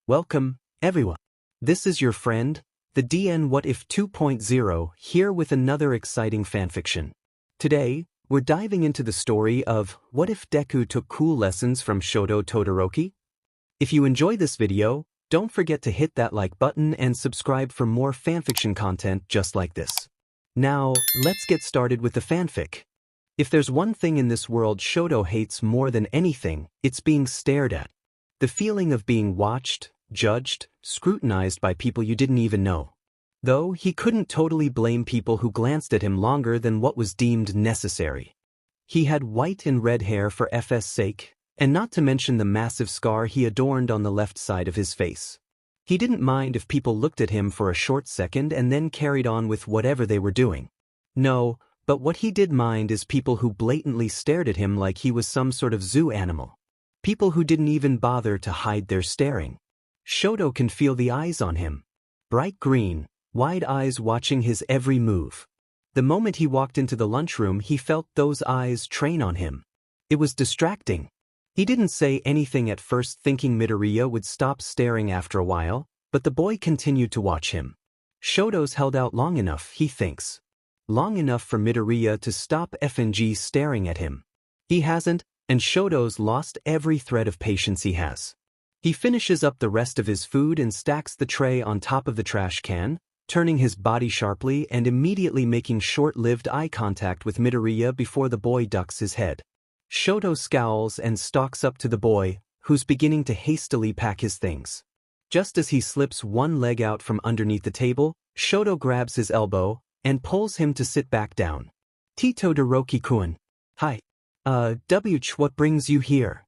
Welcome, everyone. This is your friend, the DN WhatIf 2.0, here with another exciting fanfiction. Today, we're diving into the story of What If Deku Took Cool Lessons from Shoto Todoroki? If you enjoy this video, don't forget to hit that like button and subscribe for more fanfiction content just like this. Now, let's get started with the fanfic. If there's one thing in this world Shoto hates more than anything, it's being stared at. The feeling of being watched, judged, scrutinized by people you didn't even know. Though he couldn't totally blame people who glanced at him longer than what was deemed necessary. He had white and red hair for FS sake, and not to mention the massive scar he adorned on the left side of his face. He didn't mind if people looked at him for a short second and then carried on with whatever they were doing. No, but what he did mind is people who blatantly stared at him like he was some sort of zoo animal. People who didn't even bother to hide their staring. Shoto can feel the eyes on him. Bright green, wide eyes watching his every move. The moment he walked into the lunchroom, he felt those eyes train on him. It was distracting. He didn't say anything at first, thinking Midoriya would stop staring after a while, but the boy continued to watch him. Shoto's held out long enough, he thinks. Long enough for Midoriya to stop FNG staring at him. He hasn't, and Shoto's lost every thread of patience he has. He finishes up the rest of his food and stacks the tray on top of the trash can, turning his body sharply and immediately making short-lived eye contact with Midoriya before the boy ducks his head. Shoto scowls and stalks up to the boy, who's beginning to hastily pack his things. Just as he slips one leg out from underneath the table, Shoto grabs his elbow and pulls him to sit back down. Todoroki-kun. Hi. What brings you here?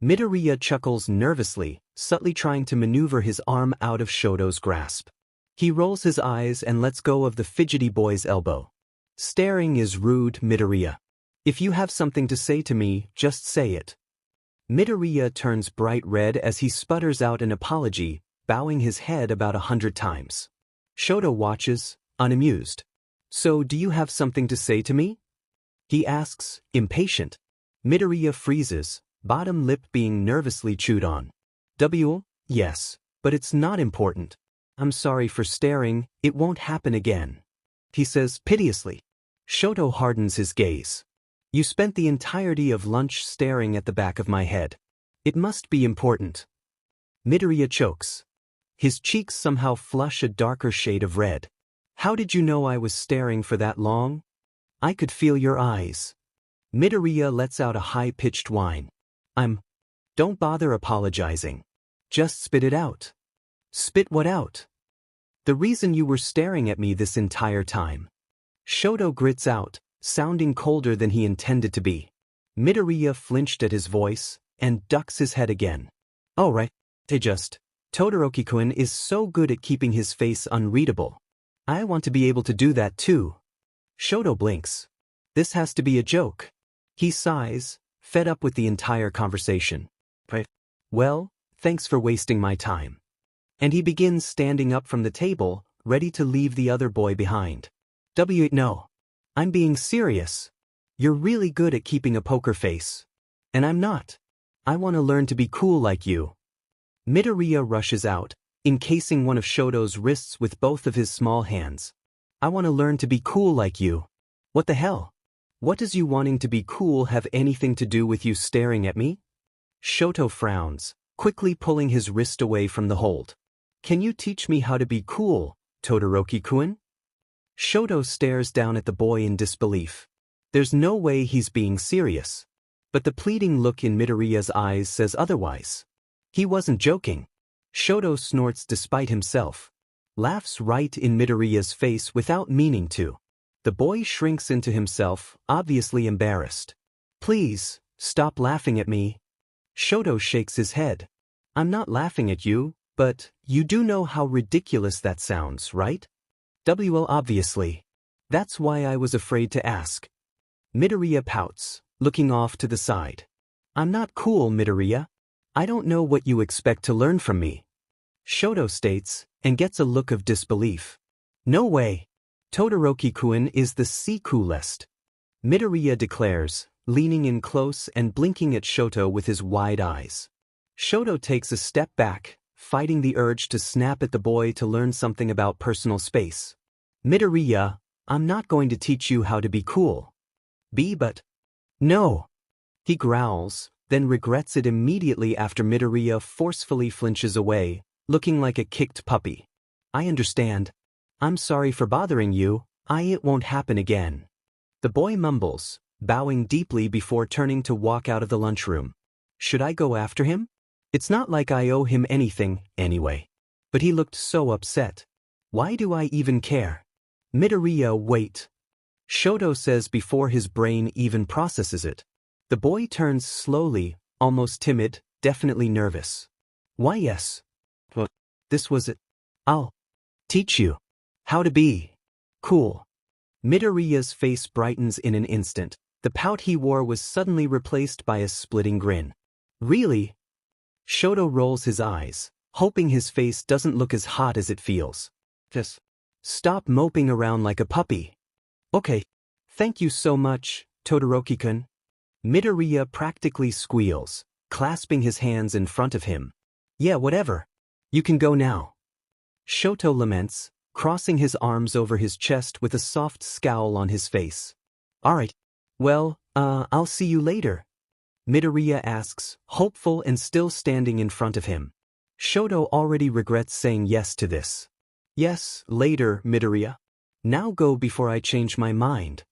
Midoriya chuckles nervously, subtly trying to maneuver his arm out of Shoto's grasp. He rolls his eyes and lets go of the fidgety boy's elbow. Staring is rude, Midoriya. If you have something to say to me, just say it. Midoriya turns bright red as he sputters out an apology, bowing his head about 100 times. Shoto watches, unamused. So do you have something to say to me? He asks, impatient. Midoriya freezes, bottom lip being nervously chewed on. Yes, but it's not important. I'm sorry for staring, it won't happen again. He says piteously. Shoto hardens his gaze. You spent the entirety of lunch staring at the back of my head. It must be important. Midoriya chokes. His cheeks somehow flush a darker shade of red. How did you know I was staring for that long? I could feel your eyes. Midoriya lets out a high-pitched whine. Don't bother apologizing. Just spit it out. Spit what out? The reason you were staring at me this entire time. Shoto grits out, sounding colder than he intended to be. Midoriya flinched at his voice, and ducks his head again. All right, Todoroki-kun is so good at keeping his face unreadable. I want to be able to do that too. Shoto blinks. This has to be a joke. He sighs, fed up with the entire conversation. Well, thanks for wasting my time. And he begins standing up from the table, ready to leave the other boy behind. No. I'm being serious. You're really good at keeping a poker face. And I'm not. I want to learn to be cool like you. Midoriya rushes out, encasing one of Shoto's wrists with both of his small hands. I want to learn to be cool like you. What the hell? What does you wanting to be cool have anything to do with you staring at me? Shoto frowns, quickly pulling his wrist away from the hold. Can you teach me how to be cool, Todoroki-kun? Shoto stares down at the boy in disbelief. There's no way he's being serious. But the pleading look in Midoriya's eyes says otherwise. He wasn't joking. Shoto snorts despite himself. Laughs right in Midoriya's face without meaning to. The boy shrinks into himself, obviously embarrassed. Please, stop laughing at me. Shoto shakes his head. I'm not laughing at you, but you do know how ridiculous that sounds, right? Obviously. That's why I was afraid to ask. Midoriya pouts, looking off to the side. I'm not cool, Midoriya. I don't know what you expect to learn from me. Shoto states, and gets a look of disbelief. No way. Todoroki-kun is the coolest. Midoriya declares, leaning in close and blinking at Shoto with his wide eyes. Shoto takes a step back, fighting the urge to snap at the boy to learn something about personal space. Midoriya, I'm not going to teach you how to be cool. But... No. He growls, then regrets it immediately after Midoriya forcefully flinches away, looking like a kicked puppy. I understand. I'm sorry for bothering you, it won't happen again. The boy mumbles, bowing deeply before turning to walk out of the lunchroom. Should I go after him? It's not like I owe him anything, anyway. But he looked so upset. Why do I even care? Midoriya, wait. Shoto says before his brain even processes it. The boy turns slowly, almost timid, definitely nervous. Why yes. Well, this was it. I'll teach you how to be cool. Midoriya's face brightens in an instant. The pout he wore was suddenly replaced by a splitting grin. Really? Shoto rolls his eyes, hoping his face doesn't look as hot as it feels. Just stop moping around like a puppy. Okay. Thank you so much, Todoroki-kun. Midoriya practically squeals, clasping his hands in front of him. Yeah, whatever. You can go now. Shoto laments, crossing his arms over his chest with a soft scowl on his face. Alright. Well, I'll see you later. Midoriya asks, hopeful and still standing in front of him. Shoto already regrets saying yes to this. Yes, later, Midoriya. Now go before I change my mind.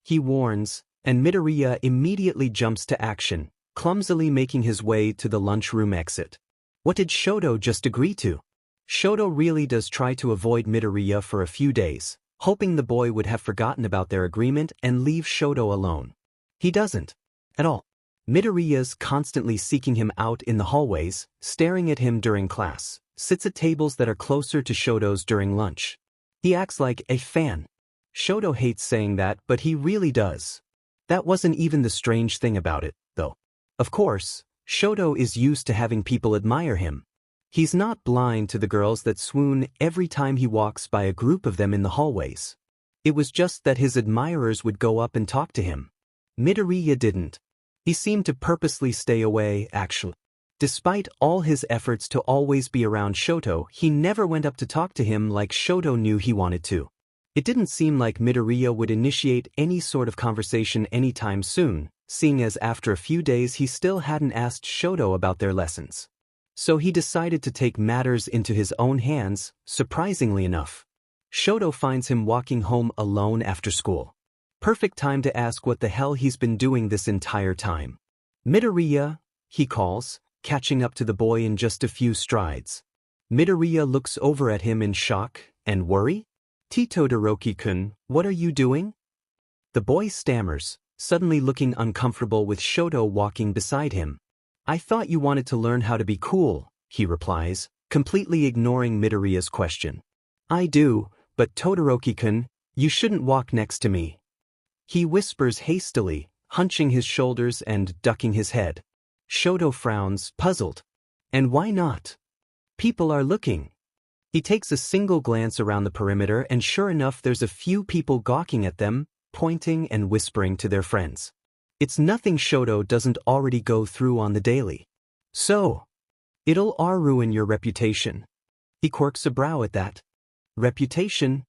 He warns, and Midoriya immediately jumps to action, clumsily making his way to the lunchroom exit. What did Shoto just agree to? Shoto really does try to avoid Midoriya for a few days, hoping the boy would have forgotten about their agreement and leave Shoto alone. He doesn't. At all. Midoriya's constantly seeking him out in the hallways, staring at him during class, sits at tables that are closer to Shoto's during lunch. He acts like a fan. Shoto hates saying that, but he really does. That wasn't even the strange thing about it, though. Of course, Shoto is used to having people admire him. He's not blind to the girls that swoon every time he walks by a group of them in the hallways. It was just that his admirers would go up and talk to him. Midoriya didn't. He seemed to purposely stay away, actually. Despite all his efforts to always be around Shoto, he never went up to talk to him like Shoto knew he wanted to. It didn't seem like Midoriya would initiate any sort of conversation anytime soon, seeing as after a few days he still hadn't asked Shoto about their lessons. So he decided to take matters into his own hands, surprisingly enough. Shoto finds him walking home alone after school. Perfect time to ask what the hell he's been doing this entire time. Midoriya, he calls, catching up to the boy in just a few strides. Midoriya looks over at him in shock and worry. Todoroki-kun, what are you doing? The boy stammers, suddenly looking uncomfortable with Shoto walking beside him. I thought you wanted to learn how to be cool, he replies, completely ignoring Midoriya's question. I do, but Todoroki-kun, you shouldn't walk next to me. He whispers hastily, hunching his shoulders and ducking his head. Shoto frowns, puzzled. And why not? People are looking. He takes a single glance around the perimeter and sure enough there's a few people gawking at them, pointing and whispering to their friends. It's nothing Shoto doesn't already go through on the daily. So, it'll ruin your reputation. He quirks a brow at that. Reputation?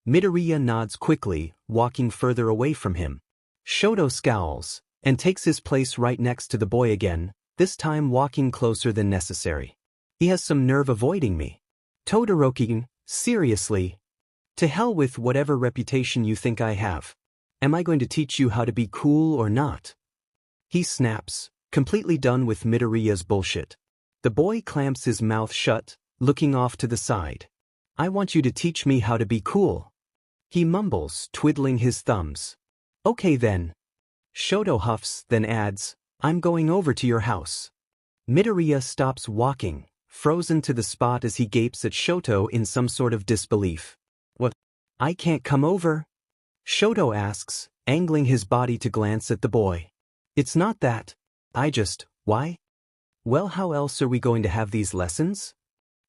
Midoriya nods quickly, walking further away from him. Shoto scowls, and takes his place right next to the boy again, this time walking closer than necessary. He has some nerve avoiding me. Todoroki, seriously? To hell with whatever reputation you think I have. Am I going to teach you how to be cool or not? He snaps, completely done with Midoriya's bullshit. The boy clamps his mouth shut, looking off to the side. I want you to teach me how to be cool. He mumbles, twiddling his thumbs. Okay then. Shoto huffs, then adds, I'm going over to your house. Midoriya stops walking, frozen to the spot as he gapes at Shoto in some sort of disbelief. What? I can't come over? Shoto asks, angling his body to glance at the boy. It's not that. Why? Well, how else are we going to have these lessons?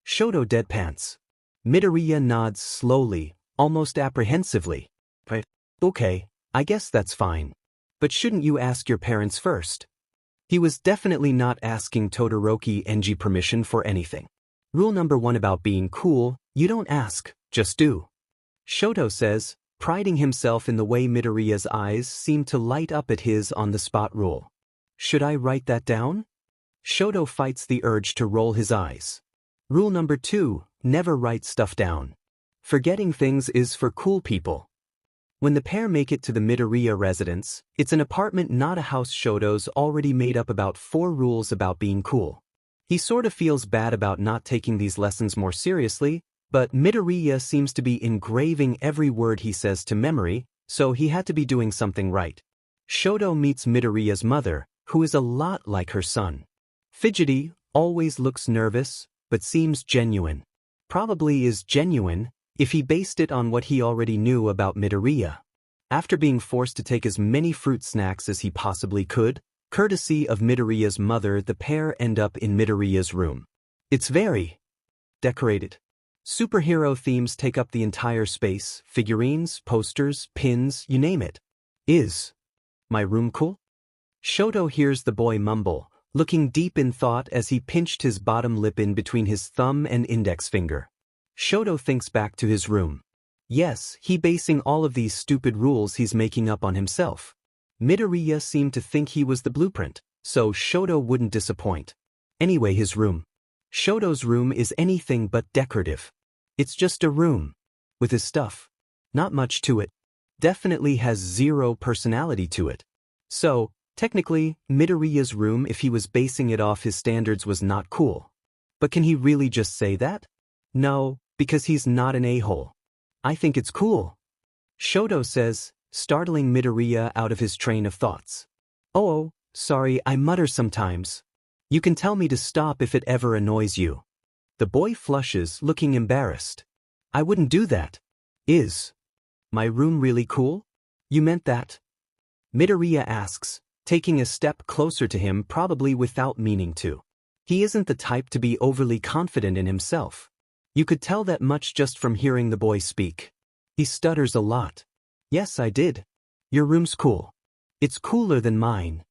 Shoto deadpants. Midoriya nods slowly, almost apprehensively. Right. Okay, I guess that's fine. But shouldn't you ask your parents first? He was definitely not asking Todoroki NG permission for anything. Rule number 1 about being cool, you don't ask, just do. Shoto says, priding himself in the way Midoriya's eyes seem to light up at his on-the-spot rule. Should I write that down? Shoto fights the urge to roll his eyes. Rule number 2, never write stuff down. Forgetting things is for cool people. When the pair make it to the Midoriya residence, it's an apartment, not a house. Shoto's already made up about 4 rules about being cool. He sort of feels bad about not taking these lessons more seriously, but Midoriya seems to be engraving every word he says to memory, so he had to be doing something right. Shoto meets Midoriya's mother, who is a lot like her son. Fidgety, always looks nervous, but seems genuine. Probably is genuine if he based it on what he already knew about Midoriya. After being forced to take as many fruit snacks as he possibly could, courtesy of Midoriya's mother, the pair end up in Midoriya's room. It's very decorated. Superhero themes take up the entire space, figurines, posters, pins, you name it. Is my room cool? Shoto hears the boy mumble, looking deep in thought as he pinched his bottom lip in between his thumb and index finger. Shoto thinks back to his room. Yes, he basing all of these stupid rules he's making up on himself. Midoriya seemed to think he was the blueprint, so Shoto wouldn't disappoint. Anyway, his room. Shoto's room is anything but decorative. It's just a room. With his stuff. Not much to it. Definitely has 0 personality to it. So, technically, Midoriya's room, if he was basing it off his standards, was not cool. But can he really just say that? No, because he's not an a-hole. I think it's cool. Shoto says, startling Midoriya out of his train of thoughts. Oh, sorry, I mutter sometimes. You can tell me to stop if it ever annoys you. The boy flushes, looking embarrassed. I wouldn't do that. Is my room really cool? You meant that? Midoriya asks, taking a step closer to him, probably without meaning to. He isn't the type to be overly confident in himself. You could tell that much just from hearing the boy speak. He stutters a lot. Yes, I did. Your room's cool. It's cooler than mine.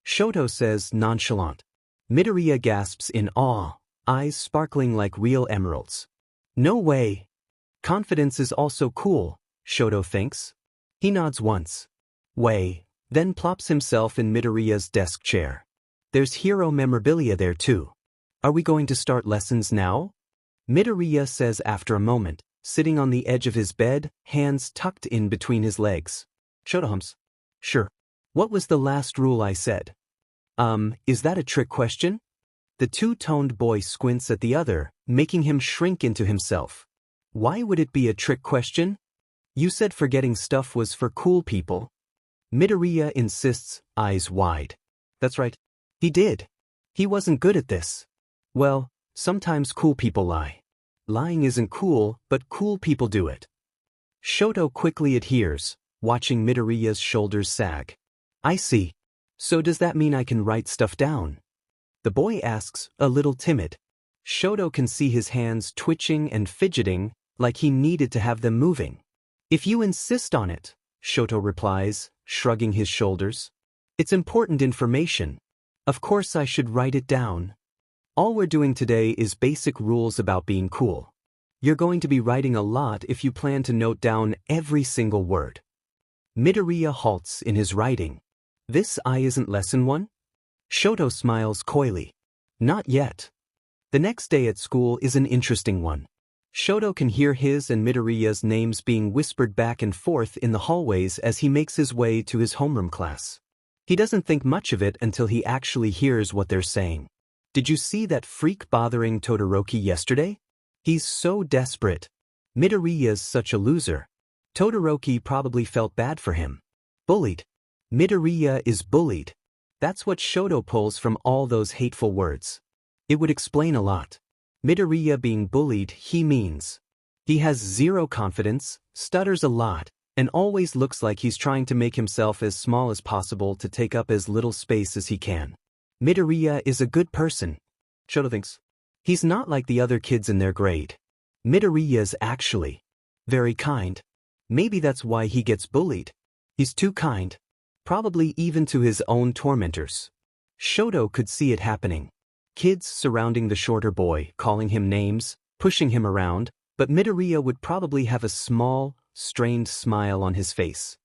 Shoto says, nonchalant. Midoriya gasps in awe, eyes sparkling like real emeralds. No way. Confidence is also cool, Shoto thinks. He nods once. Way, then plops himself in Midoriya's desk chair. There's hero memorabilia there too. Are we going to start lessons now? Midoriya says after a moment, sitting on the edge of his bed, hands tucked in between his legs. Shoto hums. Sure. What was the last rule I said? Is that a trick question? The two-toned boy squints at the other, making him shrink into himself. Why would it be a trick question? You said forgetting stuff was for cool people. Midoriya insists, eyes wide. That's right. He did. He wasn't good at this. Well, sometimes cool people lie. Lying isn't cool, but cool people do it. Shoto quickly adheres, watching Midoriya's shoulders sag. I see. So does that mean I can write stuff down? The boy asks, a little timid. Shoto can see his hands twitching and fidgeting, like he needed to have them moving. If you insist on it, Shoto replies, shrugging his shoulders. It's important information. Of course I should write it down. All we're doing today is basic rules about being cool. You're going to be writing a lot if you plan to note down every single word. Midoriya halts in his writing. This isn't lesson 1? Shoto smiles coyly. Not yet. The next day at school is an interesting one. Shoto can hear his and Midoriya's names being whispered back and forth in the hallways as he makes his way to his homeroom class. He doesn't think much of it until he actually hears what they're saying. Did you see that freak bothering Todoroki yesterday? He's so desperate. Midoriya's such a loser. Todoroki probably felt bad for him. Bullied. Midoriya is bullied. That's what Shoto pulls from all those hateful words. It would explain a lot. Midoriya being bullied, he means. He has 0 confidence, stutters a lot, and always looks like he's trying to make himself as small as possible to take up as little space as he can. Midoriya is a good person, Shoto thinks. He's not like the other kids in their grade. Midoriya's actually very kind. Maybe that's why he gets bullied. He's too kind. Probably even to his own tormentors. Shoto could see it happening. Kids surrounding the shorter boy, calling him names, pushing him around, but Midoriya would probably have a small, strained smile on his face.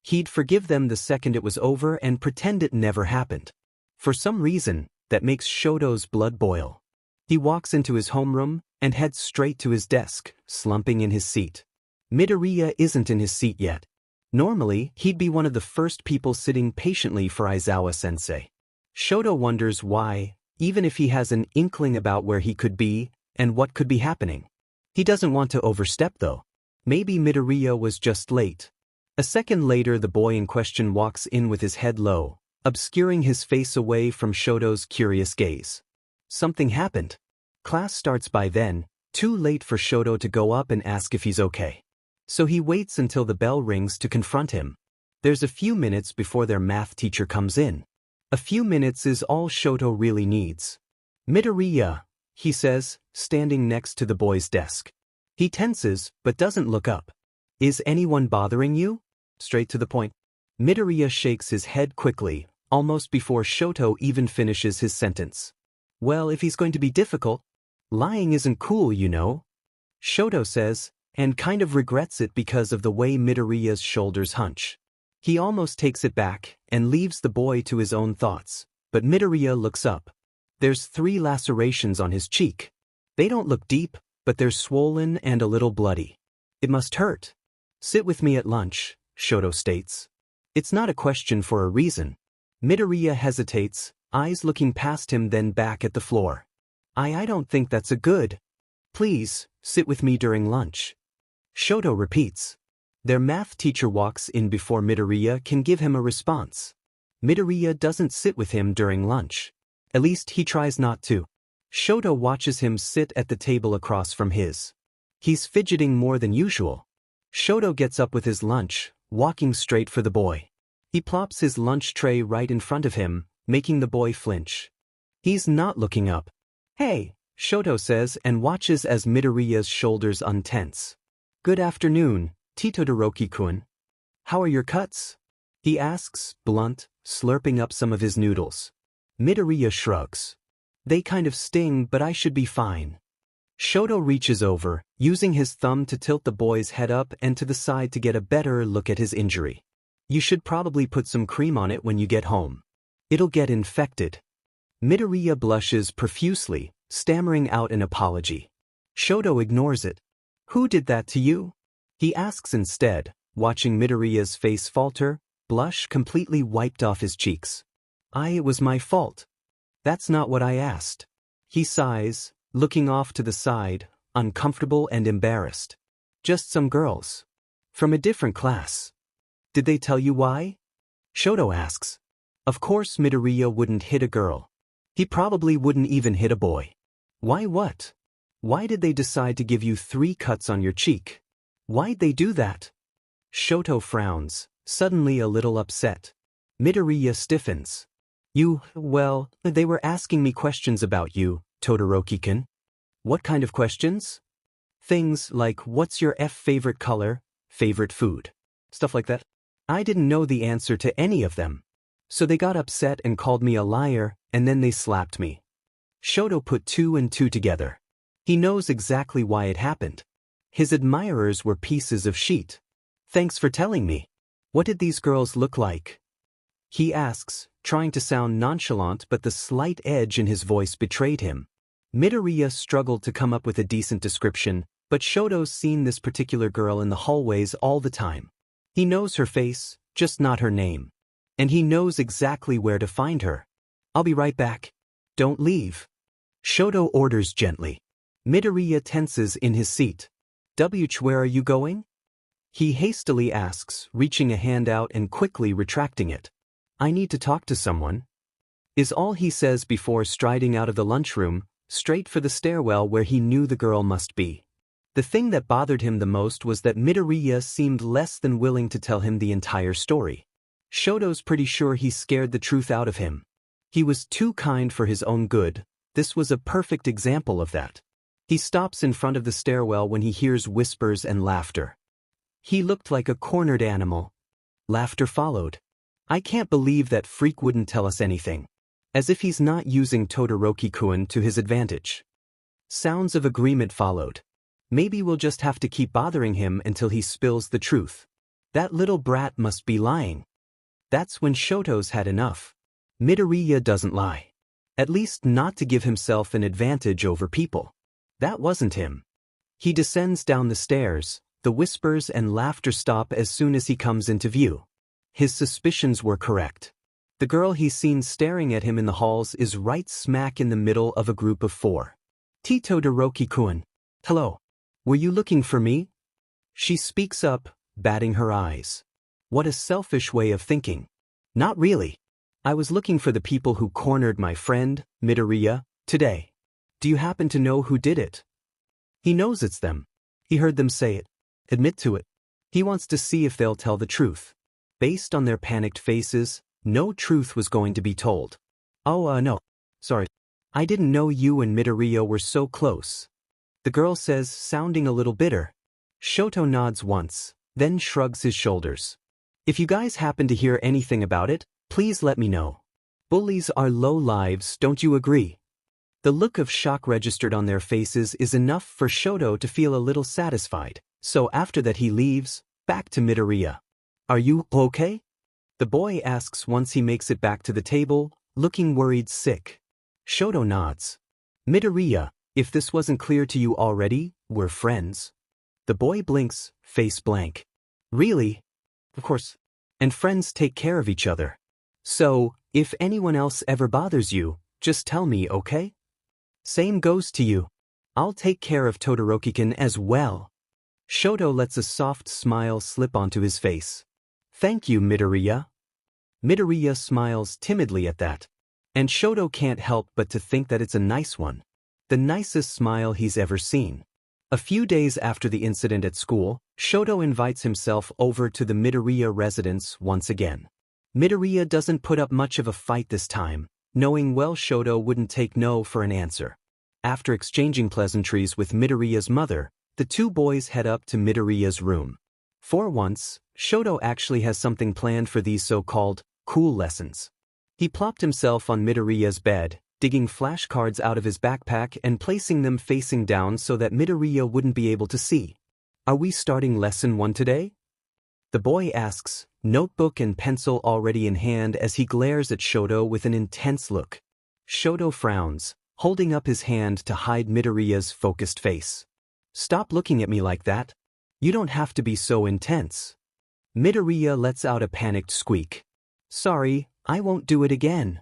He'd forgive them the second it was over and pretend it never happened. For some reason, that makes Shoto's blood boil. He walks into his homeroom and heads straight to his desk, slumping in his seat. Midoriya isn't in his seat yet. Normally, he'd be one of the first people sitting patiently for Aizawa-sensei. Shoto wonders why, even if he has an inkling about where he could be and what could be happening. He doesn't want to overstep though. Maybe Midoriya was just late. A second later, the boy in question walks in with his head low, obscuring his face away from Shoto's curious gaze. Something happened. Class starts by then, too late for Shoto to go up and ask if he's okay. So he waits until the bell rings to confront him. There's a few minutes before their math teacher comes in. A few minutes is all Shoto really needs. Midoriya, he says, standing next to the boy's desk. He tenses, but doesn't look up. Is anyone bothering you? Straight to the point. Midoriya shakes his head quickly, almost before Shoto even finishes his sentence. Well, if he's going to be difficult, lying isn't cool, you know. Shoto says, and kind of regrets it because of the way Midoriya's shoulders hunch. He almost takes it back and leaves the boy to his own thoughts, but Midoriya looks up. There's 3 lacerations on his cheek. They don't look deep, but they're swollen and a little bloody. It must hurt. Sit with me at lunch, Shoto states. It's not a question for a reason. Midoriya hesitates, eyes looking past him then back at the floor. I don't think that's a good. Please, sit with me during lunch. Shoto repeats. Their math teacher walks in before Midoriya can give him a response. Midoriya doesn't sit with him during lunch. At least he tries not to. Shoto watches him sit at the table across from his. He's fidgeting more than usual. Shoto gets up with his lunch, walking straight for the boy. He plops his lunch tray right in front of him, making the boy flinch. He's not looking up. Hey, Shoto says and watches as Midoriya's shoulders untense. Good afternoon, Todoroki-kun. How are your cuts? He asks, blunt, slurping up some of his noodles. Midoriya shrugs. They kind of sting, but I should be fine. Shoto reaches over, using his thumb to tilt the boy's head up and to the side to get a better look at his injury. You should probably put some cream on it when you get home. It'll get infected. Midoriya blushes profusely, stammering out an apology. Shoto ignores it. Who did that to you? He asks instead, watching Midoriya's face falter, blush completely wiped off his cheeks. It was my fault. That's not what I asked. He sighs, looking off to the side, uncomfortable and embarrassed. Just some girls. From a different class. Did they tell you why? Shoto asks. Of course Midoriya wouldn't hit a girl. He probably wouldn't even hit a boy. Why what? Why did they decide to give you 3 cuts on your cheek? Why'd they do that? Shoto frowns, suddenly a little upset. Midoriya stiffens. Well, they were asking me questions about you, Todoroki-kun. What kind of questions? Things like what's your favorite color, favorite food, stuff like that. I didn't know the answer to any of them. So they got upset and called me a liar, and then they slapped me. Shoto put 2 and 2 together. He knows exactly why it happened. His admirers were pieces of sheet. Thanks for telling me. What did these girls look like? He asks, trying to sound nonchalant, but the slight edge in his voice betrayed him. Midoriya struggled to come up with a decent description, but Shoto's seen this particular girl in the hallways all the time. He knows her face, just not her name. And he knows exactly where to find her. I'll be right back. Don't leave. Shoto orders gently. Midoriya tenses in his seat. Where are you going? He hastily asks, reaching a hand out and quickly retracting it. I need to talk to someone. Is all he says before striding out of the lunchroom, straight for the stairwell where he knew the girl must be. The thing that bothered him the most was that Midoriya seemed less than willing to tell him the entire story. Shoto's pretty sure he scared the truth out of him. He was too kind for his own good. This was a perfect example of that. He stops in front of the stairwell when he hears whispers and laughter. He looked like a cornered animal. Laughter followed. I can't believe that freak wouldn't tell us anything. as if he's not using Todoroki-kun to his advantage. Sounds of agreement followed. Maybe we'll just have to keep bothering him until he spills the truth. That little brat must be lying. That's when Shoto's had enough. Midoriya doesn't lie. At least not to give himself an advantage over people. That wasn't him. He descends down the stairs. The whispers and laughter stop as soon as he comes into view. His suspicions were correct. The girl he's seen staring at him in the halls is right smack in the middle of a group of 4. Todoroki-kun. Hello. Were you looking for me? She speaks up, batting her eyes. What a selfish way of thinking. Not really. I was looking for the people who cornered my friend, Midoriya, today. Do you happen to know who did it? He knows it's them. He heard them say it. Admit to it. He wants to see if they'll tell the truth. Based on their panicked faces, no truth was going to be told. Oh, no. Sorry. I didn't know you and Midoriya were so close. The girl says, sounding a little bitter. Shoto nods once, then shrugs his shoulders. If you guys happen to hear anything about it, please let me know. Bullies are low lives, don't you agree? The look of shock registered on their faces is enough for Shoto to feel a little satisfied, so after that he leaves, back to Midoriya. Are you okay? The boy asks once he makes it back to the table, looking worried sick. Shoto nods. Midoriya, if this wasn't clear to you already, we're friends. The boy blinks, face blank. Really? Of course. And friends take care of each other. So, if anyone else ever bothers you, just tell me, okay? Same goes to you. I'll take care of Todoroki-kun as well. Shoto lets a soft smile slip onto his face. Thank you, Midoriya. Midoriya smiles timidly at that. And Shoto can't help but to think that it's a nice one. The nicest smile he's ever seen. A few days after the incident at school, Shoto invites himself over to the Midoriya residence once again. Midoriya doesn't put up much of a fight this time, knowing well Shoto wouldn't take no for an answer. After exchanging pleasantries with Midoriya's mother, the 2 boys head up to Midoriya's room. For once, Shoto actually has something planned for these so-called cool lessons. He plopped himself on Midoriya's bed, digging flashcards out of his backpack and placing them facing down so that Midoriya wouldn't be able to see. Are we starting lesson 1 today? The boy asks, notebook and pencil already in hand as he glares at Shoto with an intense look. Shoto frowns, holding up his hand to hide Midoriya's focused face. Stop looking at me like that. You don't have to be so intense. Midoriya lets out a panicked squeak. Sorry, I won't do it again.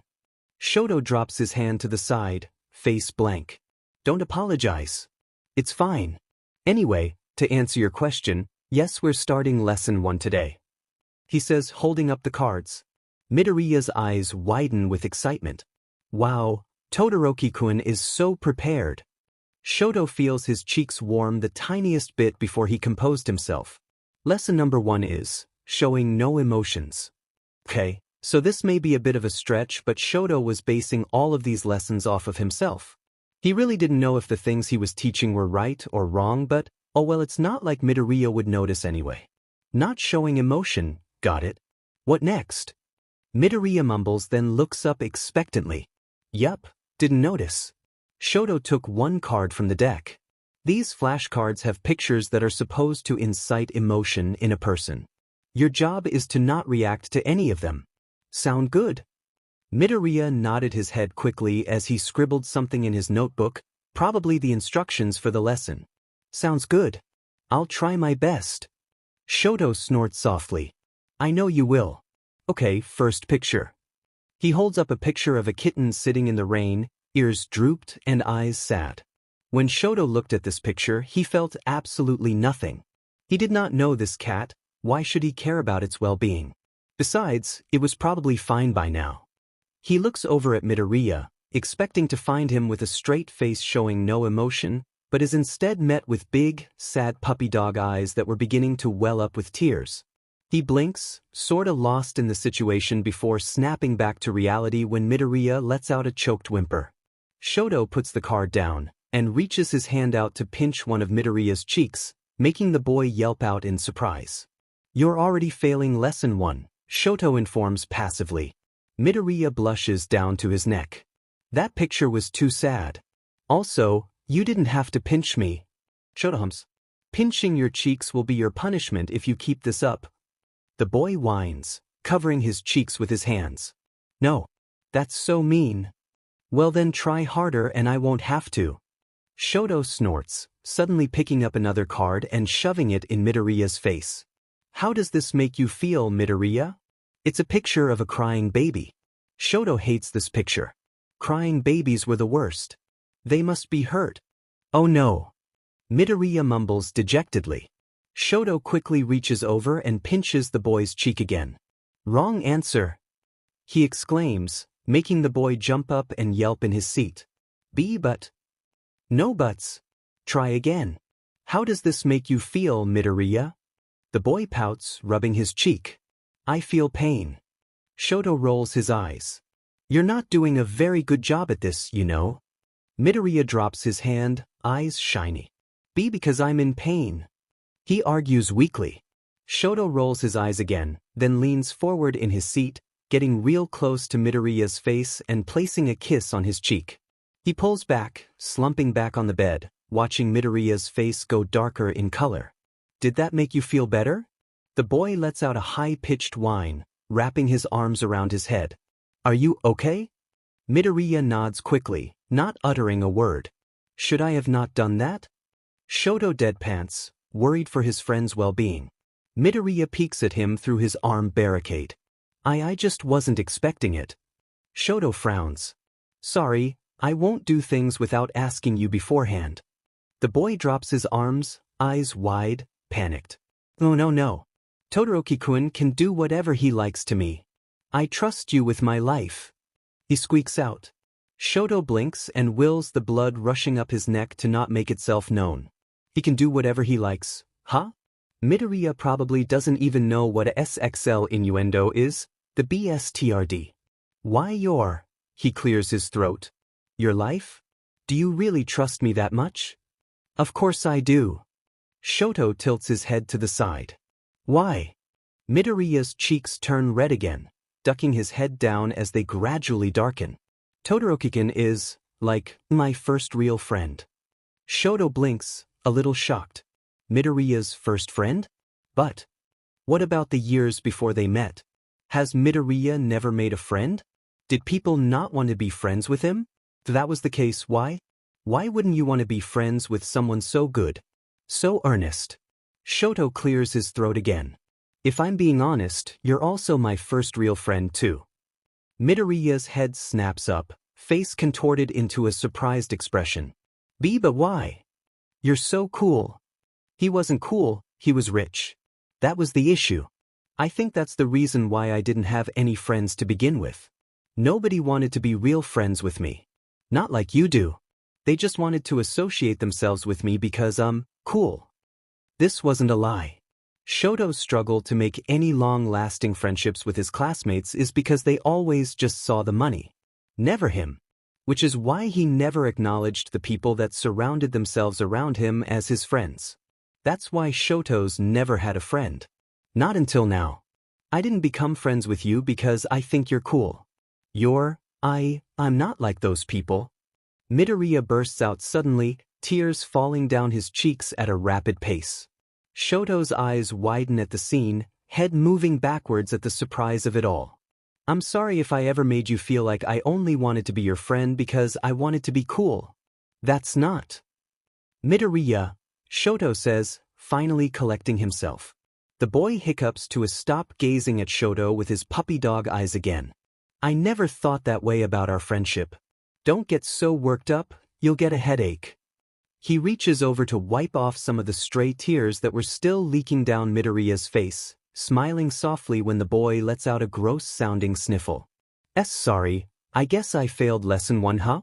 Shoto drops his hand to the side, face blank. Don't apologize. It's fine. Anyway, to answer your question, yes, we're starting lesson 1 today. He says, holding up the cards. Midoriya's eyes widen with excitement. Wow, Todoroki-kun is so prepared. Shoto feels his cheeks warm the tiniest bit before he composed himself. Lesson number 1 is showing no emotions. Okay. So this may be a bit of a stretch, but Shoto was basing all of these lessons off of himself. He really didn't know if the things he was teaching were right or wrong, but, oh well, it's not like Midoriya would notice anyway. Not showing emotion, got it. What next? Midoriya mumbles, then looks up expectantly. Yup, didn't notice. Shoto took 1 card from the deck. These flashcards have pictures that are supposed to incite emotion in a person. Your job is to not react to any of them. Sound good? Midoriya nodded his head quickly as he scribbled something in his notebook, probably the instructions for the lesson. Sounds good. I'll try my best. Shoto snorts softly. I know you will. Okay, first picture. He holds up a picture of a kitten sitting in the rain, ears drooped and eyes sad. When Shoto looked at this picture, he felt absolutely nothing. He did not know this cat. Why should he care about its well-being? Besides, it was probably fine by now. He looks over at Midoriya, expecting to find him with a straight face showing no emotion, but is instead met with big, sad puppy dog eyes that were beginning to well up with tears. He blinks, sorta lost in the situation before snapping back to reality when Midoriya lets out a choked whimper. Shoto puts the card down and reaches his hand out to pinch one of Midoriya's cheeks, making the boy yelp out in surprise. You're already failing lesson 1. Shoto informs passively. Midoriya blushes down to his neck. That picture was too sad. Also, you didn't have to pinch me. Shoto humps. Pinching your cheeks will be your punishment if you keep this up. The boy whines, covering his cheeks with his hands. No. That's so mean. Well then try harder and I won't have to. Shoto snorts, suddenly picking up another card and shoving it in Midoriya's face. How does this make you feel, Midoriya? It's a picture of a crying baby. Shoto hates this picture. Crying babies were the worst. They must be hurt. Oh no. Midoriya mumbles dejectedly. Shoto quickly reaches over and pinches the boy's cheek again. Wrong answer. He exclaims, making the boy jump up and yelp in his seat. But. No buts. Try again. How does this make you feel, Midoriya? The boy pouts, rubbing his cheek. I feel pain. Shoto rolls his eyes. You're not doing a very good job at this, you know. Midoriya drops his hand, eyes shiny. Because I'm in pain. He argues weakly. Shoto rolls his eyes again, then leans forward in his seat, getting real close to Midoriya's face and placing a kiss on his cheek. He pulls back, slumping back on the bed, watching Midoriya's face go darker in color. Did that make you feel better? The boy lets out a high-pitched whine, wrapping his arms around his head. Are you okay? Midoriya nods quickly, not uttering a word. Should I have not done that? Shoto deadpants, worried for his friend's well-being. Midoriya peeks at him through his arm barricade. I just wasn't expecting it. Shoto frowns. Sorry, I won't do things without asking you beforehand. The boy drops his arms, eyes wide, panicked. Oh no. Todoroki-kun can do whatever he likes to me. I trust you with my life. He squeaks out. Shoto blinks and wills the blood rushing up his neck to not make itself known. He can do whatever he likes, huh? Midoriya probably doesn't even know what a SXL innuendo is, the BSTRD. Why your? He clears his throat. Your life? Do you really trust me that much? Of course I do. Shoto tilts his head to the side. Why? Midoriya's cheeks turn red again, ducking his head down as they gradually darken. Todoroki-kun is, like, my first real friend. Shoto blinks, a little shocked. Midoriya's first friend? But what about the years before they met? Has Midoriya never made a friend? Did people not want to be friends with him? If that was the case, why? Why wouldn't you want to be friends with someone so good? So earnest. Shoto clears his throat again. If I'm being honest, you're also my first real friend too. Midoriya's head snaps up, face contorted into a surprised expression. But why? You're so cool. He wasn't cool, he was rich. That was the issue. I think that's the reason why I didn't have any friends to begin with. Nobody wanted to be real friends with me. Not like you do. They just wanted to associate themselves with me because cool. This wasn't a lie. Shoto's struggle to make any long-lasting friendships with his classmates is because they always just saw the money. Never him. Which is why he never acknowledged the people that surrounded themselves around him as his friends. That's why Shoto's never had a friend. Not until now. I didn't become friends with you because I think you're cool. I'm not like those people. Midoriya bursts out suddenly, tears falling down his cheeks at a rapid pace. Shoto's eyes widen at the scene, head moving backwards at the surprise of it all. I'm sorry if I ever made you feel like I only wanted to be your friend because I wanted to be cool. That's not. Midoriya, Shoto says, finally collecting himself. The boy hiccups to a stop gazing at Shoto with his puppy dog eyes again. I never thought that way about our friendship. Don't get so worked up, you'll get a headache. He reaches over to wipe off some of the stray tears that were still leaking down Midoriya's face, smiling softly when the boy lets out a gross-sounding sniffle. Sorry, I guess I failed lesson 1, huh?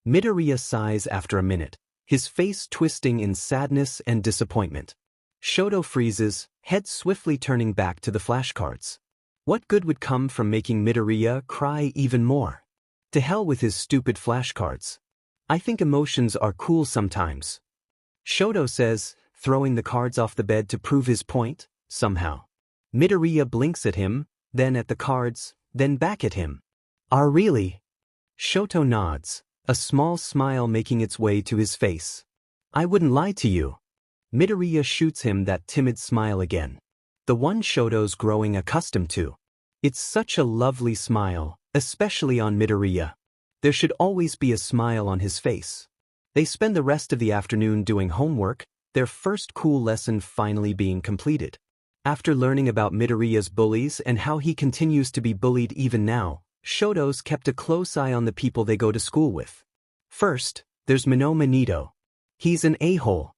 Midoriya sighs after a minute, his face twisting in sadness and disappointment. Shoto freezes, head swiftly turning back to the flashcards. What good would come from making Midoriya cry even more? To hell with his stupid flashcards. I think emotions are cool sometimes. Shoto says, throwing the cards off the bed to prove his point, somehow. Midoriya blinks at him, then at the cards, then back at him. Really? Shoto nods, a small smile making its way to his face. I wouldn't lie to you. Midoriya shoots him that timid smile again. The one Shoto's growing accustomed to. It's such a lovely smile, especially on Midoriya. There should always be a smile on his face. They spend the rest of the afternoon doing homework, their first cool lesson finally being completed. After learning about Midoriya's bullies and how he continues to be bullied even now, Shoto's kept a close eye on the people they go to school with. First, there's Minoma Nido. He's an a-hole.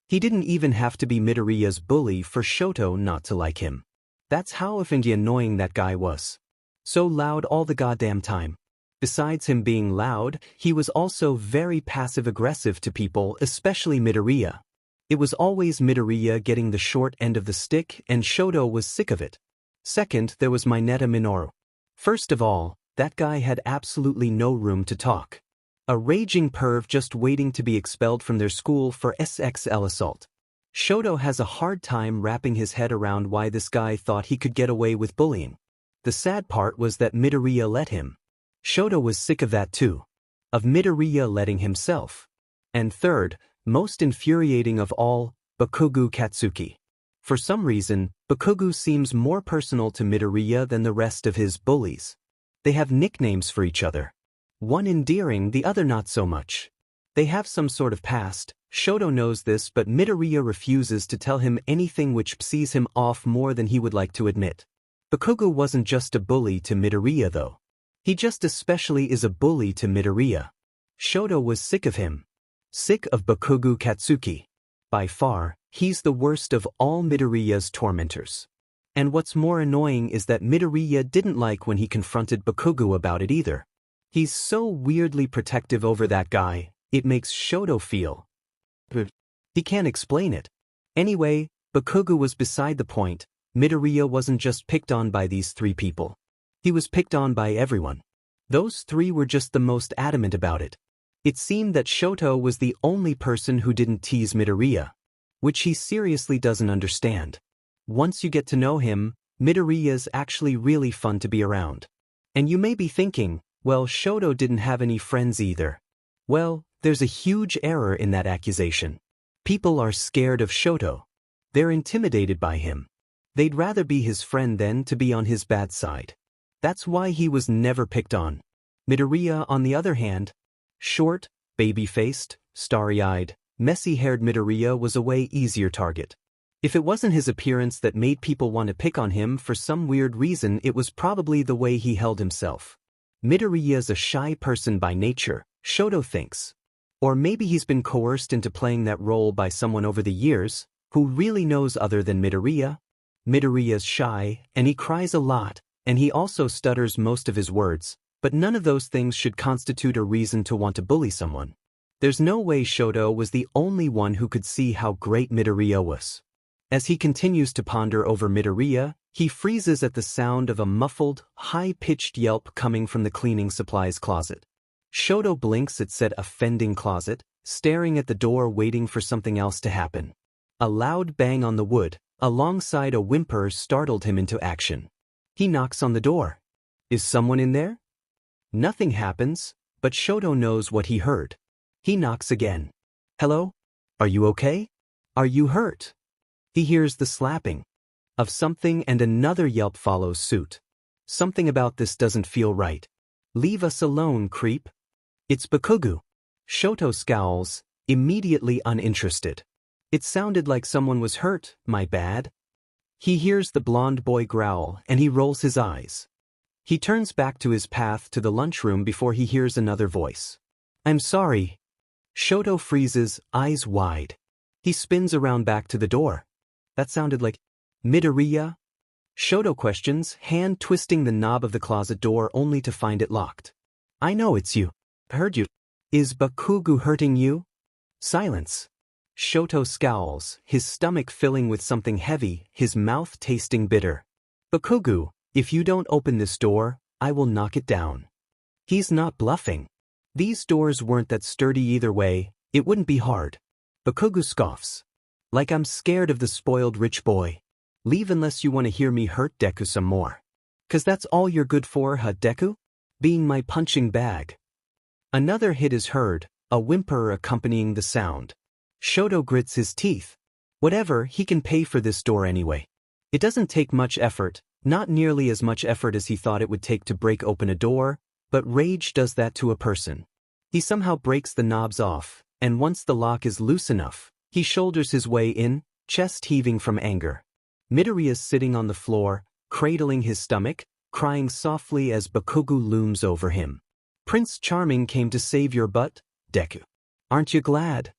He didn't even have to be Midoriya's bully for Shoto not to like him. That's how effing annoying that guy was. So loud all the goddamn time. Besides him being loud, he was also very passive-aggressive to people, especially Midoriya. It was always Midoriya getting the short end of the stick, and Shoto was sick of it. Second, there was Mineta Minoru. First of all, that guy had absolutely no room to talk. A raging perv just waiting to be expelled from their school for SXL assault. Shoto has a hard time wrapping his head around why this guy thought he could get away with bullying. The sad part was that Midoriya let him. Shoto was sick of that too. Of Midoriya letting himself. And third, most infuriating of all, Bakugo Katsuki. For some reason, Bakugo seems more personal to Midoriya than the rest of his bullies. They have nicknames for each other. One endearing, the other not so much. They have some sort of past. Shoto knows this, but Midoriya refuses to tell him anything, which pisses him off more than he would like to admit. Bakugo wasn't just a bully to Midoriya though. He just especially is a bully to Midoriya. Shoto was sick of him. Sick of Bakugo Katsuki. By far, he's the worst of all Midoriya's tormentors. And what's more annoying is that Midoriya didn't like when he confronted Bakugo about it either. He's so weirdly protective over that guy, it makes Shoto feel. He can't explain it. Anyway, Bakugo was beside the point. Midoriya wasn't just picked on by these three people. He was picked on by everyone. Those three were just the most adamant about it. It seemed that Shoto was the only person who didn't tease Midoriya, which he seriously doesn't understand. Once you get to know him, Midoriya's actually really fun to be around. And you may be thinking, well, Shoto didn't have any friends either. Well, there's a huge error in that accusation. People are scared of Shoto. They're intimidated by him. They'd rather be his friend than to be on his bad side. That's why he was never picked on. Midoriya, on the other hand, short, baby-faced, starry-eyed, messy-haired Midoriya was a way easier target. If it wasn't his appearance that made people want to pick on him for some weird reason, it was probably the way he held himself. Midoriya's a shy person by nature, Shoto thinks. Or maybe he's been coerced into playing that role by someone over the years, who really knows other than Midoriya. Midoriya's shy, and he cries a lot, and he also stutters most of his words, but none of those things should constitute a reason to want to bully someone. There's no way Shoto was the only one who could see how great Midoriya was. As he continues to ponder over Midoriya, he freezes at the sound of a muffled, high-pitched yelp coming from the cleaning supplies closet. Shoto blinks at said offending closet, staring at the door waiting for something else to happen. A loud bang on the wood, alongside a whimper, startled him into action. He knocks on the door. Is someone in there? Nothing happens, but Shoto knows what he heard. He knocks again. Hello? Are you okay? Are you hurt? He hears the slapping of something and another yelp follows suit. Something about this doesn't feel right. Leave us alone, creep. It's Bakugo. Shoto scowls, immediately uninterested. It sounded like someone was hurt, my bad. He hears the blonde boy growl and he rolls his eyes. He turns back to his path to the lunchroom before he hears another voice. I'm sorry. Shoto freezes, eyes wide. He spins around back to the door. That sounded like Midoriya? Shoto questions, hand twisting the knob of the closet door only to find it locked. I know it's you. Heard you. Is Bakugo hurting you? Silence. Shoto scowls, his stomach filling with something heavy, his mouth tasting bitter. Bakugo, if you don't open this door, I will knock it down. He's not bluffing. These doors weren't that sturdy either way, it wouldn't be hard. Bakugo scoffs. Like I'm scared of the spoiled rich boy. Leave unless you want to hear me hurt Deku some more. 'Cause that's all you're good for, huh, Deku? being my punching bag. Another hit is heard, a whimper accompanying the sound. Shoto grits his teeth. Whatever, he can pay for this door anyway. It doesn't take much effort, not nearly as much effort as he thought it would take to break open a door, but rage does that to a person. He somehow breaks the knobs off, and once the lock is loose enough, he shoulders his way in, chest heaving from anger. Midoriya's sitting on the floor, cradling his stomach, crying softly as Bakugo looms over him. Prince Charming came to save your butt, Deku. Aren't you glad?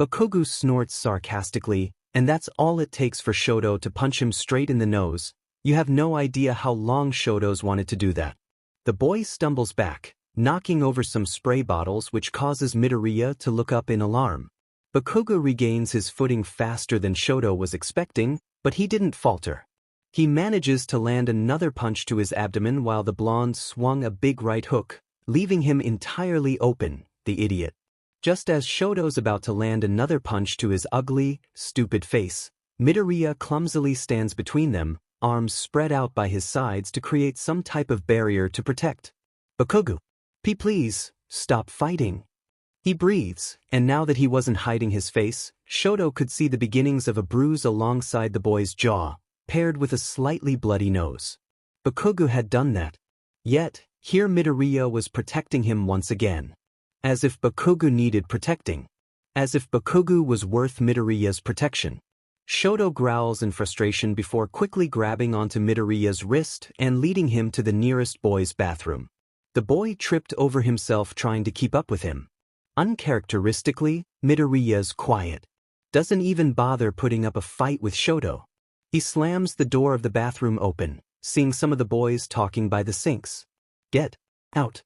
Bakugo snorts sarcastically, and that's all it takes for Shoto to punch him straight in the nose. You have no idea how long Shoto's wanted to do that. The boy stumbles back, knocking over some spray bottles which causes Midoriya to look up in alarm. Bakugo regains his footing faster than Shoto was expecting, but he didn't falter. He manages to land another punch to his abdomen while the blonde swung a big right hook, leaving him entirely open, the idiot. Just as Shoto's about to land another punch to his ugly, stupid face, Midoriya clumsily stands between them, arms spread out by his sides to create some type of barrier to protect. Bakugo, please, stop fighting. He breathes, and now that he wasn't hiding his face, Shoto could see the beginnings of a bruise alongside the boy's jaw, paired with a slightly bloody nose. Bakugo had done that. Yet, here Midoriya was protecting him once again. As if Bakugo needed protecting. As if Bakugo was worth Midoriya's protection. Shoto growls in frustration before quickly grabbing onto Midoriya's wrist and leading him to the nearest boy's bathroom. The boy tripped over himself trying to keep up with him. Uncharacteristically, Midoriya's quiet. Doesn't even bother putting up a fight with Shoto. He slams the door of the bathroom open, seeing some of the boys talking by the sinks. Get out.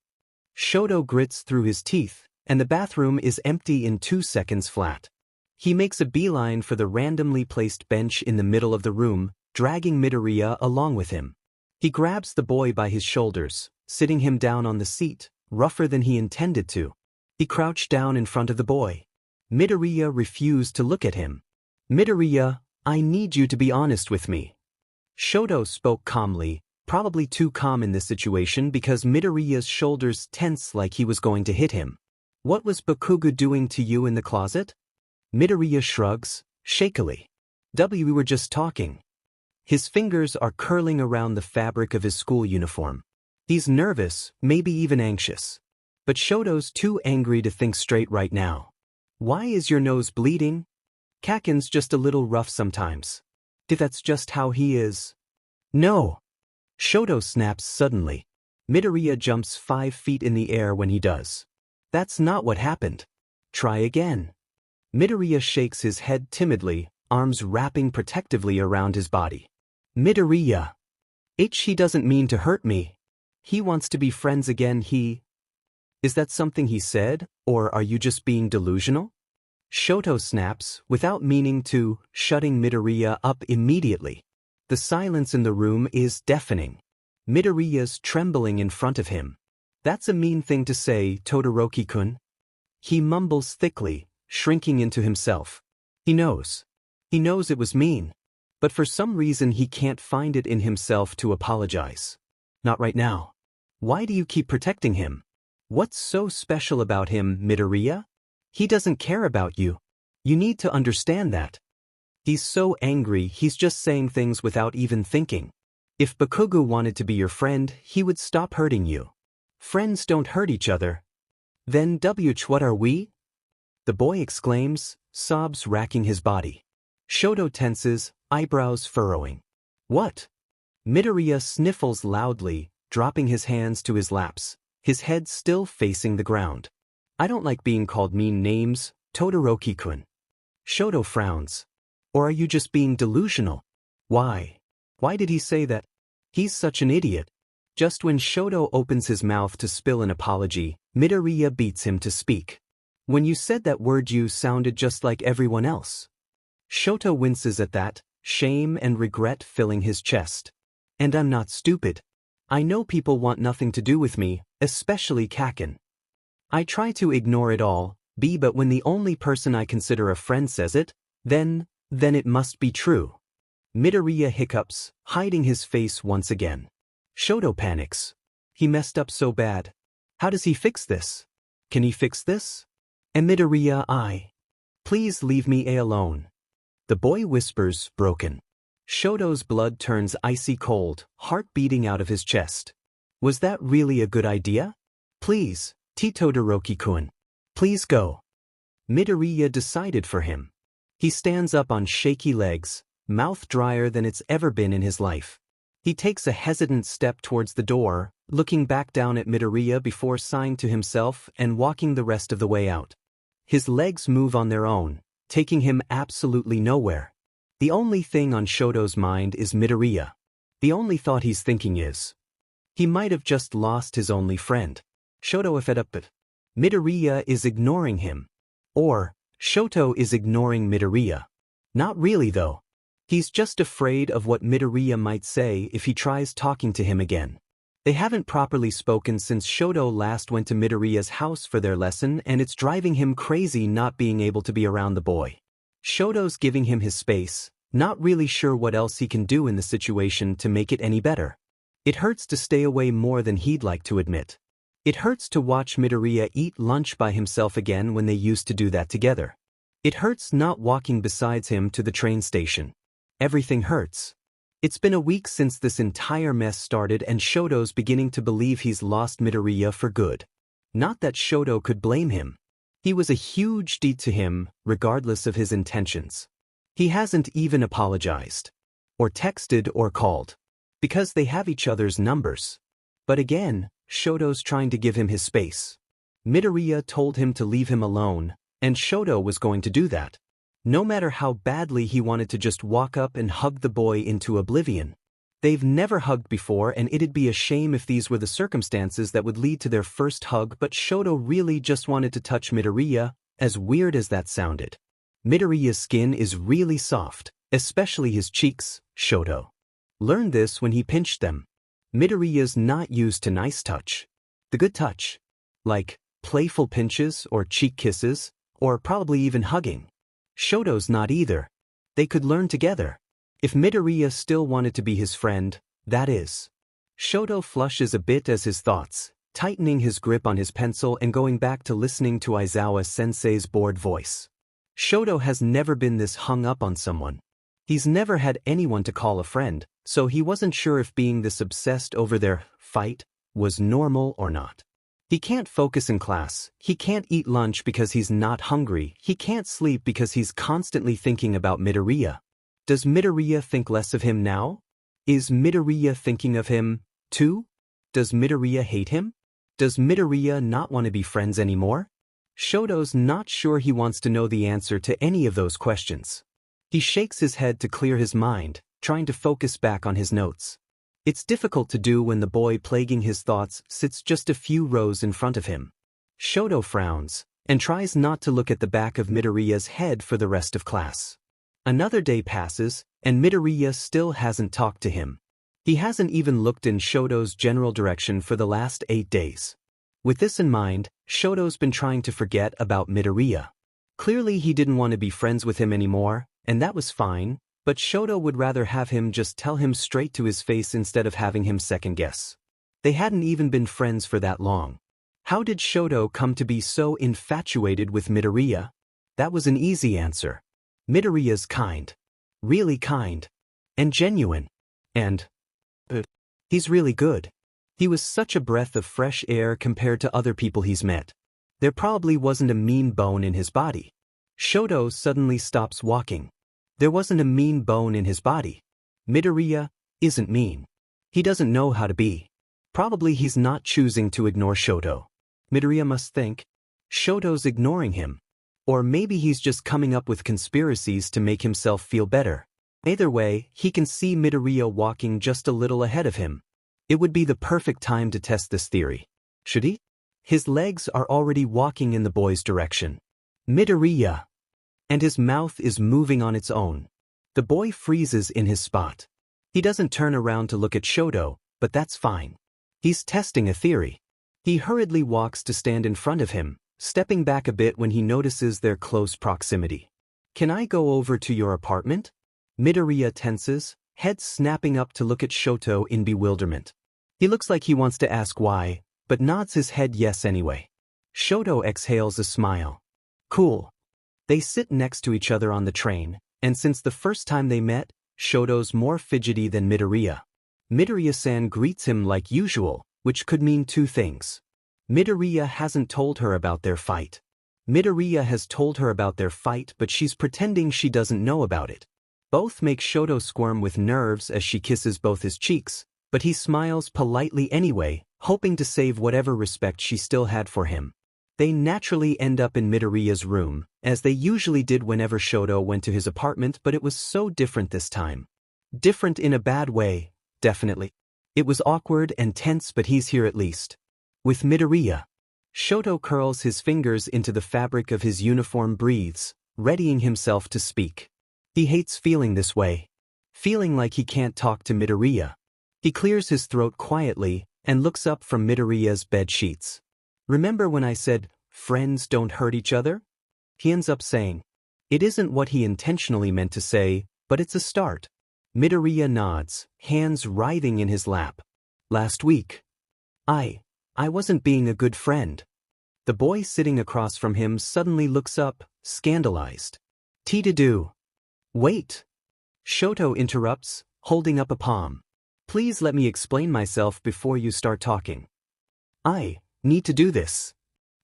Shoto grits through his teeth, and the bathroom is empty in 2 seconds flat. He makes a beeline for the randomly placed bench in the middle of the room, dragging Midoriya along with him. He grabs the boy by his shoulders, sitting him down on the seat, rougher than he intended to. He crouched down in front of the boy. Midoriya refused to look at him. Midoriya, I need you to be honest with me. Shoto spoke calmly, probably too calm in this situation because Midoriya's shoulders tense like he was going to hit him. What was Bakugo doing to you in the closet? Midoriya shrugs, shakily. We were just talking. His fingers are curling around the fabric of his school uniform. He's nervous, maybe even anxious. But Shoto's too angry to think straight right now. Why is your nose bleeding? Kaken's just a little rough sometimes. If that's just how he is. No. Shoto snaps suddenly. Midoriya jumps 5 feet in the air when he does. That's not what happened. Try again. Midoriya shakes his head timidly, arms wrapping protectively around his body. Midoriya. He doesn't mean to hurt me. He wants to be friends again. Is that something he said, or are you just being delusional? Shoto snaps, without meaning to, shutting Midoriya up immediately. The silence in the room is deafening. Midoriya's trembling in front of him. That's a mean thing to say, Todoroki-kun. He mumbles thickly, shrinking into himself. He knows. He knows it was mean. But for some reason he can't find it in himself to apologize. Not right now. Why do you keep protecting him? What's so special about him, Midoriya? He doesn't care about you. You need to understand that. He's so angry he's just saying things without even thinking. If Bakugo wanted to be your friend, he would stop hurting you. Friends don't hurt each other. Then what are we? The boy exclaims, sobs racking his body. Shoto tenses, eyebrows furrowing. What? Midoriya sniffles loudly, dropping his hands to his laps, his head still facing the ground. I don't like being called mean names, Todoroki-kun. Shoto frowns. Or are you just being delusional? Why? Why did he say that? He's such an idiot. Just when Shoto opens his mouth to spill an apology, Midoriya beats him to speak. When you said that word you sounded just like everyone else. Shoto winces at that, shame and regret filling his chest. And I'm not stupid. I know people want nothing to do with me, especially Kaken. I try to ignore it all, but when the only person I consider a friend says it, then it must be true. Midoriya hiccups, hiding his face once again. Shoto panics. He messed up so bad. How does he fix this? Can he fix this? Midoriya, please leave me alone. The boy whispers, broken. Shoto's blood turns icy cold, heart beating out of his chest. Was that really a good idea? Please, Todoroki-kun. Please go. Midoriya decided for him. He stands up on shaky legs, mouth drier than it's ever been in his life. He takes a hesitant step towards the door, looking back down at Midoriya before sighing to himself and walking the rest of the way out. His legs move on their own, taking him absolutely nowhere. The only thing on Shoto's mind is Midoriya. The only thought he's thinking is, he might have just lost his only friend. Shoto fed up, but Midoriya is ignoring him. Or, Shoto is ignoring Midoriya. Not really though. He's just afraid of what Midoriya might say if he tries talking to him again. They haven't properly spoken since Shoto last went to Midoriya's house for their lesson, and it's driving him crazy not being able to be around the boy. Shoto's giving him his space, not really sure what else he can do in the situation to make it any better. It hurts to stay away more than he'd like to admit. It hurts to watch Midoriya eat lunch by himself again when they used to do that together. It hurts not walking beside him to the train station. Everything hurts. It's been a week since this entire mess started, and Shoto's beginning to believe he's lost Midoriya for good. Not that Shoto could blame him. He was a huge deed to him, regardless of his intentions. He hasn't even apologized, or texted or called, because they have each other's numbers. But again, Shoto's trying to give him his space. Midoriya told him to leave him alone, and Shoto was going to do that. No matter how badly he wanted to just walk up and hug the boy into oblivion. They've never hugged before, and it'd be a shame if these were the circumstances that would lead to their first hug, but Shoto really just wanted to touch Midoriya, as weird as that sounded. Midoriya's skin is really soft, especially his cheeks. Shoto learned this when he pinched them. Midoriya's not used to nice touch. The good touch. Like playful pinches or cheek kisses, or probably even hugging. Shoto's not either. They could learn together. If Midoriya still wanted to be his friend, that is. Shoto flushes a bit as his thoughts, tightening his grip on his pencil and going back to listening to Aizawa-sensei's bored voice. Shoto has never been this hung up on someone. He's never had anyone to call a friend, so he wasn't sure if being this obsessed over their fight was normal or not. He can't focus in class, he can't eat lunch because he's not hungry, he can't sleep because he's constantly thinking about Midoriya. Does Midoriya think less of him now? Is Midoriya thinking of him, too? Does Midoriya hate him? Does Midoriya not want to be friends anymore? Shoto's not sure he wants to know the answer to any of those questions. He shakes his head to clear his mind, trying to focus back on his notes. It's difficult to do when the boy plaguing his thoughts sits just a few rows in front of him. Shoto frowns, and tries not to look at the back of Midoriya's head for the rest of class. Another day passes, and Midoriya still hasn't talked to him. He hasn't even looked in Shoto's general direction for the last 8 days. With this in mind, Shoto's been trying to forget about Midoriya. Clearly he didn't want to be friends with him anymore, and that was fine, but Shoto would rather have him just tell him straight to his face instead of having him second guess. They hadn't even been friends for that long. How did Shoto come to be so infatuated with Midoriya? That was an easy answer. Midoriya's kind. Really kind. And genuine. And he's really good. He was such a breath of fresh air compared to other people he's met. There probably wasn't a mean bone in his body. Shoto suddenly stops walking. There wasn't a mean bone in his body. Midoriya isn't mean. He doesn't know how to be. Probably he's not choosing to ignore Shoto. Midoriya must think Shoto's ignoring him. Or maybe he's just coming up with conspiracies to make himself feel better. Either way, he can see Midoriya walking just a little ahead of him. It would be the perfect time to test this theory. Should he? His legs are already walking in the boy's direction. Midoriya! And his mouth is moving on its own. The boy freezes in his spot. He doesn't turn around to look at Shoto, but that's fine. He's testing a theory. He hurriedly walks to stand in front of him, stepping back a bit when he notices their close proximity. Can I go over to your apartment? Midoriya tenses, head snapping up to look at Shoto in bewilderment. He looks like he wants to ask why, but nods his head yes anyway. Shoto exhales a smile. Cool. They sit next to each other on the train, and since the first time they met, Shoto's more fidgety than Midoriya. Midoriya-san greets him like usual, which could mean two things. Midoriya hasn't told her about their fight. Midoriya has told her about their fight, but she's pretending she doesn't know about it. Both make Shoto squirm with nerves as she kisses both his cheeks, but he smiles politely anyway, hoping to save whatever respect she still had for him. They naturally end up in Midoriya's room, as they usually did whenever Shoto went to his apartment, but it was so different this time. Different in a bad way, definitely. It was awkward and tense, but he's here at least. With Midoriya. Shoto curls his fingers into the fabric of his uniform, breathes, readying himself to speak. He hates feeling this way. Feeling like he can't talk to Midoriya. He clears his throat quietly and looks up from Midoriya's bed sheets. Remember when I said, friends don't hurt each other? He ends up saying. It isn't what he intentionally meant to say, but it's a start. Midoriya nods, hands writhing in his lap. Last week. I wasn't being a good friend. The boy sitting across from him suddenly looks up, scandalized. T-to-do. Wait. Shoto interrupts, holding up a palm. Please let me explain myself before you start talking. I need to do this.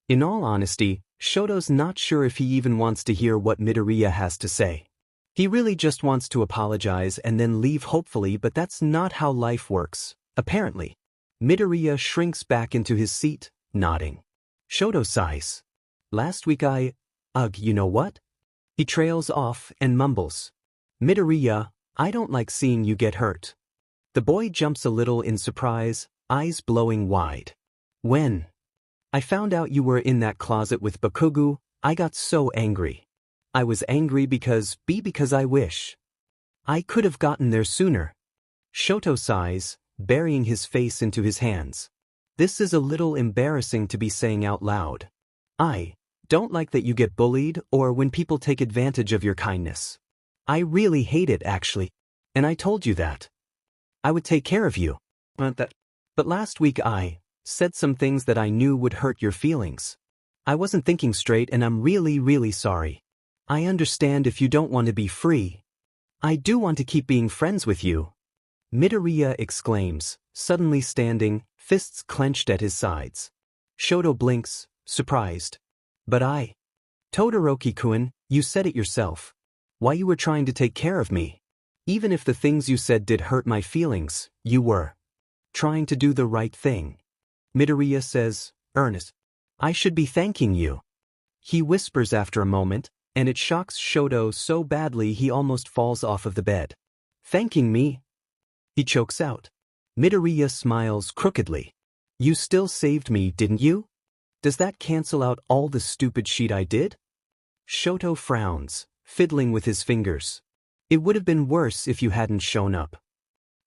In all honesty, Shoto's not sure if he even wants to hear what Midoriya has to say. He really just wants to apologize and then leave hopefully, but that's not how life works, apparently. Midoriya shrinks back into his seat, nodding. Shoto sighs. Last week you know what? He trails off and mumbles. Midoriya, I don't like seeing you get hurt. The boy jumps a little in surprise, eyes blowing wide. When? I found out you were in that closet with Bakugo, I got so angry. I was angry because I wish I could have gotten there sooner. Shoto sighs, burying his face into his hands. This is a little embarrassing to be saying out loud. I don't like that you get bullied or when people take advantage of your kindness. I really hate it actually. And I told you that I would take care of you. But last week I said some things that I knew would hurt your feelings. I wasn't thinking straight and I'm really sorry. I understand if you don't want to be free. I do want to keep being friends with you. Midoriya exclaims, suddenly standing, fists clenched at his sides. Shoto blinks, surprised. But Todoroki-kun, you said it yourself. Why you were trying to take care of me. Even if the things you said did hurt my feelings, you were trying to do the right thing. Midoriya says, earnest. I should be thanking you. He whispers after a moment, and it shocks Shoto so badly he almost falls off of the bed. Thanking me? He chokes out. Midoriya smiles crookedly. You still saved me, didn't you? Does that cancel out all the stupid shit I did? Shoto frowns, fiddling with his fingers. It would have been worse if you hadn't shown up.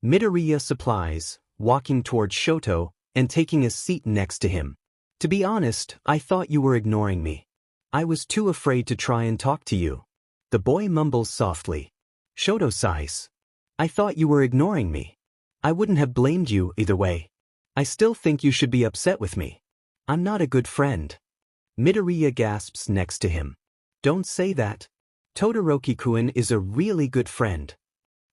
Midoriya supplies, walking towards Shoto and taking a seat next to him. To be honest, I thought you were ignoring me. I was too afraid to try and talk to you. The boy mumbles softly. Shoto sighs. I thought you were ignoring me. I wouldn't have blamed you either way. I still think you should be upset with me. I'm not a good friend. Midoriya gasps next to him. Don't say that. Todoroki-kun is a really good friend.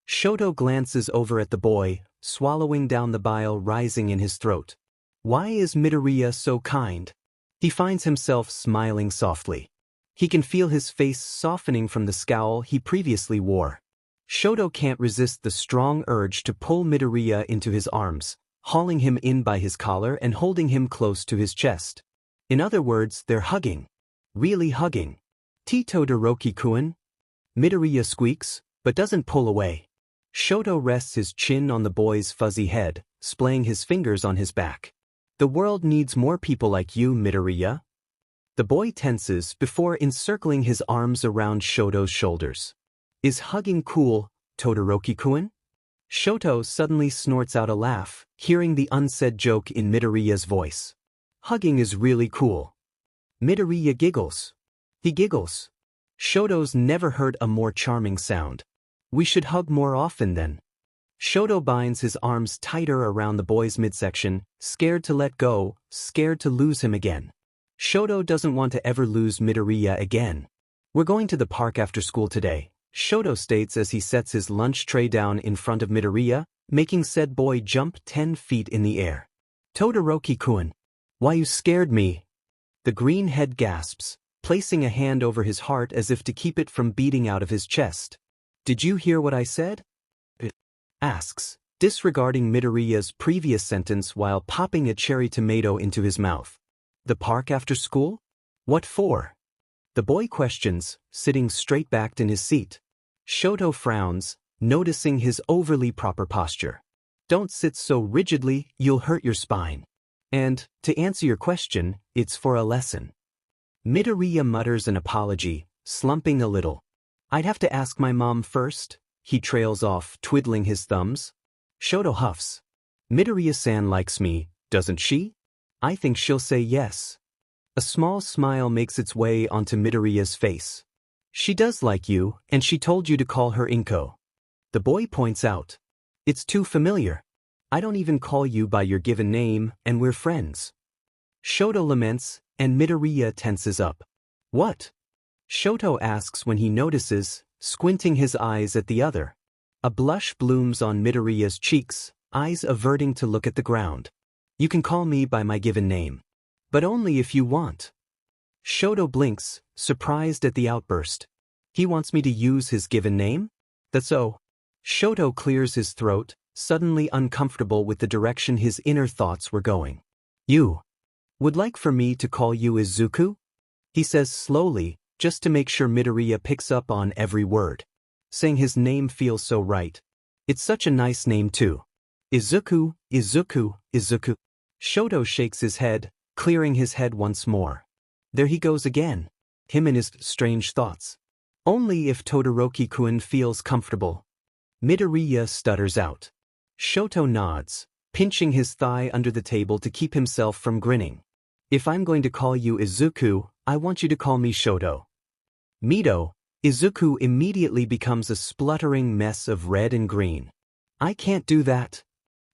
Shoto glances over at the boy, swallowing down the bile rising in his throat. Why is Midoriya so kind? He finds himself smiling softly. He can feel his face softening from the scowl he previously wore. Shoto can't resist the strong urge to pull Midoriya into his arms, hauling him in by his collar and holding him close to his chest. In other words, they're hugging. Really hugging. Todoroki-kun? Midoriya squeaks, but doesn't pull away. Shoto rests his chin on the boy's fuzzy head, splaying his fingers on his back. The world needs more people like you, Midoriya. The boy tenses before encircling his arms around Shoto's shoulders. Is hugging cool, Todoroki-kun? Shoto suddenly snorts out a laugh, hearing the unsaid joke in Midoriya's voice. Hugging is really cool. Midoriya giggles. He giggles. Shoto's never heard a more charming sound. We should hug more often then. Shoto binds his arms tighter around the boy's midsection, scared to let go, scared to lose him again. Shoto doesn't want to ever lose Midoriya again. We're going to the park after school today, Shoto states as he sets his lunch tray down in front of Midoriya, making said boy jump 10 feet in the air. Todoroki-kun. Why you scared me? The green head gasps, placing a hand over his heart as if to keep it from beating out of his chest. Did you hear what I said? It asks, disregarding Midoriya's previous sentence while popping a cherry tomato into his mouth. The park after school? What for? The boy questions, sitting straight-backed in his seat. Shoto frowns, noticing his overly proper posture. Don't sit so rigidly, you'll hurt your spine. And, to answer your question, it's for a lesson. Midoriya mutters an apology, slumping a little. I'd have to ask my mom first, he trails off, twiddling his thumbs. Shoto huffs. Midoriya-san likes me, doesn't she? I think she'll say yes. A small smile makes its way onto Midoriya's face. She does like you, and she told you to call her Inko. The boy points out. It's too familiar. I don't even call you by your given name, and we're friends. Shoto laments, and Midoriya tenses up. What? Shoto asks when he notices, squinting his eyes at the other. A blush blooms on Midoriya's cheeks, eyes averting to look at the ground. You can call me by my given name. But only if you want. Shoto blinks, surprised at the outburst. He wants me to use his given name? That's so. Shoto clears his throat, suddenly uncomfortable with the direction his inner thoughts were going. You would like for me to call you Izuku? He says slowly, just to make sure Midoriya picks up on every word. Saying his name feels so right. It's such a nice name too. Izuku, Izuku, Izuku. Shoto shakes his head, clearing his head once more. There he goes again. Him and his strange thoughts. Only if Todoroki-kun feels comfortable. Midoriya stutters out. Shoto nods, pinching his thigh under the table to keep himself from grinning. If I'm going to call you Izuku, I want you to call me Shoto. Mido, Izuku immediately becomes a spluttering mess of red and green. I can't do that.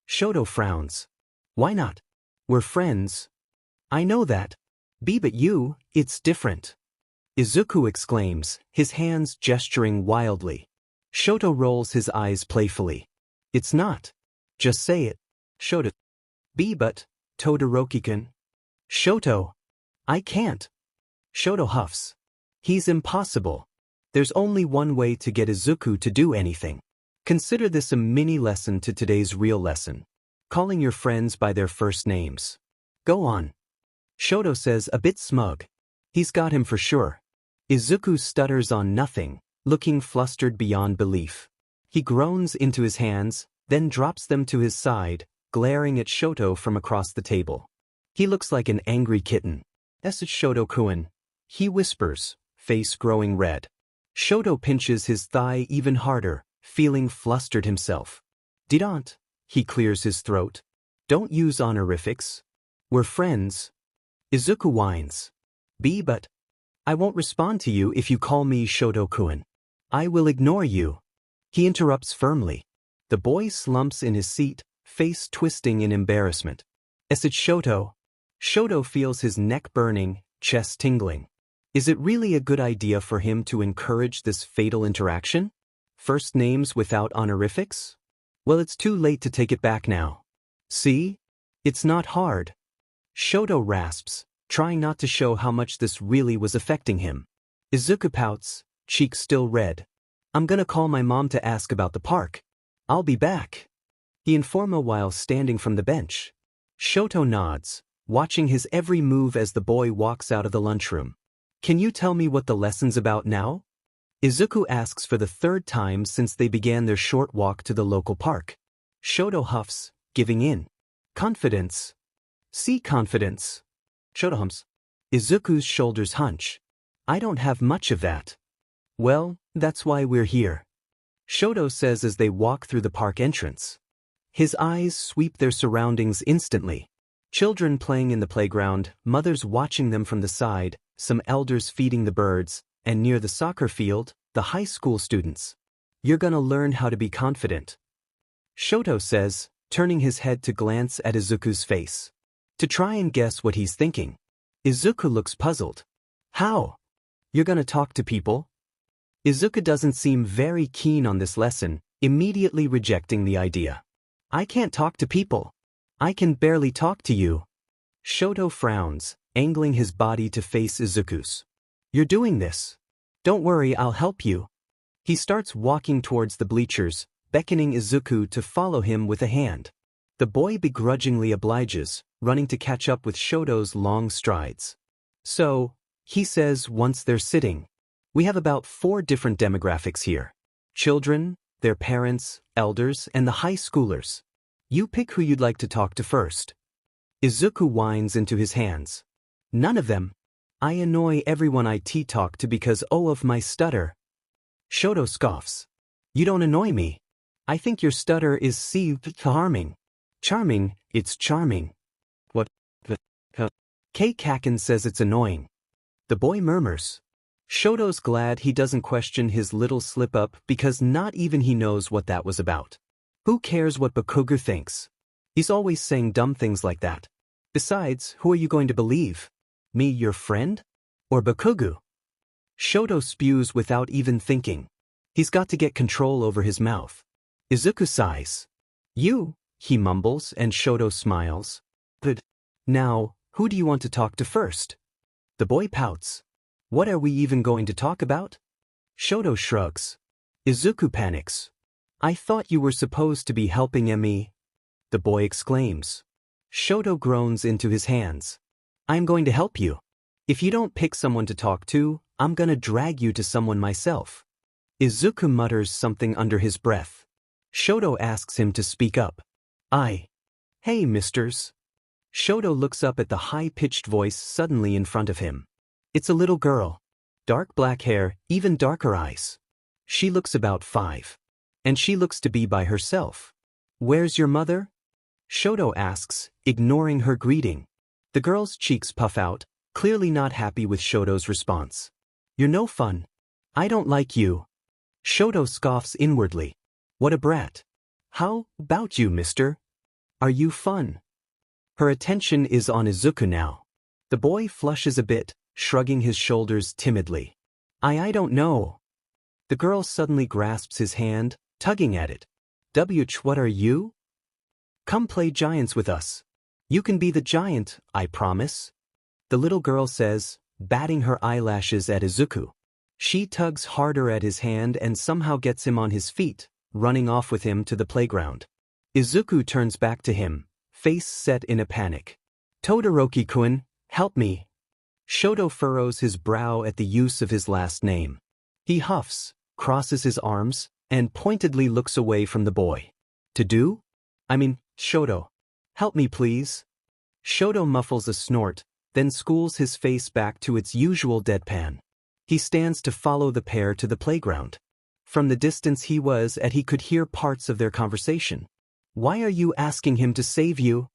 Shoto frowns. Why not? We're friends. I know that. But you, it's different. Izuku exclaims, his hands gesturing wildly. Shoto rolls his eyes playfully. It's not. Just say it. Shoto. But, Todoroki-kun. Shoto. I can't. Shoto huffs. He's impossible. There's only one way to get Izuku to do anything. Consider this a mini lesson to today's real lesson. Calling your friends by their first names. Go on. Shoto says a bit smug. He's got him for sure. Izuku stutters on nothing, looking flustered beyond belief. He groans into his hands, then drops them to his side, glaring at Shoto from across the table. He looks like an angry kitten. That's Shoto-kun. He whispers, face growing red. Shoto pinches his thigh even harder, feeling flustered himself. Didn't. He clears his throat. Don't use honorifics. We're friends. Izuku whines. But I won't respond to you if you call me Shoto-kun. I will ignore you. He interrupts firmly. The boy slumps in his seat, face twisting in embarrassment. As it's Shoto. Shoto feels his neck burning, chest tingling. Is it really a good idea for him to encourage this fatal interaction? First names without honorifics? Well, it's too late to take it back now. See? It's not hard. Shoto rasps, trying not to show how much this really was affecting him. Izuku pouts, cheeks still red. I'm gonna call my mom to ask about the park. I'll be back. He informs while standing from the bench. Shoto nods, watching his every move as the boy walks out of the lunchroom. Can you tell me what the lesson's about now? Izuku asks for the third time since they began their short walk to the local park. Shoto huffs, giving in. Confidence. See confidence. Shoto hums. Izuku's shoulders hunch. I don't have much of that. Well, that's why we're here. Shoto says as they walk through the park entrance. His eyes sweep their surroundings instantly. Children playing in the playground, mothers watching them from the side, some elders feeding the birds, and near the soccer field, the high school students. You're gonna learn how to be confident. Shoto says, turning his head to glance at Izuku's face. To try and guess what he's thinking. Izuku looks puzzled. How? You're gonna talk to people? Izuku doesn't seem very keen on this lesson, immediately rejecting the idea. I can't talk to people. I can barely talk to you. Shoto frowns, angling his body to face Izuku's. You're doing this. Don't worry, I'll help you. He starts walking towards the bleachers, beckoning Izuku to follow him with a hand. The boy begrudgingly obliges, running to catch up with Shoto's long strides. So, he says once they're sitting, we have about 4 different demographics here. Children, their parents, elders, and the high schoolers. You pick who you'd like to talk to first. Izuku whines into his hands. None of them. I annoy everyone I talk to because of my stutter. Shoto scoffs. You don't annoy me. I think your stutter is charming. Charming, it's charming. What the hell? Kaken says it's annoying. The boy murmurs. Shoto's glad he doesn't question his little slip-up because not even he knows what that was about. Who cares what Bakugo thinks? He's always saying dumb things like that. Besides, who are you going to believe? Me, your friend? Or Bakugo? Shoto spews without even thinking. He's got to get control over his mouth. Izuku sighs. You, he mumbles, and Shoto smiles. But now, who do you want to talk to first? The boy pouts. What are we even going to talk about? Shoto shrugs. Izuku panics. I thought you were supposed to be helping Emi. The boy exclaims. Shoto groans into his hands. I'm going to help you. If you don't pick someone to talk to, I'm gonna drag you to someone myself. Izuku mutters something under his breath. Shoto asks him to speak up. Hey, misters. Shoto looks up at the high-pitched voice suddenly in front of him. It's a little girl. Dark black hair, even darker eyes. She looks about 5. And she looks to be by herself. Where's your mother? Shoto asks, ignoring her greeting. The girl's cheeks puff out, clearly not happy with Shoto's response. You're no fun. I don't like you. Shoto scoffs inwardly. What a brat. How about you, mister? Are you fun? Her attention is on Izuku now. The boy flushes a bit, shrugging his shoulders timidly. I don't know. The girl suddenly grasps his hand, tugging at it. What are you? Come play giants with us. You can be the giant, I promise. The little girl says, batting her eyelashes at Izuku. She tugs harder at his hand and somehow gets him on his feet, running off with him to the playground. Izuku turns back to him, face set in a panic. Todoroki-kun, help me. Shoto furrows his brow at the use of his last name. He huffs, crosses his arms, and pointedly looks away from the boy. Shoto. Help me please. Shoto muffles a snort, then schools his face back to its usual deadpan. He stands to follow the pair to the playground. From the distance he was at, he could hear parts of their conversation. Why are you asking him to save you?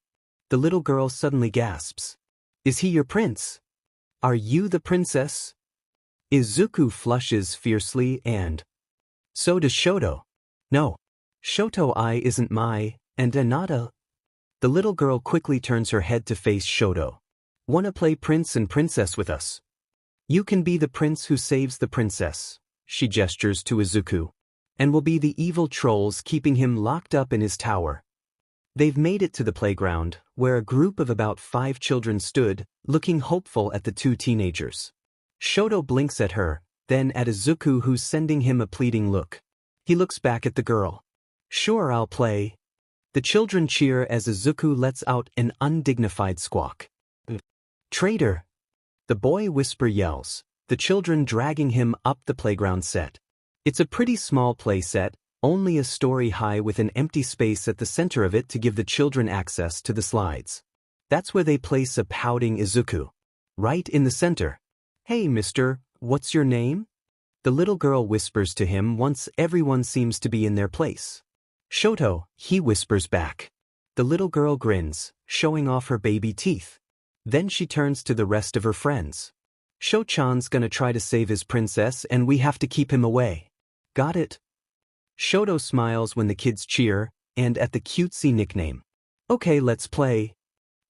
The little girl suddenly gasps. Is he your prince? Are you the princess? Izuku flushes fiercely and... So does Shoto. No. Shoto isn't my, and Anata. The little girl quickly turns her head to face Shoto. Wanna play prince and princess with us? You can be the prince who saves the princess, she gestures to Izuku, and will be the evil trolls keeping him locked up in his tower. They've made it to the playground, where a group of about 5 children stood, looking hopeful at the 2 teenagers. Shoto blinks at her, then at Izuku, who's sending him a pleading look. He looks back at the girl. Sure, I'll play. The children cheer as Izuku lets out an undignified squawk. Traitor! The boy whisper yells, the children dragging him up the playground set. It's a pretty small play set, only a story high with an empty space at the center of it to give the children access to the slides. That's where they place a pouting Izuku. Right in the center. Hey mister, what's your name? The little girl whispers to him once everyone seems to be in their place. Shoto, he whispers back. The little girl grins, showing off her baby teeth. Then she turns to the rest of her friends. Sho-chan's gonna try to save his princess and we have to keep him away. Got it? Shoto smiles when the kids cheer, and at the cutesy nickname. Okay, let's play.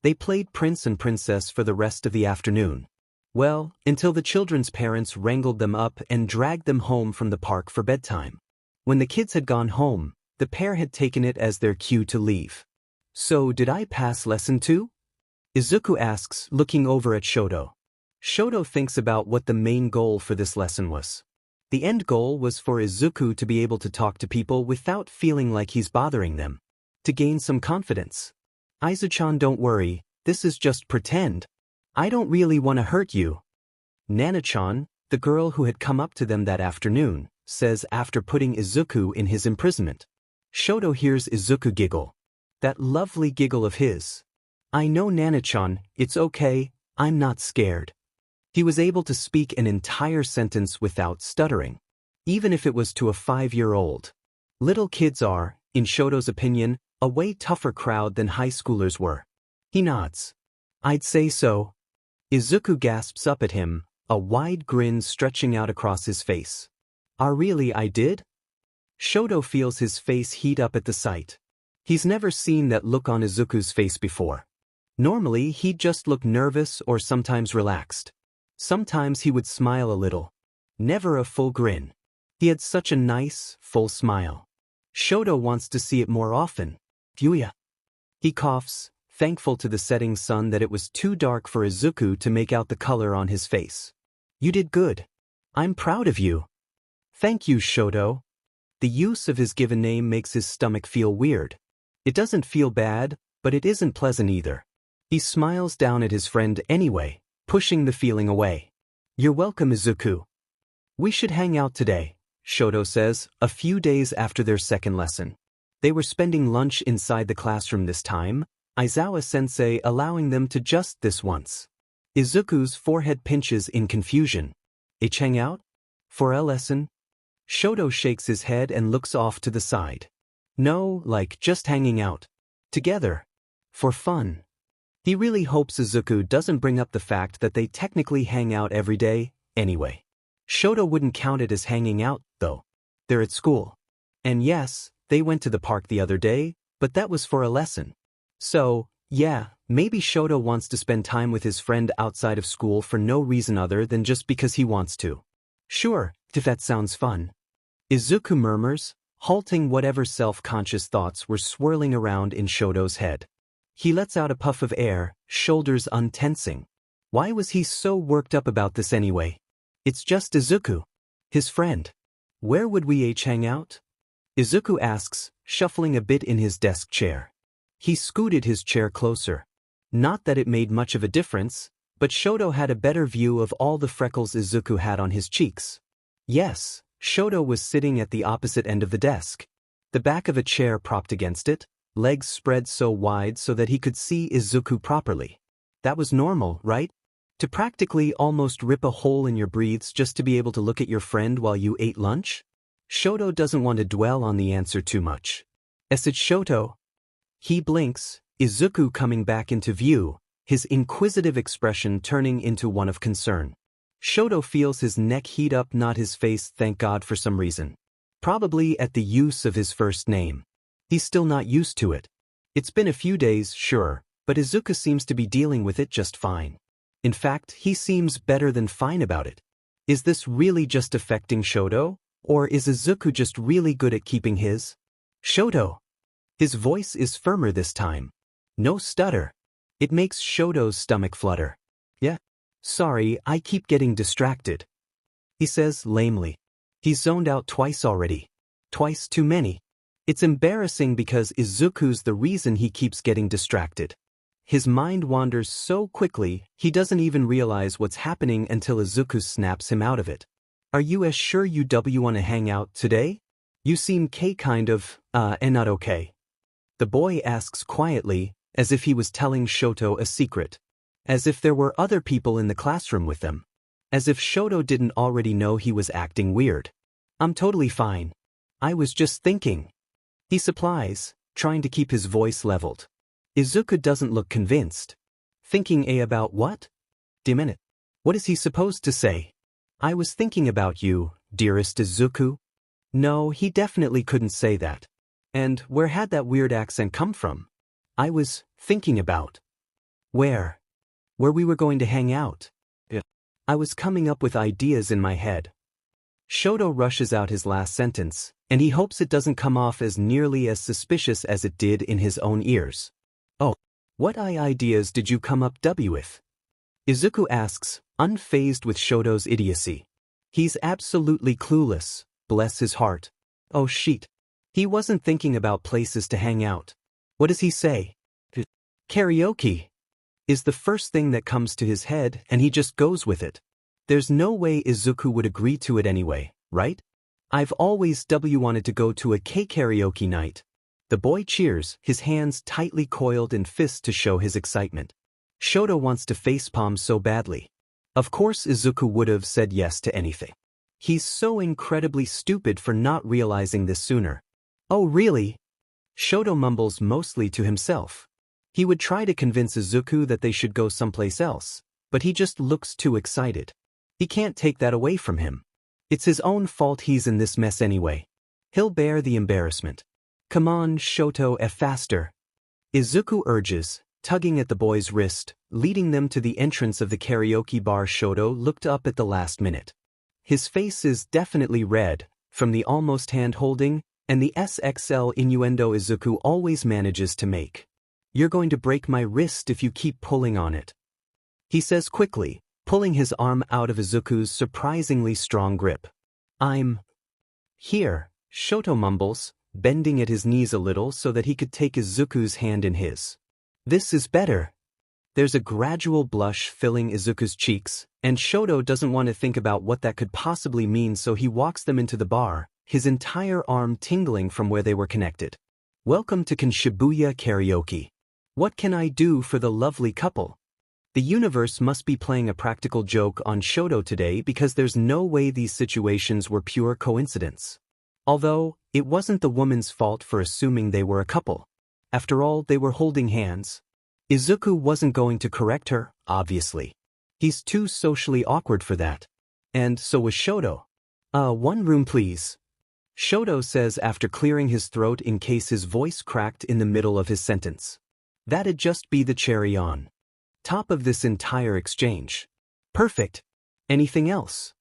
They played Prince and Princess for the rest of the afternoon. Well, until the children's parents wrangled them up and dragged them home from the park for bedtime. When the kids had gone home, the pair had taken it as their cue to leave. So, did I pass lesson 2? Izuku asks, looking over at Shoto. Shoto thinks about what the main goal for this lesson was. The end goal was for Izuku to be able to talk to people without feeling like he's bothering them. To gain some confidence. Aizu-chan, don't worry, this is just pretend. I don't really want to hurt you. Nana-chan, the girl who had come up to them that afternoon, says after putting Izuku in his imprisonment. Shoto hears Izuku giggle. That lovely giggle of his. I know, Nana-chan, it's okay, I'm not scared. He was able to speak an entire sentence without stuttering. Even if it was to a 5-year-old. Little kids are, in Shoto's opinion, a way tougher crowd than high schoolers were. He nods. I'd say so. Izuku gasps up at him, a wide grin stretching out across his face. Really, I did? Shoto feels his face heat up at the sight. He's never seen that look on Izuku's face before. Normally, he'd just look nervous or sometimes relaxed. Sometimes he would smile a little. Never a full grin. He had such a nice, full smile. Shoto wants to see it more often. Fuya. He coughs, thankful to the setting sun that it was too dark for Izuku to make out the color on his face. You did good. I'm proud of you. Thank you, Shoto. The use of his given name makes his stomach feel weird. It doesn't feel bad, but it isn't pleasant either. He smiles down at his friend anyway, pushing the feeling away. You're welcome, Izuku. We should hang out today, Shoto says, a few days after their second lesson. They were spending lunch inside the classroom this time, Aizawa-sensei allowing them to just this once. Izuku's forehead pinches in confusion. Hang out? For a lesson? Shoto shakes his head and looks off to the side. No, like just hanging out. Together. For fun. He really hopes Izuku doesn't bring up the fact that they technically hang out every day, anyway. Shoto wouldn't count it as hanging out, though. They're at school. And yes, they went to the park the other day, but that was for a lesson. So, yeah, maybe Shoto wants to spend time with his friend outside of school for no reason other than just because he wants to. Sure, if that sounds fun. Izuku murmurs, halting whatever self-conscious thoughts were swirling around in Shoto's head. He lets out a puff of air, shoulders untensing. Why was he so worked up about this anyway? It's just Izuku. His friend. Where would we hang out? Izuku asks, shuffling a bit in his desk chair. He scooted his chair closer. Not that it made much of a difference, but Shoto had a better view of all the freckles Izuku had on his cheeks. Yes, Shoto was sitting at the opposite end of the desk. The back of a chair propped against it, legs spread so wide so that he could see Izuku properly. That was normal, right? To practically almost rip a hole in your breathes just to be able to look at your friend while you ate lunch? Shoto doesn't want to dwell on the answer too much. As it's Shoto. He blinks, Izuku coming back into view, his inquisitive expression turning into one of concern. Shoto feels his neck heat up, not his face, thank God, for some reason. Probably at the use of his first name. He's still not used to it. It's been a few days, sure, but Izuku seems to be dealing with it just fine. In fact, he seems better than fine about it. Is this really just affecting Shoto? Or is Izuku just really good at keeping his? Shoto. His voice is firmer this time. No stutter. It makes Shoto's stomach flutter. Yeah. Sorry, I keep getting distracted. He says lamely. He's zoned out twice already. Twice too many. It's embarrassing because Izuku's the reason he keeps getting distracted. His mind wanders so quickly, he doesn't even realize what's happening until Izuku snaps him out of it. Are you sure you want to hang out today? You seem kind of, and not okay. The boy asks quietly, as if he was telling Shoto a secret. As if there were other people in the classroom with them. As if Shoto didn't already know he was acting weird. I'm totally fine. I was just thinking. He supplies, trying to keep his voice leveled. Izuku doesn't look convinced. Thinking about what? Minute. What is he supposed to say? I was thinking about you, dearest Izuku. No, he definitely couldn't say that. And where had that weird accent come from? I was thinking about where we were going to hang out. I was coming up with ideas in my head. Shoto rushes out his last sentence, and he hopes it doesn't come off as nearly as suspicious as it did in his own ears. Oh, what ideas did you come up with? Izuku asks, unfazed with Shoto's idiocy. He's absolutely clueless, bless his heart. Oh shit. He wasn't thinking about places to hang out. What does he say? Karaoke is the first thing that comes to his head, and he just goes with it. There's no way Izuku would agree to it anyway, right? I've always wanted to go to a karaoke night. The boy cheers, his hands tightly coiled in fists to show his excitement. Shoto wants to facepalm so badly. Of course Izuku would have said yes to anything. He's so incredibly stupid for not realizing this sooner. Oh really? Shoto mumbles mostly to himself. He would try to convince Izuku that they should go someplace else, but he just looks too excited. He can't take that away from him. It's his own fault he's in this mess anyway. He'll bear the embarrassment. Come on, Shoto, faster. Izuku urges, tugging at the boy's wrist, leading them to the entrance of the karaoke bar. Shoto looked up at the last minute. His face is definitely red, from the almost hand-holding, and the SXL innuendo Izuku always manages to make. You're going to break my wrist if you keep pulling on it, he says quickly, pulling his arm out of Izuku's surprisingly strong grip. I'm here, Shoto mumbles, bending at his knees a little so that he could take Izuku's hand in his. This is better. There's a gradual blush filling Izuku's cheeks, and Shoto doesn't want to think about what that could possibly mean, so he walks them into the bar, his entire arm tingling from where they were connected. Welcome to Shibuya Karaoke. What can I do for the lovely couple? The universe must be playing a practical joke on Shoto today, because there's no way these situations were pure coincidence. Although, it wasn't the woman's fault for assuming they were a couple. After all, they were holding hands. Izuku wasn't going to correct her, obviously. He's too socially awkward for that. And so was Shoto. One room please. Shoto says after clearing his throat in case his voice cracked in the middle of his sentence. That'd just be the cherry on top of this entire exchange. Perfect. Anything else?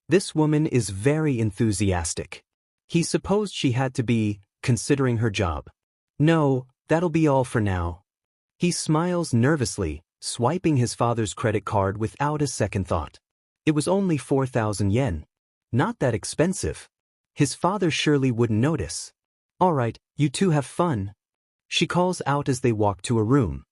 This woman is very enthusiastic. He supposed she had to be, considering her job. No, that'll be all for now. He smiles nervously, swiping his father's credit card without a second thought. It was only 4,000 yen. Not that expensive. His father surely wouldn't notice. All right, you two have fun. She calls out as they walk to a room.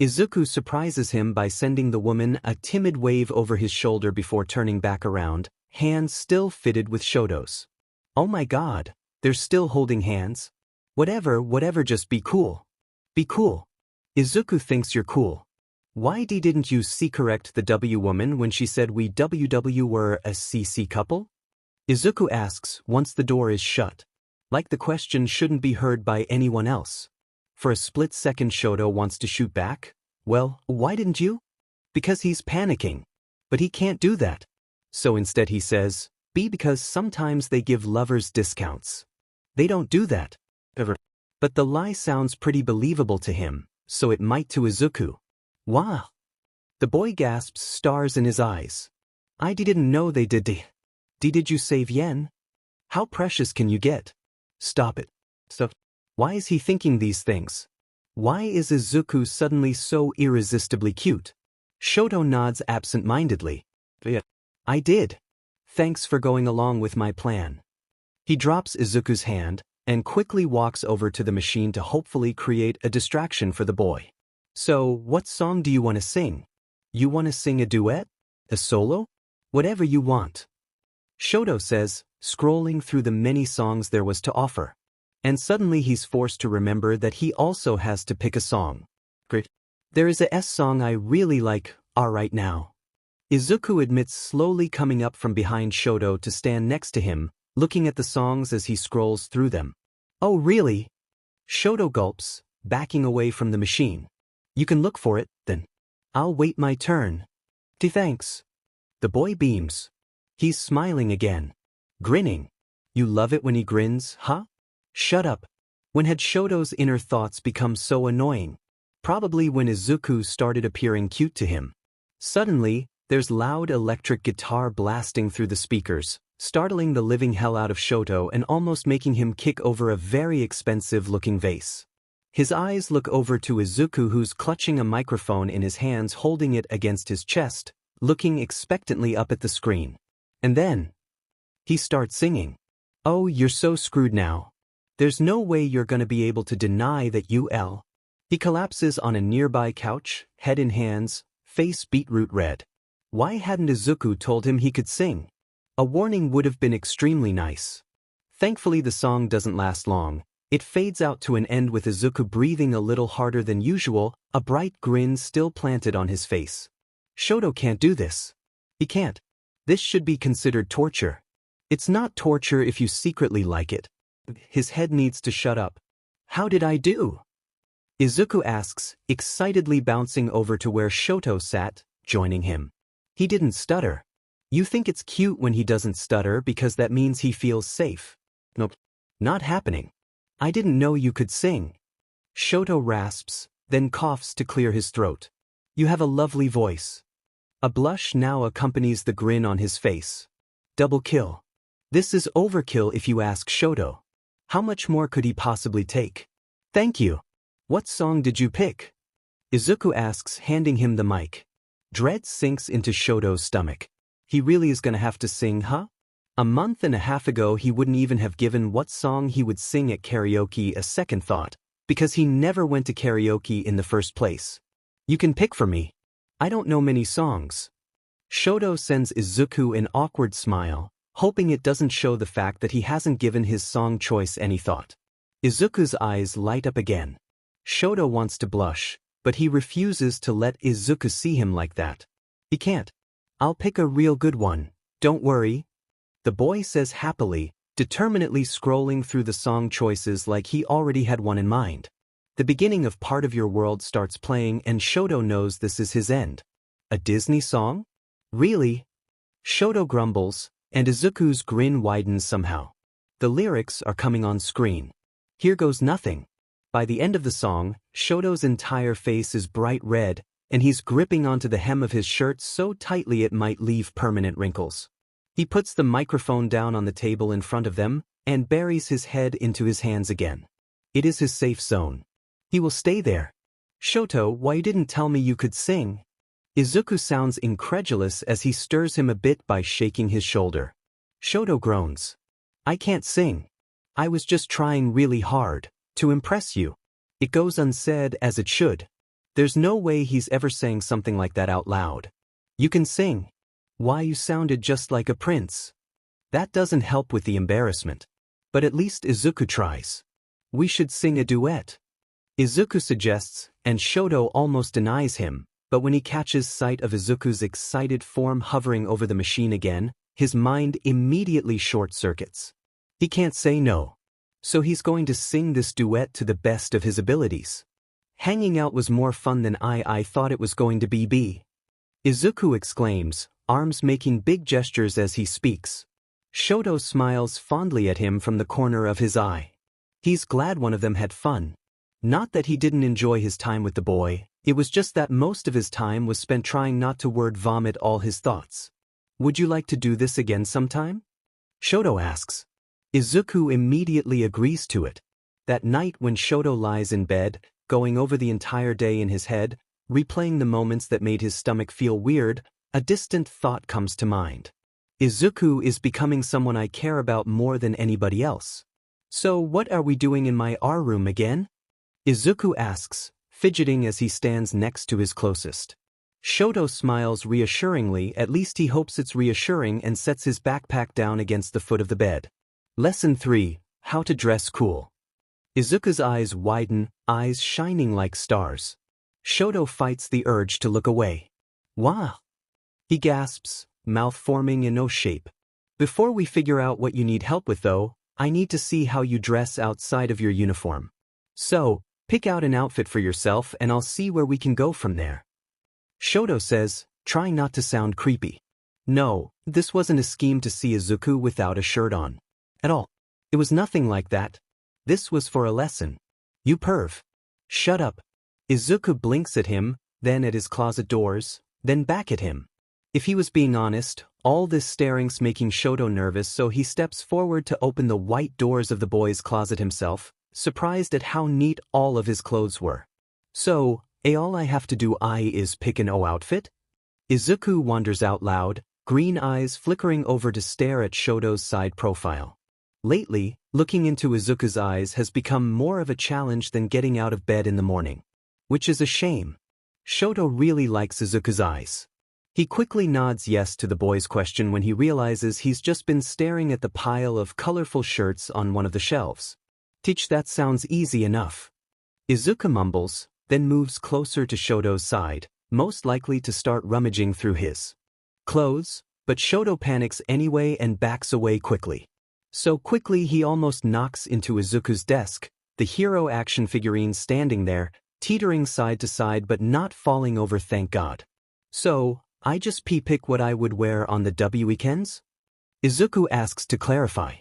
Izuku surprises him by sending the woman a timid wave over his shoulder before turning back around, hands still fitted with Shoto's. Oh my god, they're still holding hands? Whatever, just be cool. Be cool. Izuku thinks you're cool. Why didn't you correct the W woman when she said we were a CC couple? Izuku asks once the door is shut. Like the question shouldn't be heard by anyone else. For a split second Shoto wants to shoot back. Well, why didn't you? Because he's panicking. But he can't do that. So instead he says, because sometimes they give lovers discounts. They don't do that. Ever. But the lie sounds pretty believable to him, so it might to Izuku. Wow. The boy gasps, stars in his eyes. I didn't know they did. Did you save yen? How precious can you get? Stop it. So, why is he thinking these things? Why is Izuku suddenly so irresistibly cute? Shoto nods absent-mindedly. I did. Thanks for going along with my plan. He drops Izuku's hand and quickly walks over to the machine to hopefully create a distraction for the boy. So, what song do you want to sing? You want to sing a duet? A solo? Whatever you want. Shoto says, scrolling through the many songs there was to offer. And suddenly he's forced to remember that he also has to pick a song. Great. There is a S song I really like, right now. Izuku admits, slowly coming up from behind Shoto to stand next to him, looking at the songs as he scrolls through them. Oh really? Shoto gulps, backing away from the machine. You can look for it, then. I'll wait my turn. Thanks. The boy beams. He's smiling again. Grinning. You love it when he grins, huh? Shut up. When had Shoto's inner thoughts become so annoying? Probably when Izuku started appearing cute to him. Suddenly, there's loud electric guitar blasting through the speakers, startling the living hell out of Shoto and almost making him kick over a very expensive-looking vase. His eyes look over to Izuku, who's clutching a microphone in his hands, holding it against his chest, looking expectantly up at the screen. And then he starts singing. Oh, you're so screwed now. There's no way you're gonna be able to deny that you. He collapses on a nearby couch, head in hands, face beetroot red. Why hadn't Izuku told him he could sing? A warning would have been extremely nice. Thankfully, the song doesn't last long. It fades out to an end with Izuku breathing a little harder than usual, a bright grin still planted on his face. Shoto can't do this. He can't. This should be considered torture. It's not torture if you secretly like it. His head needs to shut up. How did I do? Izuku asks, excitedly bouncing over to where Shoto sat, joining him. He didn't stutter. You think it's cute when he doesn't stutter because that means he feels safe. Nope. Not happening. I didn't know you could sing. Shoto rasps, then coughs to clear his throat. You have a lovely voice. A blush now accompanies the grin on his face. Double kill. This is overkill if you ask Shoto. How much more could he possibly take? Thank you. What song did you pick? Izuku asks, handing him the mic. Dread sinks into Shoto's stomach. He really is gonna have to sing, huh? A month and a half ago he wouldn't even have given what song he would sing at karaoke a second thought, because he never went to karaoke in the first place. You can pick for me. I don't know many songs. Shoto sends Izuku an awkward smile, hoping it doesn't show the fact that he hasn't given his song choice any thought. Izuku's eyes light up again. Shoto wants to blush, but he refuses to let Izuku see him like that. He can't. I'll pick a real good one, don't worry. The boy says happily, determinedly scrolling through the song choices like he already had one in mind. The beginning of Part of Your World starts playing and Shoto knows this is his end. A Disney song? Really? Shoto grumbles, and Izuku's grin widens somehow. The lyrics are coming on screen. Here goes nothing. By the end of the song, Shoto's entire face is bright red, and he's gripping onto the hem of his shirt so tightly it might leave permanent wrinkles. He puts the microphone down on the table in front of them and buries his head into his hands again. It is his safe zone. He will stay there. Shoto, why you didn't tell me you could sing? Izuku sounds incredulous as he stirs him a bit by shaking his shoulder. Shoto groans. I can't sing. I was just trying really hard to impress you. It goes unsaid as it should. There's no way he's ever saying something like that out loud. You can sing. Why, you sounded just like a prince. That doesn't help with the embarrassment. But at least Izuku tries. We should sing a duet. Izuku suggests, and Shoto almost denies him, but when he catches sight of Izuku's excited form hovering over the machine again, his mind immediately short-circuits. He can't say no. So he's going to sing this duet to the best of his abilities. Hanging out was more fun than I thought it was going to be. Izuku exclaims, arms making big gestures as he speaks. Shoto smiles fondly at him from the corner of his eye. He's glad one of them had fun. Not that he didn't enjoy his time with the boy, it was just that most of his time was spent trying not to word vomit all his thoughts. Would you like to do this again sometime? Shoto asks. Izuku immediately agrees to it. That night when Shoto lies in bed, going over the entire day in his head, replaying the moments that made his stomach feel weird, a distant thought comes to mind. Izuku is becoming someone I care about more than anybody else. So what are we doing in my R room again? Izuku asks, fidgeting as he stands next to his closest. Shoto smiles reassuringly, at least he hopes it's reassuring, and sets his backpack down against the foot of the bed. Lesson 3, How to Dress Cool. Izuku's eyes widen, eyes shining like stars. Shoto fights the urge to look away. Wow! He gasps, mouth forming in O shape. Before we figure out what you need help with though, I need to see how you dress outside of your uniform. So, pick out an outfit for yourself and I'll see where we can go from there. Shoto says, trying not to sound creepy. No, this wasn't a scheme to see Izuku without a shirt on. At all. It was nothing like that. This was for a lesson. You perv. Shut up. Izuku blinks at him, then at his closet doors, then back at him. If he was being honest, all this staring's making Shoto nervous, so he steps forward to open the white doors of the boy's closet himself, surprised at how neat all of his clothes were. So, all I have to do is pick an outfit? Izuku wonders out loud, green eyes flickering over to stare at Shoto's side profile. Lately, looking into Izuku's eyes has become more of a challenge than getting out of bed in the morning. Which is a shame. Shoto really likes Izuku's eyes. He quickly nods yes to the boy's question when he realizes he's just been staring at the pile of colorful shirts on one of the shelves. Teach, that sounds easy enough. Izuku mumbles, then moves closer to Shoto's side, most likely to start rummaging through his clothes, but Shoto panics anyway and backs away quickly. So quickly he almost knocks into Izuku's desk, the hero action figurine standing there, teetering side to side but not falling over, thank God. So, I just pick what I would wear on the weekends? Izuku asks to clarify.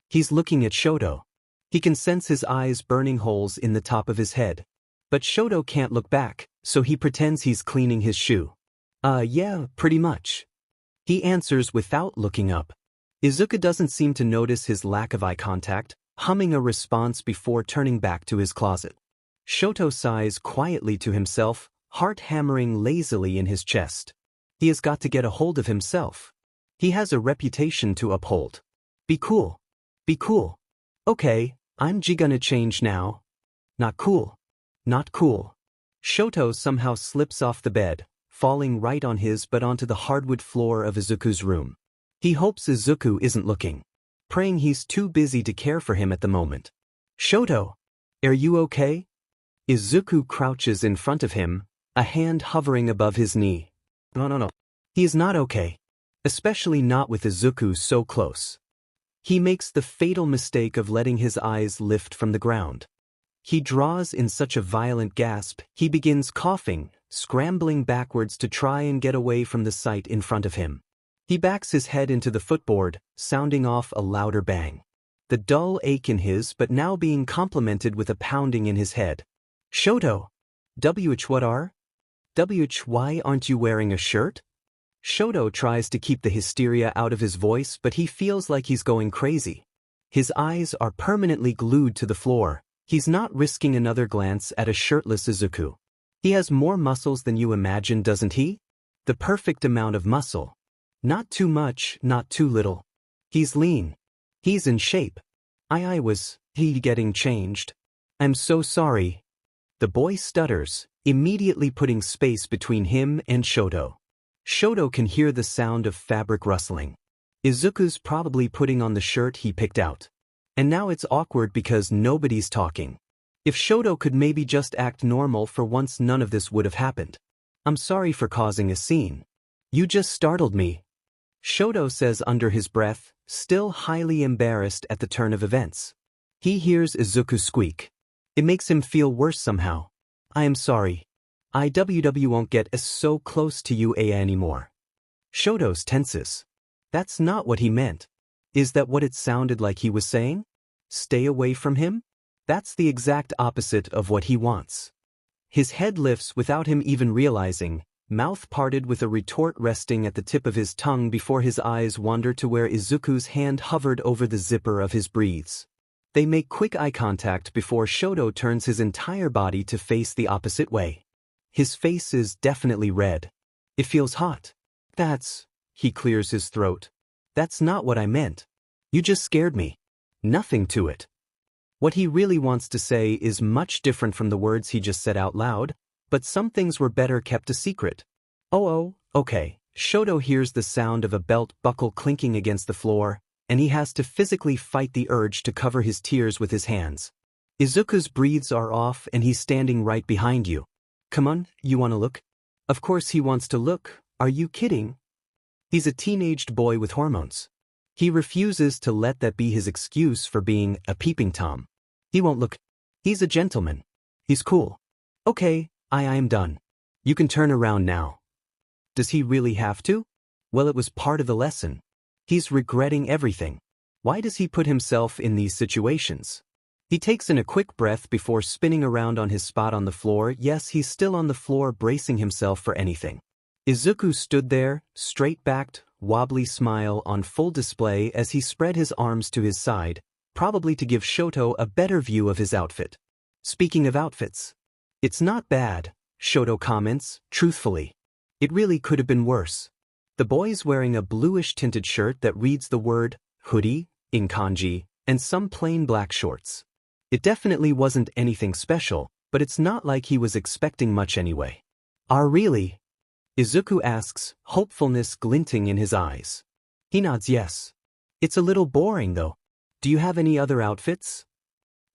He's looking at Shoto. He can sense his eyes burning holes in the top of his head. But Shoto can't look back, so he pretends he's cleaning his shoe. Yeah, pretty much. He answers without looking up. Izuku doesn't seem to notice his lack of eye contact, humming a response before turning back to his closet. Shoto sighs quietly to himself, heart hammering lazily in his chest. He has got to get a hold of himself. He has a reputation to uphold. Be cool. Be cool. Okay, I'm gonna change now. Not cool. Not cool. Shoto somehow slips off the bed, falling right on his but onto the hardwood floor of Izuku's room. He hopes Izuku isn't looking, praying he's too busy to care for him at the moment. Shoto! Are you okay? Izuku crouches in front of him, a hand hovering above his knee. No. He is not okay. Especially not with Izuku so close. He makes the fatal mistake of letting his eyes lift from the ground. He draws in such a violent gasp, he begins coughing, scrambling backwards to try and get away from the sight in front of him. He backs his head into the footboard, sounding off a louder bang. The dull ache in his but now being complemented with a pounding in his head. Shoto! Why aren't you wearing a shirt? Shoto tries to keep the hysteria out of his voice, but he feels like he's going crazy. His eyes are permanently glued to the floor. He's not risking another glance at a shirtless Izuku. He has more muscles than you imagine, doesn't he? The perfect amount of muscle. Not too much, not too little. He's lean. He's in shape. He getting changed. I'm so sorry. The boy stutters, immediately putting space between him and Shoto. Shoto can hear the sound of fabric rustling. Izuku's probably putting on the shirt he picked out. And now it's awkward because nobody's talking. If Shoto could maybe just act normal for once, none of this would have happened. I'm sorry for causing a scene. You just startled me. Shoto says under his breath, still highly embarrassed at the turn of events. He hears Izuku squeak. It makes him feel worse somehow. I am sorry. IWW won't get so close to you anymore. Shoto's tenses. That's not what he meant. Is that what it sounded like he was saying? Stay away from him? That's the exact opposite of what he wants. His head lifts without him even realizing, mouth parted with a retort resting at the tip of his tongue before his eyes wander to where Izuku's hand hovered over the zipper of his briefs. They make quick eye contact before Shoto turns his entire body to face the opposite way. His face is definitely red. It feels hot. He clears his throat. That's not what I meant. You just scared me. Nothing to it. What he really wants to say is much different from the words he just said out loud, but some things were better kept a secret. Okay. Shoto hears the sound of a belt buckle clinking against the floor, and he has to physically fight the urge to cover his tears with his hands. Izuku's breathes are off and he's standing right behind you. Come on, you wanna look? Of course he wants to look, are you kidding? He's a teenaged boy with hormones. He refuses to let that be his excuse for being a peeping Tom. He won't look. He's a gentleman. He's cool. Okay, I am done. You can turn around now. Does he really have to? Well, it was part of the lesson. He's regretting everything. Why does he put himself in these situations? He takes in a quick breath before spinning around on his spot on the floor. Yes, he's still on the floor bracing himself for anything. Izuku stood there, straight-backed, wobbly smile on full display as he spread his arms to his side, probably to give Shoto a better view of his outfit. Speaking of outfits, it's not bad, Shoto comments, truthfully. It really could have been worse. The boy's wearing a bluish-tinted shirt that reads the word hoodie in kanji and some plain black shorts. It definitely wasn't anything special, but it's not like he was expecting much anyway. Really? Izuku asks, hopefulness glinting in his eyes. He nods yes. It's a little boring though. Do you have any other outfits?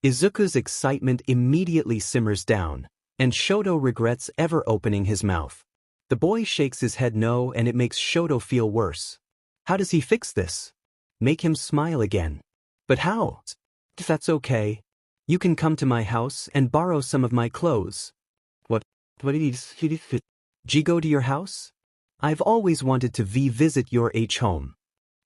Izuku's excitement immediately simmers down, and Shoto regrets ever opening his mouth. The boy shakes his head no, and it makes Shoto feel worse. How does he fix this? Make him smile again. But how? If that's okay, you can come to my house and borrow some of my clothes. What is go to your house? I've always wanted to visit your home.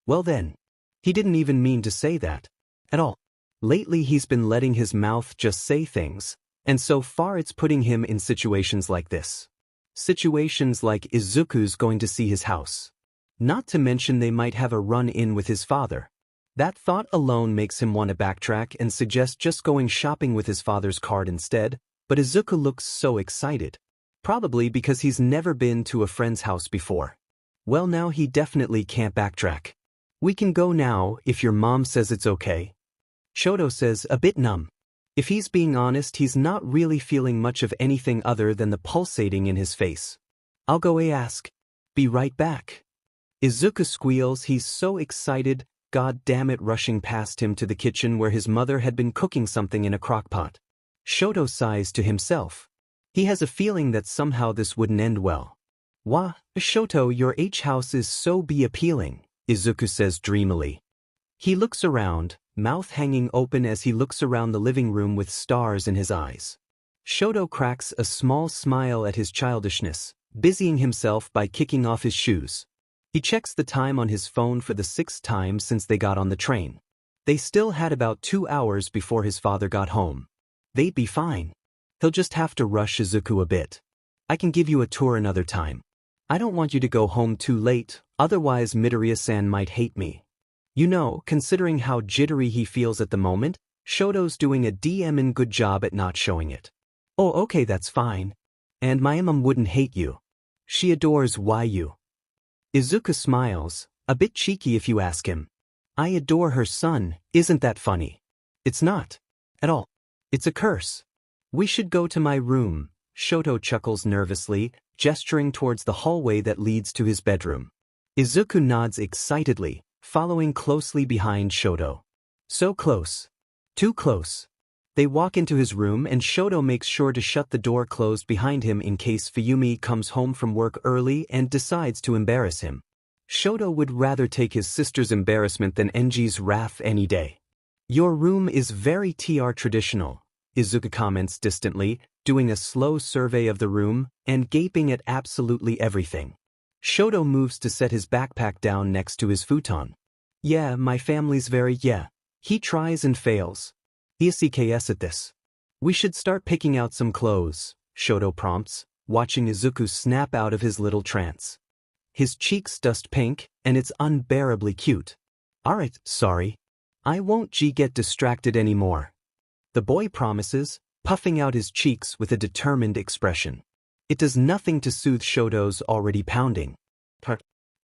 Well then. He didn't even mean to say that. At all. Lately he's been letting his mouth just say things, and so far it's putting him in situations like this. Situations like Izuku's going to see his house. Not to mention they might have a run-in with his father. That thought alone makes him want to backtrack and suggest just going shopping with his father's card instead, but Izuku looks so excited. Probably because he's never been to a friend's house before. Well, now he definitely can't backtrack. We can go now if your mom says it's okay. Shoto says, a bit numb. If he's being honest, he's not really feeling much of anything other than the pulsating in his face. I'll go ask. Be right back. Izuku squeals, he's so excited, god damn it, rushing past him to the kitchen where his mother had been cooking something in a crockpot. Shoto sighs to himself. He has a feeling that somehow this wouldn't end well. Wah, Shoto, your house is so appealing, Izuku says dreamily. He looks around, mouth hanging open as he looks around the living room with stars in his eyes. Shoto cracks a small smile at his childishness, busying himself by kicking off his shoes. He checks the time on his phone for the 6th time since they got on the train. They still had about 2 hours before his father got home. They'd be fine. He'll just have to rush Izuku a bit. I can give you a tour another time. I don't want you to go home too late, otherwise Midoriya-san might hate me. You know, considering how jittery he feels at the moment, Shoto's doing a damn good job at not showing it. Oh, okay, that's fine. And my mom wouldn't hate you. She adores you. Izuku smiles, a bit cheeky if you ask him. I adore her son, isn't that funny? It's not. At all. It's a curse. We should go to my room, Shoto chuckles nervously, gesturing towards the hallway that leads to his bedroom. Izuku nods excitedly, following closely behind Shoto. So close. Too close. They walk into his room and Shoto makes sure to shut the door closed behind him in case Fuyumi comes home from work early and decides to embarrass him. Shoto would rather take his sister's embarrassment than Enji's wrath any day. Your room is very traditional, Izuku comments distantly, doing a slow survey of the room and gaping at absolutely everything. Shoto moves to set his backpack down next to his futon. Yeah, my family's very He tries and fails. He CKS at this. We should start picking out some clothes, Shoto prompts, watching Izuku snap out of his little trance. His cheeks dust pink, and it's unbearably cute. Alright, sorry. I won't get distracted anymore. The boy promises, puffing out his cheeks with a determined expression. It does nothing to soothe Shoto's already pounding.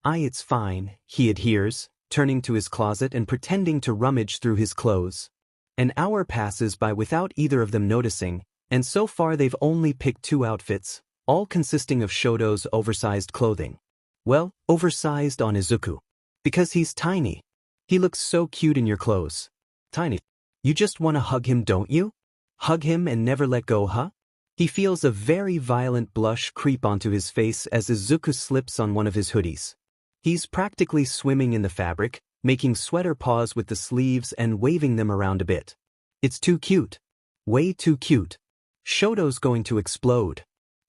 It's fine, he adheres, turning to his closet and pretending to rummage through his clothes. An hour passes by without either of them noticing, and so far they've only picked 2 outfits, all consisting of Shoto's oversized clothing. Well, oversized on Izuku. Because he's tiny. He looks so cute in your clothes. Tiny. You just want to hug him, don't you? Hug him and never let go, huh? He feels a very violent blush creep onto his face as Izuku slips on one of his hoodies. He's practically swimming in the fabric, making sweater paws with the sleeves and waving them around a bit. It's too cute. Way too cute. Shoto's going to explode.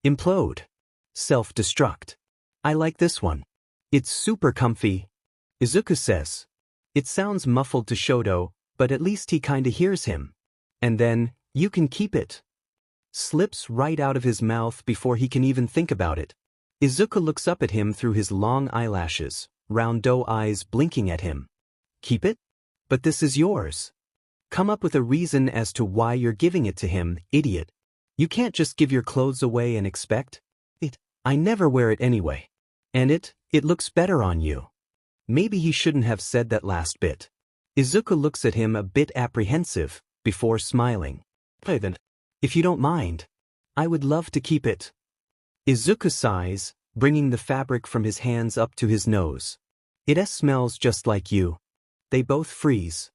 Implode. Self-destruct. I like this one. It's super comfy. Izuku says. It sounds muffled to Shoto, but at least he kinda hears him. And then, you can keep it. Slips right out of his mouth before he can even think about it. Izuku looks up at him through his long eyelashes, round doe eyes blinking at him. Keep it? But this is yours. Come up with a reason as to why you're giving it to him, idiot. You can't just give your clothes away and expect it. I never wear it anyway. And it looks better on you. Maybe he shouldn't have said that last bit. Izuku looks at him a bit apprehensive, before smiling. Hey then, if you don't mind, I would love to keep it. Izuku sighs, bringing the fabric from his hands up to his nose. It smells just like you. They both freeze.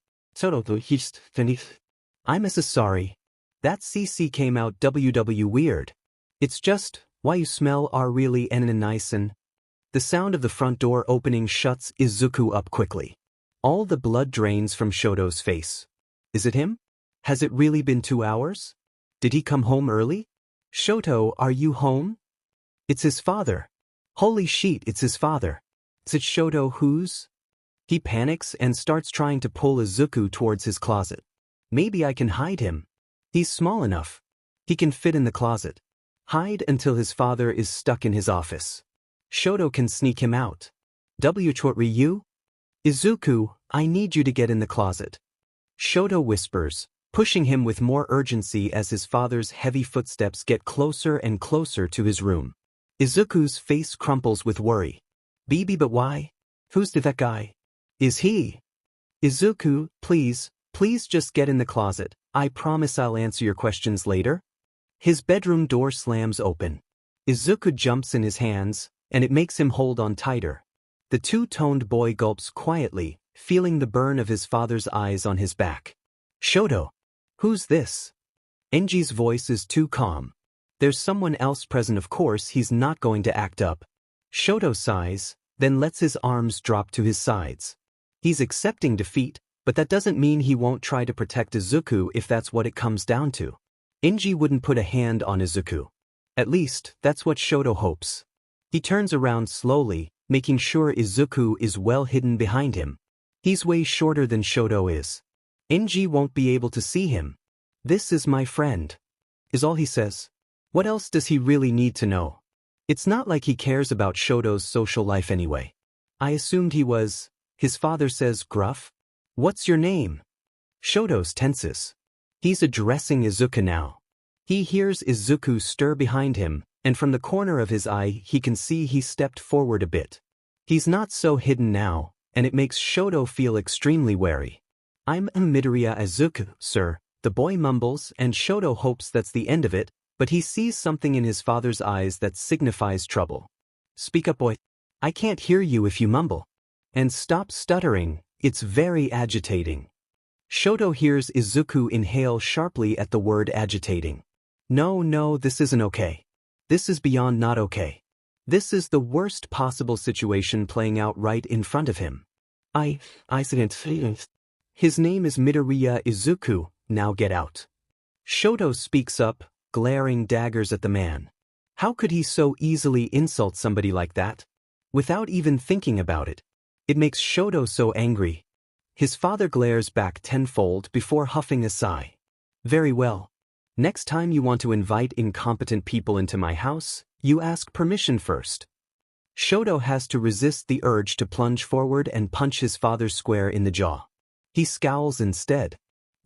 I'm so sorry. That CC came out WW weird. It's just, why you smell are really nice and... The sound of the front door opening shuts Izuku up quickly. All the blood drains from Shoto's face. Is it him? Has it really been 2 hours? Did he come home early? Shoto, are you home? It's his father. Holy shit, it's his father. Is it Shoto who's? He panics and starts trying to pull Izuku towards his closet. Maybe I can hide him. He's small enough. He can fit in the closet. Hide until his father is stuck in his office. Shoto can sneak him out. Ryu? Izuku, I need you to get in the closet. Shoto whispers, pushing him with more urgency as his father's heavy footsteps get closer and closer to his room. Izuku's face crumples with worry. But why? Who's that guy? Is he? Izuku, please just get in the closet. I promise I'll answer your questions later. His bedroom door slams open. Izuku jumps in his hands, and it makes him hold on tighter. The two-toned boy gulps quietly, feeling the burn of his father's eyes on his back. Shoto. Who's this? Enji's voice is too calm. There's someone else present, of course he's not going to act up. Shoto sighs, then lets his arms drop to his sides. He's accepting defeat, but that doesn't mean he won't try to protect Izuku if that's what it comes down to. Enji wouldn't put a hand on Izuku. At least, that's what Shoto hopes. He turns around slowly, making sure Izuku is well hidden behind him. He's way shorter than Shoto is. Enji won't be able to see him. This is my friend, is all he says. What else does he really need to know? It's not like he cares about Shoto's social life anyway. I assumed he was. His father says gruff. What's your name? Shoto's tenses. He's addressing Izuku now. He hears Izuku stir behind him, and from the corner of his eye he can see he stepped forward a bit. He's not so hidden now, and it makes Shoto feel extremely wary. I'm Midoriya Izuku, sir, the boy mumbles, and Shoto hopes that's the end of it, but he sees something in his father's eyes that signifies trouble. Speak up, boy. I can't hear you if you mumble. And stop stuttering, it's very agitating. Shoto hears Izuku inhale sharply at the word agitating. No, this isn't okay. This is beyond not okay. This is the worst possible situation playing out right in front of him. His name is Midoriya Izuku, now get out. Shoto speaks up, glaring daggers at the man. How could he so easily insult somebody like that? Without even thinking about it. It makes Shoto so angry. His father glares back tenfold before huffing a sigh. Very well. Next time you want to invite incompetent people into my house, you ask permission first. Shoto has to resist the urge to plunge forward and punch his father square in the jaw. He scowls instead.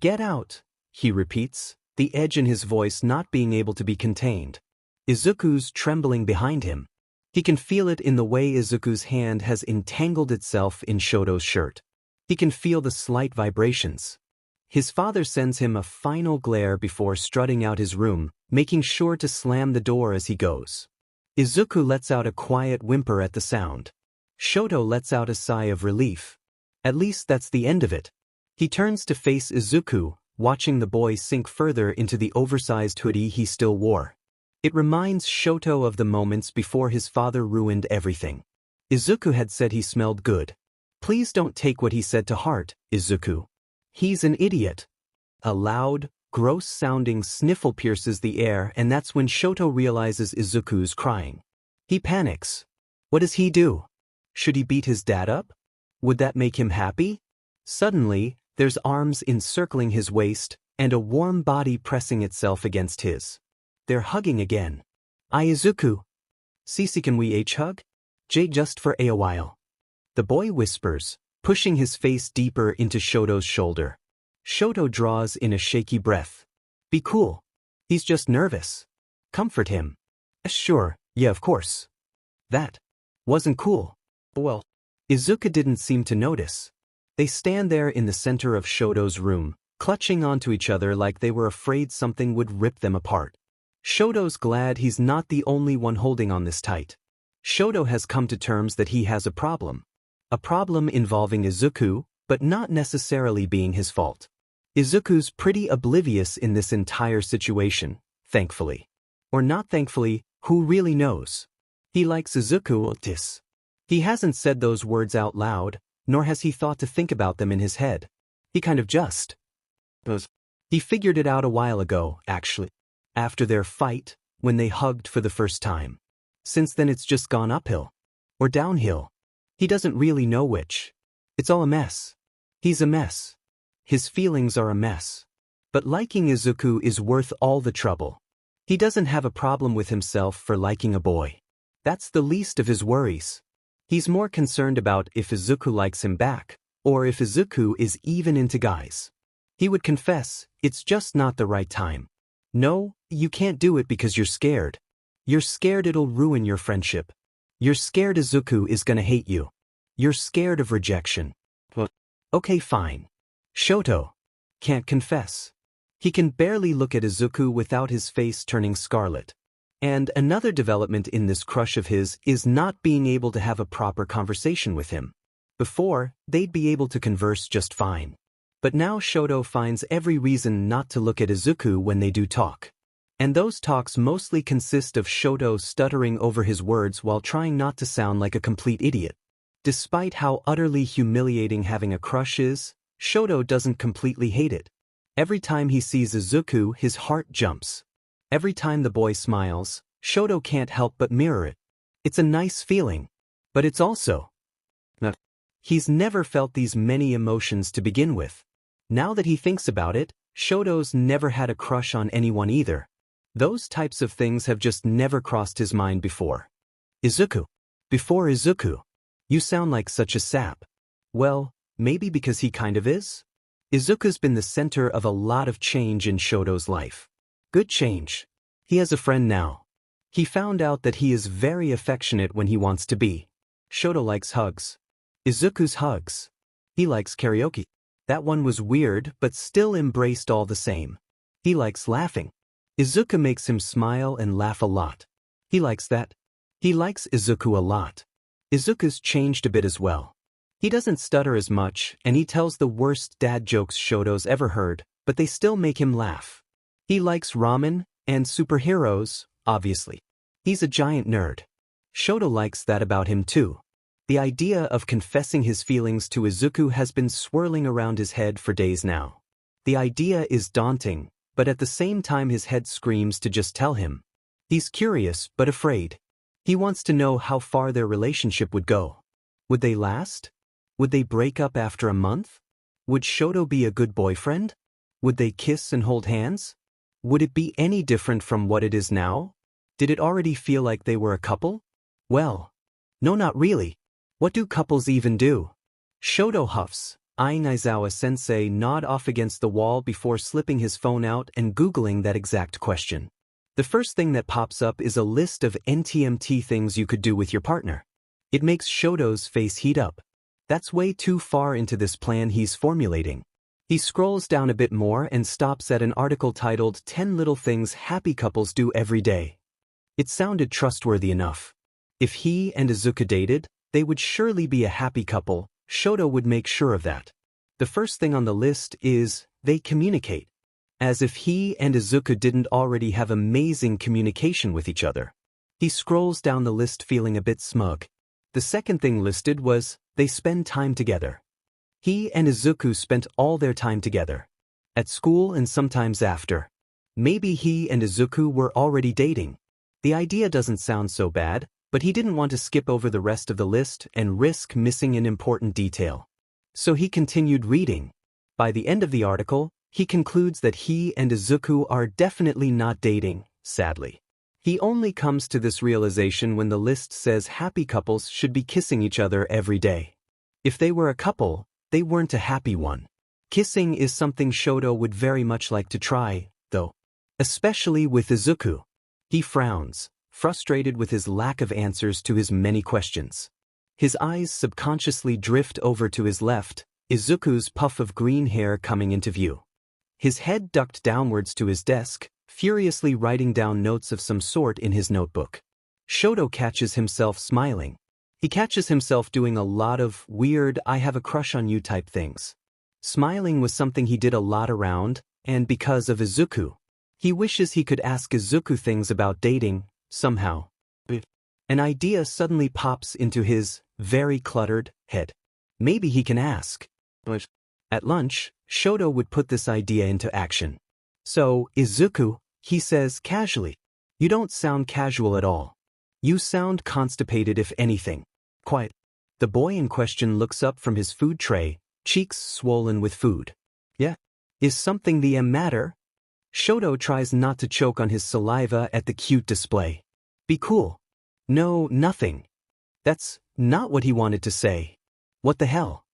Get out, he repeats, the edge in his voice not being able to be contained. Izuku's trembling behind him. He can feel it in the way Izuku's hand has entangled itself in Shoto's shirt. He can feel the slight vibrations. His father sends him a final glare before strutting out his room, making sure to slam the door as he goes. Izuku lets out a quiet whimper at the sound. Shoto lets out a sigh of relief. At least that's the end of it. He turns to face Izuku, watching the boy sink further into the oversized hoodie he still wore. It reminds Shoto of the moments before his father ruined everything. Izuku had said he smelled good. Please don't take what he said to heart, Izuku. He's an idiot. A loud, gross-sounding sniffle pierces the air, and that's when Shoto realizes Izuku's crying. He panics. What does he do? Should he beat his dad up? Would that make him happy? Suddenly, there's arms encircling his waist, and a warm body pressing itself against his. They're hugging again. Izuku. Cici, can we hug? Just for a while. The boy whispers, pushing his face deeper into Shoto's shoulder. Shoto draws in a shaky breath. Be cool. He's just nervous. Comfort him. Sure, yeah, of course. That wasn't cool. Well, Izuku didn't seem to notice. They stand there in the center of Shoto's room, clutching onto each other like they were afraid something would rip them apart. Shoto's glad he's not the only one holding on this tight. Shoto has come to terms that he has a problem. A problem involving Izuku, but not necessarily being his fault. Izuku's pretty oblivious in this entire situation, thankfully. Or not thankfully, who really knows? He likes Izuku. He hasn't said those words out loud, nor has he thought to think about them in his head. He kind of just does. He figured it out a while ago, actually. After their fight, when they hugged for the first time. Since then it's just gone uphill. Or downhill. He doesn't really know which. It's all a mess. He's a mess. His feelings are a mess. But liking Izuku is worth all the trouble. He doesn't have a problem with himself for liking a boy. That's the least of his worries. He's more concerned about if Izuku likes him back, or if Izuku is even into guys. He would confess, it's just not the right time. No, you can't do it because you're scared. You're scared it'll ruin your friendship. You're scared Izuku is gonna hate you. You're scared of rejection. Well, okay, fine. Shoto can't confess. He can barely look at Izuku without his face turning scarlet. And another development in this crush of his is not being able to have a proper conversation with him. Before, they'd be able to converse just fine. But now Shoto finds every reason not to look at Izuku when they do talk. And those talks mostly consist of Shoto stuttering over his words while trying not to sound like a complete idiot. Despite how utterly humiliating having a crush is, Shoto doesn't completely hate it. Every time he sees Izuku, his heart jumps. Every time the boy smiles, Shoto can't help but mirror it. It's a nice feeling. But it's also not. He's never felt these many emotions to begin with. Now that he thinks about it, Shoto's never had a crush on anyone either. Those types of things have just never crossed his mind before. Izuku. Before Izuku. You sound like such a sap. Well, maybe because he kind of is? Izuku's been the center of a lot of change in Shoto's life. Good change. He has a friend now. He found out that he is very affectionate when he wants to be. Shoto likes hugs. Izuku's hugs. He likes karaoke. That one was weird but still embraced all the same. He likes laughing. Izuku makes him smile and laugh a lot. He likes that. He likes Izuku a lot. Izuku's changed a bit as well. He doesn't stutter as much and he tells the worst dad jokes Shoto's ever heard, but they still make him laugh. He likes ramen and superheroes, obviously. He's a giant nerd. Shoto likes that about him too. The idea of confessing his feelings to Izuku has been swirling around his head for days now. The idea is daunting, but at the same time his head screams to just tell him. He's curious but afraid. He wants to know how far their relationship would go. Would they last? Would they break up after a month? Would Shoto be a good boyfriend? Would they kiss and hold hands? Would it be any different from what it is now? Did it already feel like they were a couple? Well, no, not really. What do couples even do? Shoto huffs, eyeing Aizawa-sensei nod off against the wall before slipping his phone out and Googling that exact question. The first thing that pops up is a list of NTMT things you could do with your partner. It makes Shoto's face heat up. That's way too far into this plan he's formulating. He scrolls down a bit more and stops at an article titled 10 Little Things Happy Couples Do Every Day. It sounded trustworthy enough. If he and Izuku dated, they would surely be a happy couple. Shoto would make sure of that. The first thing on the list is, they communicate. As if he and Izuku didn't already have amazing communication with each other. He scrolls down the list feeling a bit smug. The second thing listed was, they spend time together. He and Izuku spent all their time together. At school and sometimes after. Maybe he and Izuku were already dating. The idea doesn't sound so bad, but he didn't want to skip over the rest of the list and risk missing an important detail. So he continued reading. By the end of the article, He concludes that he and Izuku are definitely not dating, sadly. He only comes to this realization when the list says happy couples should be kissing each other every day. If they were a couple, they weren't a happy one. Kissing is something Shoto would very much like to try, though. Especially with Izuku. He frowns, frustrated with his lack of answers to his many questions. His eyes subconsciously drift over to his left, Izuku's puff of green hair coming into view. His head ducked downwards to his desk, furiously writing down notes of some sort in his notebook. Shoto catches himself smiling. He catches himself doing a lot of weird I have a crush on you type things. Smiling was something he did a lot around, and because of Izuku. He wishes he could ask Izuku things about dating, somehow. An idea suddenly pops into his very cluttered head. Maybe he can ask. At lunch, Shoto would put this idea into action. So, Izuku, he says casually. You don't sound casual at all. You sound constipated if anything. Quiet. The boy in question looks up from his food tray, cheeks swollen with food. Yeah? Is something the matter? Shoto tries not to choke on his saliva at the cute display. Be cool. No, nothing. That's not what he wanted to say. What the hell?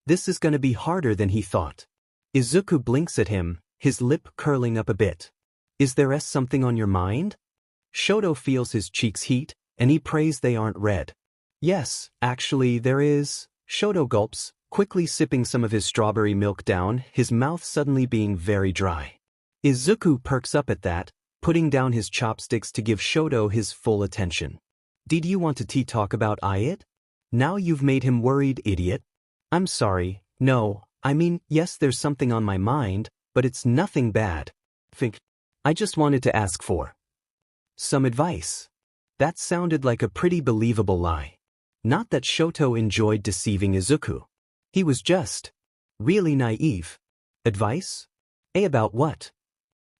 This is gonna be harder than he thought. Izuku blinks at him, his lip curling up a bit. Is there something on your mind? Shoto feels his cheeks heat, and he prays they aren't red. Yes, actually there is. Shoto gulps, quickly sipping some of his strawberry milk down, his mouth suddenly being very dry. Izuku perks up at that, putting down his chopsticks to give Shoto his full attention. Did you want to talk about it? Now you've made him worried, idiot. I'm sorry, no, I mean, yes there's something on my mind, but it's nothing bad. I just wanted to ask for some advice. That sounded like a pretty believable lie. Not that Shoto enjoyed deceiving Izuku. He was just really naive. Advice? About what?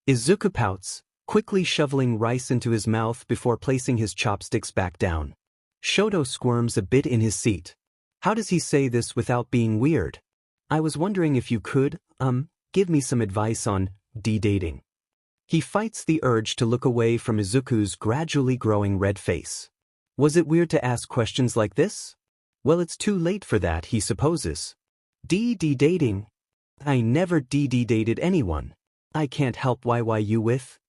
Izuku pouts, quickly shoveling rice into his mouth before placing his chopsticks back down. Shoto squirms a bit in his seat. How does he say this without being weird? I was wondering if you could, give me some advice on dating. He fights the urge to look away from Izuku's gradually growing red face. Was it weird to ask questions like this? Well, it's too late for that, he supposes. Dating? I never dated anyone. I can't help you with.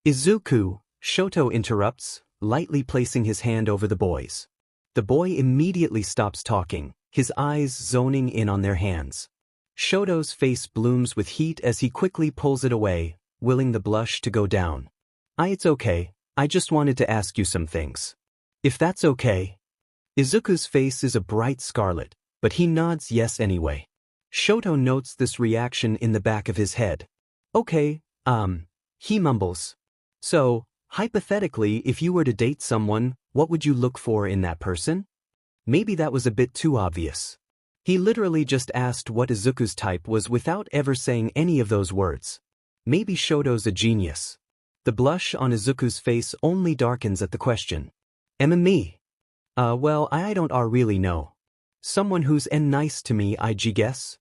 Izuku, Shoto interrupts, lightly placing his hand over the boy's. The boy immediately stops talking, his eyes zoning in on their hands. Shoto's face blooms with heat as he quickly pulls it away, willing the blush to go down. It's okay, I just wanted to ask you some things. If that's okay. Izuku's face is a bright scarlet, but he nods yes anyway. Shoto notes this reaction in the back of his head. Okay, he mumbles. So, hypothetically, if you were to date someone, what would you look for in that person? Maybe that was a bit too obvious. He literally just asked what Izuku's type was without ever saying any of those words. Maybe Shoto's a genius. The blush on Izuku's face only darkens at the question. Me? Well, I don't really know. Someone who's nice to me, I guess.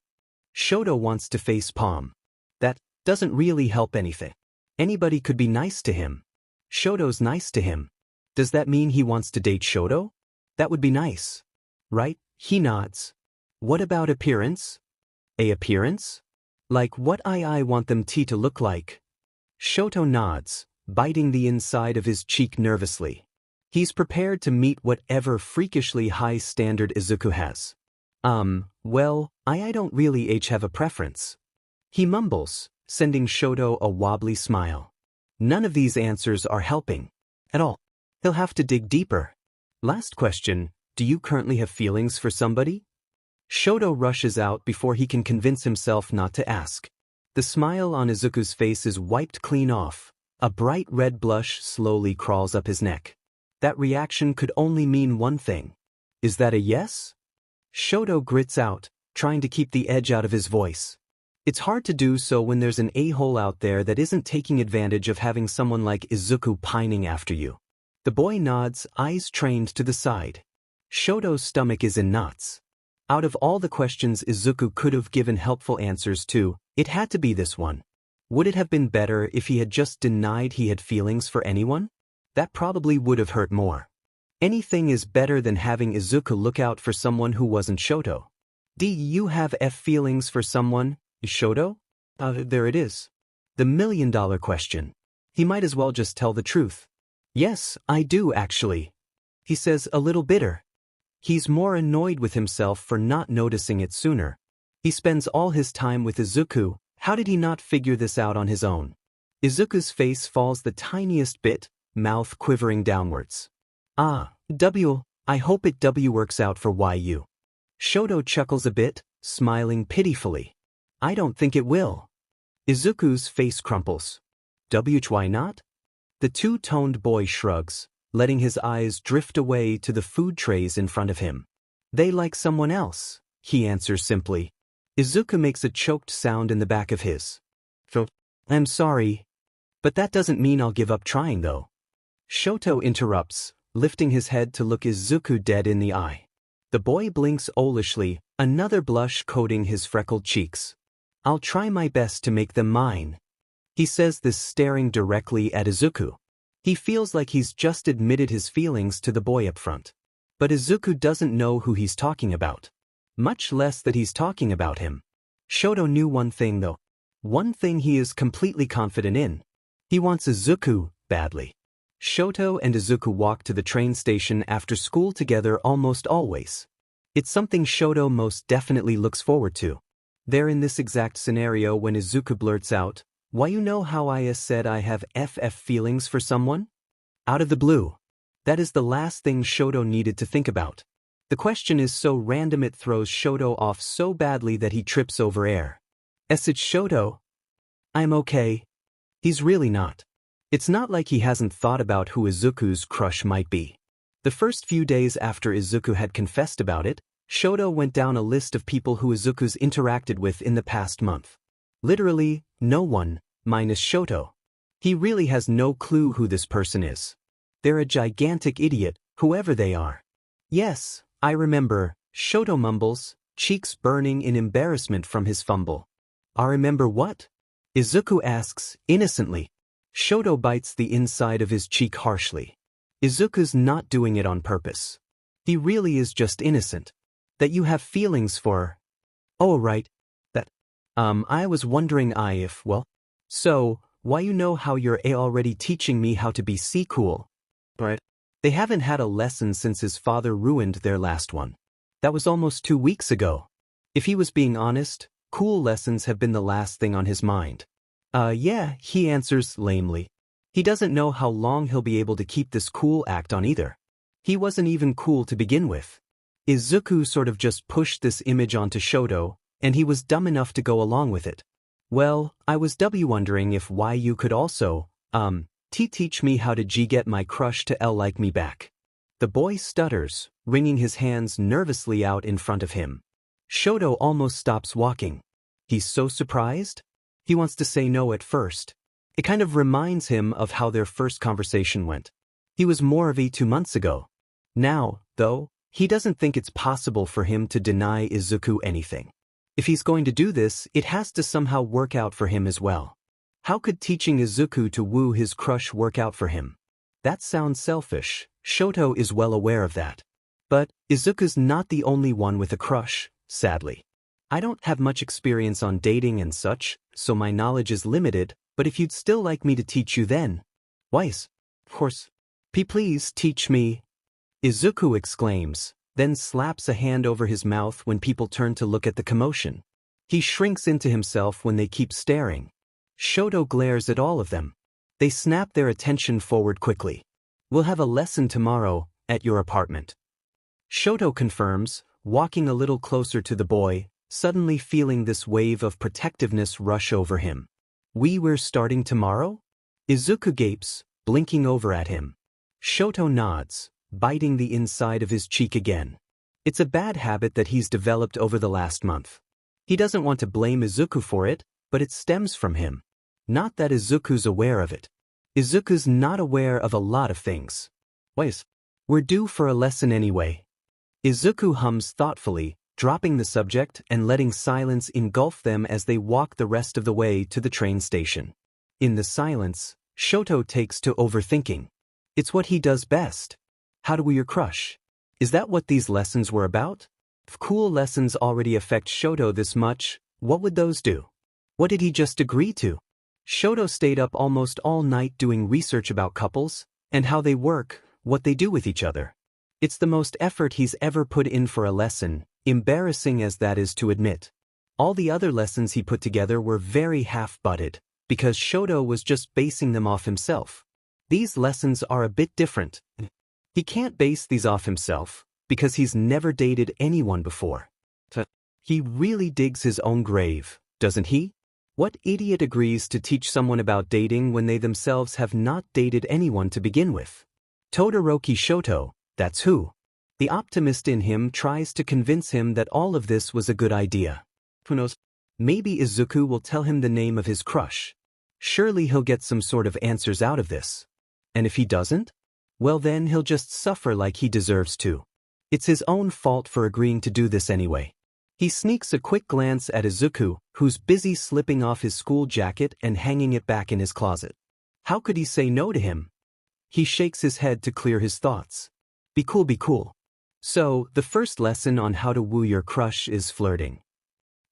Shoto wants to face palm. That doesn't really help anything. Anybody could be nice to him. Shoto's nice to him. Does that mean he wants to date Shoto? That would be nice. Right? He nods. What about appearance? Appearance? Like what I want them to look like? Shoto nods, biting the inside of his cheek nervously. He's prepared to meet whatever freakishly high standard Izuku has. Well, I don't really have a preference. He mumbles, sending Shoto a wobbly smile. None of these answers are helping. At all. He'll have to dig deeper. Last question, do you currently have feelings for somebody? Shoto rushes out before he can convince himself not to ask. The smile on Izuku's face is wiped clean off. A bright red blush slowly crawls up his neck. That reaction could only mean one thing. Is that a yes? Shoto grits out, trying to keep the edge out of his voice. It's hard to do so when there's an a-hole out there that isn't taking advantage of having someone like Izuku pining after you. The boy nods, eyes trained to the side. Shoto's stomach is in knots. Out of all the questions Izuku could have given helpful answers to, It had to be this one. Would it have been better if he had just denied he had feelings for anyone? That probably would have hurt more. Anything is better than having Izuku look out for someone who wasn't Shoto. Do you have feelings for someone, Shoto? There it is. The million-dollar question. He might as well just tell the truth. Yes, I do actually. He says a little bitter. He's more annoyed with himself for not noticing it sooner. He spends all his time with Izuku. How did he not figure this out on his own? Izuku's face falls the tiniest bit, mouth quivering downwards. I hope it works out for YU. Shoto chuckles a bit, smiling pitifully. I don't think it will. Izuku's face crumples. Why not? The two-toned boy shrugs, letting his eyes drift away to the food trays in front of him. They like someone else, he answers simply. Izuku makes a choked sound in the back of his. I'm sorry. But that doesn't mean I'll give up trying though. Shoto interrupts, lifting his head to look Izuku dead in the eye. The boy blinks owlishly, another blush coating his freckled cheeks. I'll try my best to make them mine. He says this staring directly at Izuku. He feels like he's just admitted his feelings to the boy up front. But Izuku doesn't know who he's talking about. Much less that he's talking about him. Shoto knew one thing though. One thing he is completely confident in. He wants Izuku badly. Shoto and Izuku walk to the train station after school together almost always. It's something Shoto most definitely looks forward to. They're in this exact scenario when Izuku blurts out, "Why you know how I said I have feelings for someone?" Out of the blue. That is the last thing Shoto needed to think about. The question is so random it throws Shoto off so badly that he trips over air. It's Shoto. I'm okay. He's really not. It's not like he hasn't thought about who Izuku's crush might be. The first few days after Izuku had confessed about it, Shoto went down a list of people who Izuku's interacted with in the past month. Literally, no one, minus Shoto. He really has no clue who this person is. They're a gigantic idiot, whoever they are. Yes, I remember, Shoto mumbles, cheeks burning in embarrassment from his fumble. I remember what? Izuku asks, innocently. Shoto bites the inside of his cheek harshly. Izuku's not doing it on purpose. He really is just innocent. That you have feelings for. Oh right. That. I was wondering well. So, why you know how you're already teaching me how to be cool? Right. They haven't had a lesson since his father ruined their last one. That was almost 2 weeks ago. If he was being honest, cool lessons have been the last thing on his mind. Yeah, he answers lamely. He doesn't know how long he'll be able to keep this cool act on either. He wasn't even cool to begin with. Izuku sort of just pushed this image onto Shoto, and he was dumb enough to go along with it. Well, I was wondering if you could also, teach me how to get my crush to like me back. The boy stutters, wringing his hands nervously out in front of him. Shoto almost stops walking. He's so surprised. He wants to say no at first. It kind of reminds him of how their first conversation went. He was more of 2 months ago. Now, though, he doesn't think it's possible for him to deny Izuku anything. If he's going to do this, it has to somehow work out for him as well. How could teaching Izuku to woo his crush work out for him? That sounds selfish. Shoto is well aware of that. But Izuku's not the only one with a crush, sadly. I don't have much experience on dating and such, so my knowledge is limited, but if you'd still like me to teach you then. Wise. Of course. Please teach me. Izuku exclaims, then slaps a hand over his mouth when people turn to look at the commotion. He shrinks into himself when they keep staring. Shoto glares at all of them. They snap their attention forward quickly. We'll have a lesson tomorrow, at your apartment. Shoto confirms, walking a little closer to the boy, suddenly feeling this wave of protectiveness rush over him. We're starting tomorrow? Izuku gapes, blinking over at him. Shoto nods, biting the inside of his cheek again. It's a bad habit that he's developed over the last month. He doesn't want to blame Izuku for it, but it stems from him. Not that Izuku's aware of it. Izuku's not aware of a lot of things. Wait, we're due for a lesson anyway. Izuku hums thoughtfully, dropping the subject and letting silence engulf them as they walk the rest of the way to the train station. In the silence, Shoto takes to overthinking. It's what he does best. How to woo your crush. Is that what these lessons were about? If cool lessons already affect Shoto this much, what would those do? What did he just agree to? Shoto stayed up almost all night doing research about couples, and how they work, what they do with each other. It's the most effort he's ever put in for a lesson, embarrassing as that is to admit. All the other lessons he put together were very half-butted, because Shoto was just basing them off himself. These lessons are a bit different. He can't base these off himself, because he's never dated anyone before. He really digs his own grave, doesn't he? What idiot agrees to teach someone about dating when they themselves have not dated anyone to begin with? Todoroki Shoto, that's who. The optimist in him tries to convince him that all of this was a good idea. Who knows? Maybe Izuku will tell him the name of his crush. Surely he'll get some sort of answers out of this. And if he doesn't? Well then he'll just suffer like he deserves to. It's his own fault for agreeing to do this anyway. He sneaks a quick glance at Izuku, who's busy slipping off his school jacket and hanging it back in his closet. How could he say no to him? He shakes his head to clear his thoughts. Be cool, be cool. So, the first lesson on how to woo your crush is flirting.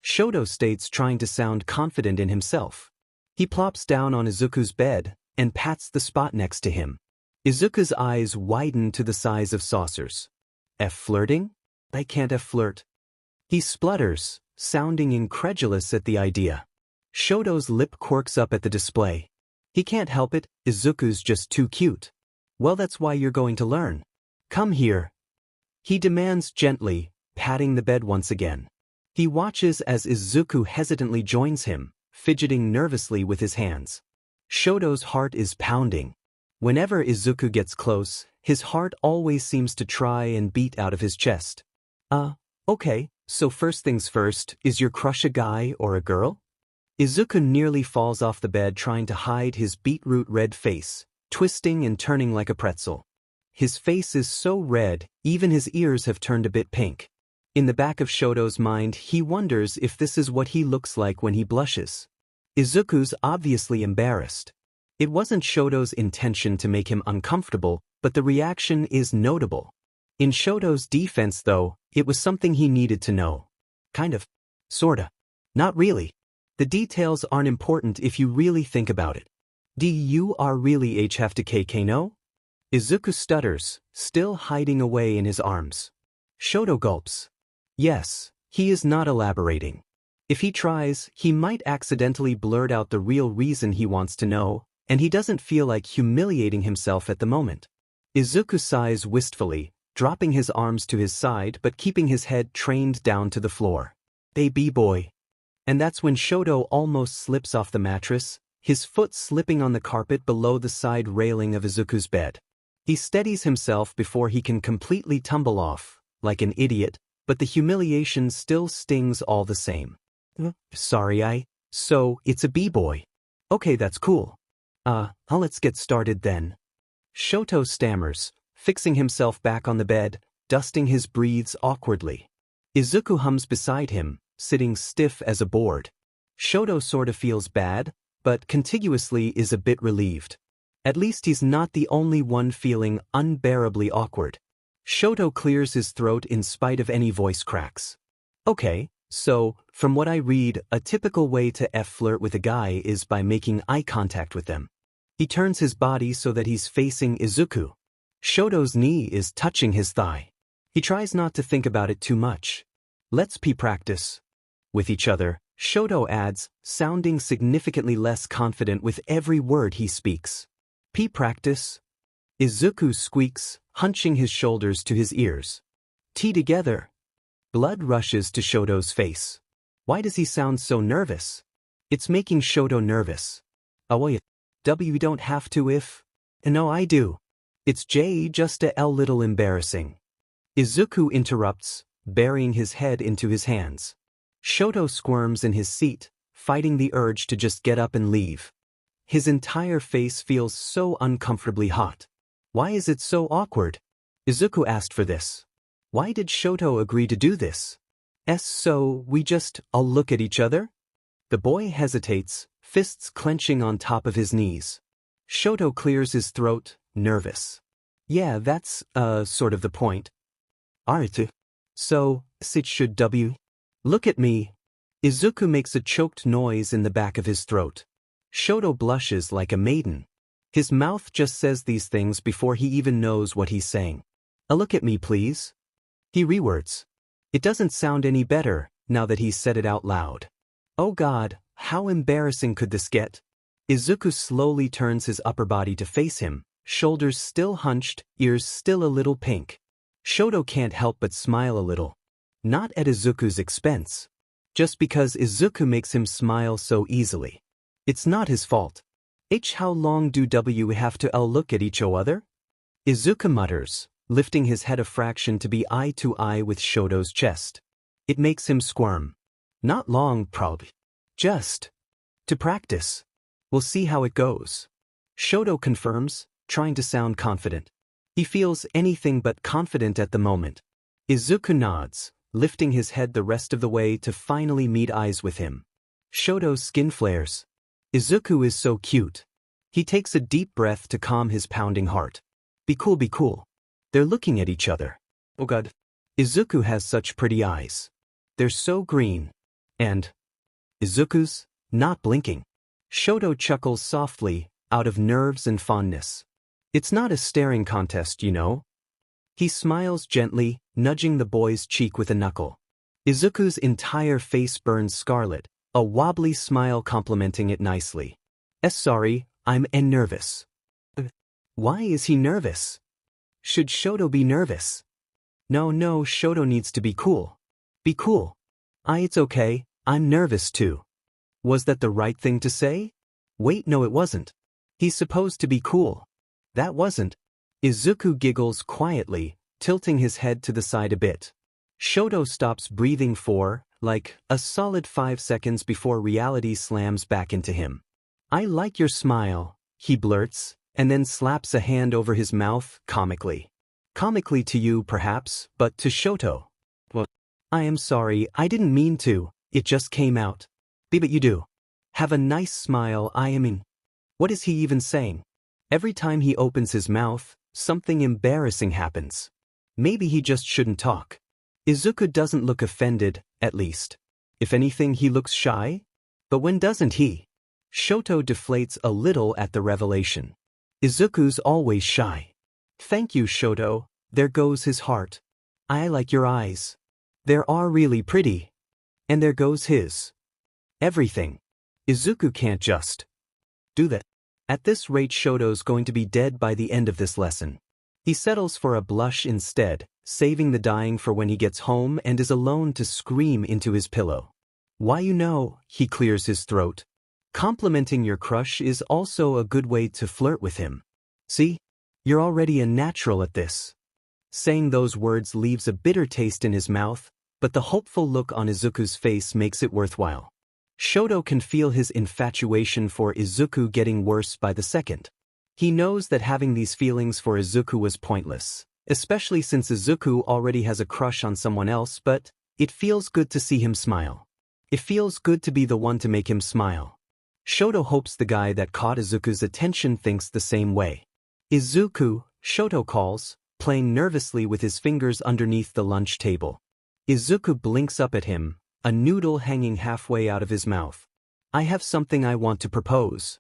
Shoto states, trying to sound confident in himself. He plops down on Izuku's bed and pats the spot next to him. Izuku's eyes widen to the size of saucers. Flirting? I can't flirt. He splutters, sounding incredulous at the idea. Shoto's lip quirks up at the display. He can't help it, Izuku's just too cute. Well, that's why you're going to learn. Come here. He demands gently, patting the bed once again. He watches as Izuku hesitantly joins him, fidgeting nervously with his hands. Shoto's heart is pounding. Whenever Izuku gets close, his heart always seems to try and beat out of his chest. Okay, so first things first, is your crush a guy or a girl? Izuku nearly falls off the bed trying to hide his beetroot red face, twisting and turning like a pretzel. His face is so red, even his ears have turned a bit pink. In the back of Shoto's mind, he wonders if this is what he looks like when he blushes. Izuku's obviously embarrassed. It wasn't Shoto's intention to make him uncomfortable, but the reaction is notable. In Shoto's defense, though, it was something he needed to know. Kind of. Sorta. Not really. The details aren't important if you really think about it. Do you are really have to KK no? Izuku stutters, still hiding away in his arms. Shoto gulps. Yes, he is not elaborating. If he tries, he might accidentally blurt out the real reason he wants to know, and he doesn't feel like humiliating himself at the moment. Izuku sighs wistfully, dropping his arms to his side but keeping his head trained down to the floor. Baby boy. And that's when Shoto almost slips off the mattress, his foot slipping on the carpet below the side railing of Izuku's bed. He steadies himself before he can completely tumble off, like an idiot, but the humiliation still stings all the same. Sorry, so, it's a b-boy. Okay, that's cool. Let's get started then. Shoto stammers, fixing himself back on the bed, dusting his breathes awkwardly. Izuku hums beside him, sitting stiff as a board. Shoto sort of feels bad, but contiguously is a bit relieved. At least he's not the only one feeling unbearably awkward. Shoto clears his throat in spite of any voice cracks. Okay, so, from what I read, a typical way to flirt with a guy is by making eye contact with them. He turns his body so that he's facing Izuku. Shoto's knee is touching his thigh. He tries not to think about it too much. Let's practice. With each other, Shoto adds, sounding significantly less confident with every word he speaks. Practice. Izuku squeaks, hunching his shoulders to his ears. Together. Blood rushes to Shoto's face. Why does he sound so nervous? It's making Shoto nervous. W don't have to if? No, I do. It's just a little embarrassing. Izuku interrupts, burying his head into his hands. Shoto squirms in his seat, fighting the urge to just get up and leave. His entire face feels so uncomfortably hot. Why is it so awkward? Izuku asked for this. Why did Shoto agree to do this? So we just all look at each other? The boy hesitates, fists clenching on top of his knees. Shoto clears his throat, nervous. Yeah, that's, sort of the point. Aren't. So, sit should W. Look at me. Izuku makes a choked noise in the back of his throat. Shoto blushes like a maiden. His mouth just says these things before he even knows what he's saying. A look at me, please. He rewords. It doesn't sound any better, now that he's said it out loud. Oh God, how embarrassing could this get? Izuku slowly turns his upper body to face him, shoulders still hunched, ears still a little pink. Shoto can't help but smile a little. Not at Izuku's expense. Just because Izuku makes him smile so easily. It's not his fault. How long do we have to look at each other? Izuku mutters, lifting his head a fraction to be eye to eye with Shoto's chest. It makes him squirm. Not long, probably. Just to practice. We'll see how it goes. Shoto confirms, trying to sound confident. He feels anything but confident at the moment. Izuku nods, lifting his head the rest of the way to finally meet eyes with him. Shoto's skin flares. Izuku is so cute. He takes a deep breath to calm his pounding heart. Be cool, be cool. They're looking at each other. Oh God. Izuku has such pretty eyes. They're so green. And Izuku's not blinking. Shoto chuckles softly, out of nerves and fondness. It's not a staring contest, you know. He smiles gently, nudging the boy's cheek with a knuckle. Izuku's entire face burns scarlet, a wobbly smile complementing it nicely. Sorry, I'm nervous. Why is he nervous? Should Shoto be nervous? No, Shoto needs to be cool. Be cool. It's okay, I'm nervous too. Was that the right thing to say? Wait, no it wasn't. He's supposed to be cool. That wasn't. Izuku giggles quietly, tilting his head to the side a bit. Shoto stops breathing for, a solid 5 seconds before reality slams back into him. I like your smile, he blurts, and then slaps a hand over his mouth, comically. Comically to you, perhaps, but to Shoto. Well, I am sorry, I didn't mean to, it just came out. But you do. Have a nice smile, I mean. What is he even saying? Every time he opens his mouth, something embarrassing happens. Maybe he just shouldn't talk. Izuku doesn't look offended, at least. If anything, he looks shy. But when doesn't he? Shoto deflates a little at the revelation. Izuku's always shy. Thank you, Shoto. There goes his heart. I like your eyes. They are really pretty. And there goes his. Everything. Izuku can't just do that. At this rate, Shoto's going to be dead by the end of this lesson. He settles for a blush instead, saving the dying for when he gets home and is alone to scream into his pillow. Why he clears his throat. Complimenting your crush is also a good way to flirt with him. See? You're already a natural at this. Saying those words leaves a bitter taste in his mouth, but the hopeful look on Izuku's face makes it worthwhile. Shoto can feel his infatuation for Izuku getting worse by the second. He knows that having these feelings for Izuku was pointless, especially since Izuku already has a crush on someone else, but it feels good to see him smile. It feels good to be the one to make him smile. Shoto hopes the guy that caught Izuku's attention thinks the same way. Izuku, Shoto calls, playing nervously with his fingers underneath the lunch table. Izuku blinks up at him, a noodle hanging halfway out of his mouth. I have something I want to propose.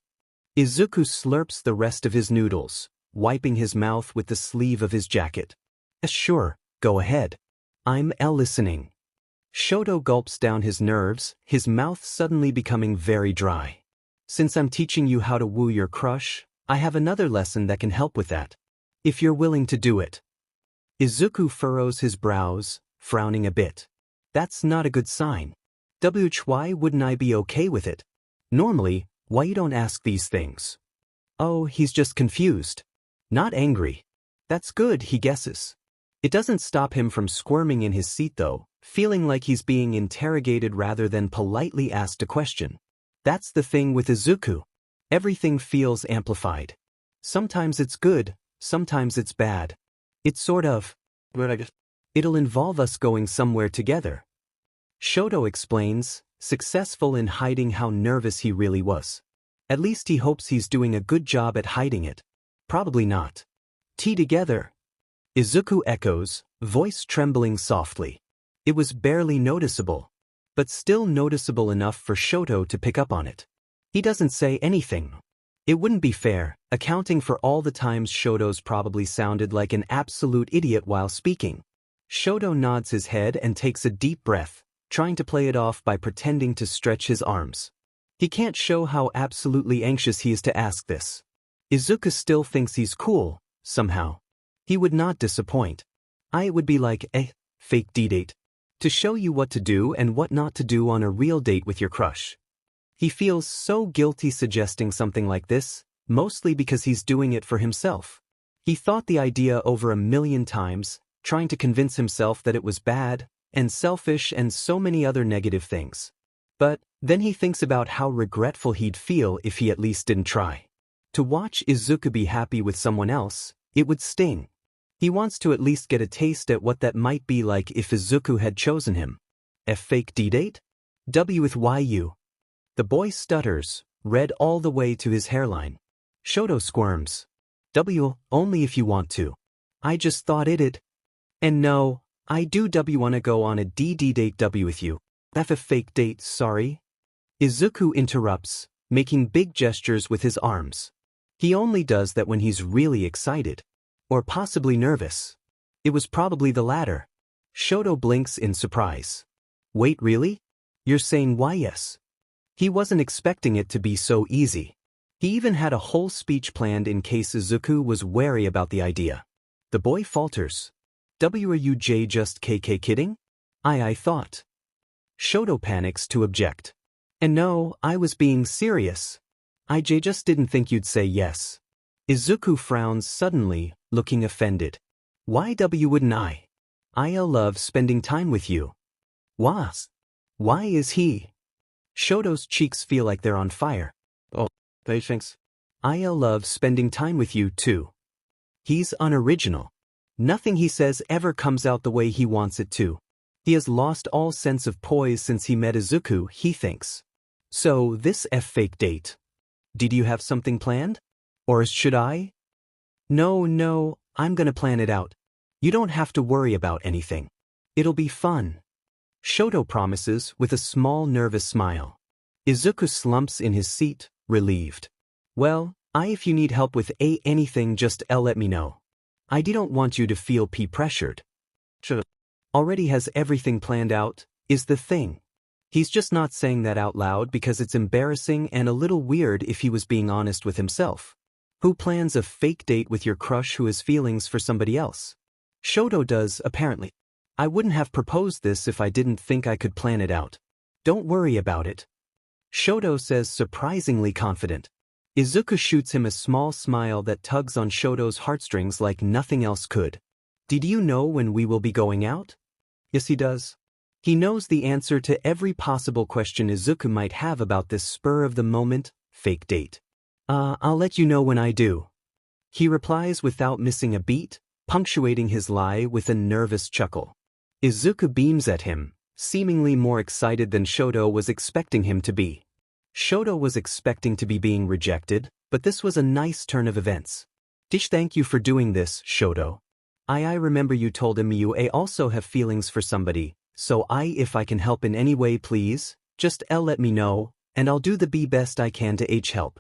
Izuku slurps the rest of his noodles, wiping his mouth with the sleeve of his jacket. Sure, go ahead. I'm listening. Shoto gulps down his nerves, his mouth suddenly becoming very dry. Since I'm teaching you how to woo your crush, I have another lesson that can help with that. If you're willing to do it. Izuku furrows his brows, frowning a bit. That's not a good sign. Why wouldn't I be okay with it? Normally, why you don't ask these things? Oh, he's just confused. Not angry. That's good, he guesses. It doesn't stop him from squirming in his seat though, feeling like he's being interrogated rather than politely asked a question. That's the thing with Izuku. Everything feels amplified. Sometimes it's good, sometimes it's bad. It's sort of, it'll involve us going somewhere together. Shoto explains, successful in hiding how nervous he really was. At least he hopes he's doing a good job at hiding it. Probably not. Tea together. Izuku echoes, voice trembling softly. It was barely noticeable, but still noticeable enough for Shoto to pick up on it. He doesn't say anything. It wouldn't be fair, accounting for all the times Shoto's probably sounded like an absolute idiot while speaking. Shoto nods his head and takes a deep breath, trying to play it off by pretending to stretch his arms. He can't show how absolutely anxious he is to ask this. Izuku still thinks he's cool, somehow. He would not disappoint. It would be like a fake D-date. To show you what to do and what not to do on a real date with your crush. He feels so guilty suggesting something like this, mostly because he's doing it for himself. He thought the idea over 1,000,000 times, trying to convince himself that it was bad, and selfish and so many other negative things. But then he thinks about how regretful he'd feel if he at least didn't try. To watch Izuku be happy with someone else, it would sting. He wants to at least get a taste at what that might be like if Izuku had chosen him. A fake D-date? With YU. The boy stutters, red all the way to his hairline. Shoto squirms. Only if you want to. I just thought it'd. And no, I do wanna go on a date with you. That's a fake date, sorry. Izuku interrupts, making big gestures with his arms. He only does that when he's really excited. Or possibly nervous. It was probably the latter. Shoto blinks in surprise. Wait, really? You're saying why yes? He wasn't expecting it to be so easy. He even had a whole speech planned in case Izuku was wary about the idea. The boy falters. Are you just kidding? I thought. Shoto panics to object. And no, I was being serious. I just didn't think you'd say yes. Izuku frowns suddenly, looking offended. Why wouldn't I? I'll love spending time with you. Was? Why is he? Shoto's cheeks feel like they're on fire. Oh, thanks. I'll love spending time with you too. He's unoriginal. Nothing he says ever comes out the way he wants it to. He has lost all sense of poise since he met Izuku, he thinks. So, this fake date. Did you have something planned? Or should I? No, I'm gonna plan it out. You don't have to worry about anything. It'll be fun. Shoto promises with a small nervous smile. Izuku slumps in his seat, relieved. Well, if you need help with anything just let me know. I don't want you to feel pressured. Already has everything planned out, is the thing. He's just not saying that out loud because it's embarrassing and a little weird if he was being honest with himself. Who plans a fake date with your crush who has feelings for somebody else? Shoto does, apparently. I wouldn't have proposed this if I didn't think I could plan it out. Don't worry about it. Shoto says surprisingly confident. Izuku shoots him a small smile that tugs on Shoto's heartstrings like nothing else could. Did you know when we will be going out? Yes, he does. He knows the answer to every possible question Izuku might have about this spur-of-the-moment, fake date. I'll let you know when I do. He replies without missing a beat, punctuating his lie with a nervous chuckle. Izuku beams at him, seemingly more excited than Shoto was expecting him to be. Shoto was expecting to be being rejected, but this was a nice turn of events. Thank you for doing this, Shoto. I remember you told him you also have feelings for somebody, so if I can help in any way please, just let me know, and I'll do the best I can to help.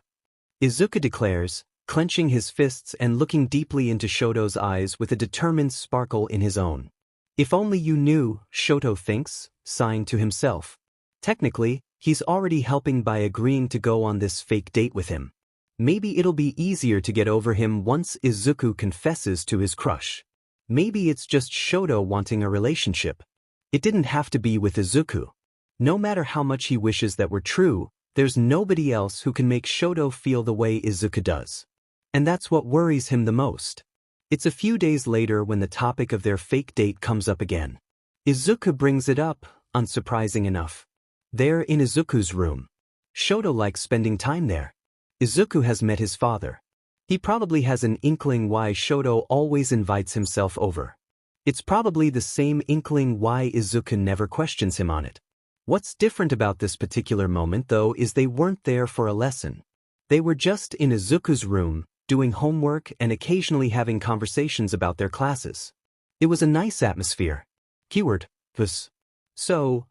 Izuku declares, clenching his fists and looking deeply into Shoto's eyes with a determined sparkle in his own. If only you knew, Shoto thinks, sighing to himself. Technically, he's already helping by agreeing to go on this fake date with him. Maybe it'll be easier to get over him once Izuku confesses to his crush. Maybe it's just Shoto wanting a relationship. It didn't have to be with Izuku. No matter how much he wishes that were true, there's nobody else who can make Shoto feel the way Izuku does. And that's what worries him the most. It's a few days later when the topic of their fake date comes up again. Izuku brings it up, unsurprising enough. They're in Izuku's room. Shoto likes spending time there. Izuku has met his father. He probably has an inkling why Shoto always invites himself over. It's probably the same inkling why Izuku never questions him on it. What's different about this particular moment, though, is they weren't there for a lesson. They were just in Izuku's room, doing homework and occasionally having conversations about their classes. It was a nice atmosphere. Keyword, this. So,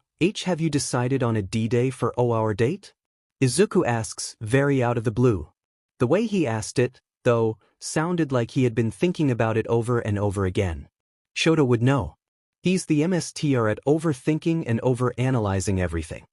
have you decided on a D-Day for our date? Izuku asks, very out of the blue. The way he asked it, though, sounded like he had been thinking about it over and over again. Shoto would know. He's the MSTR at overthinking and overanalyzing everything.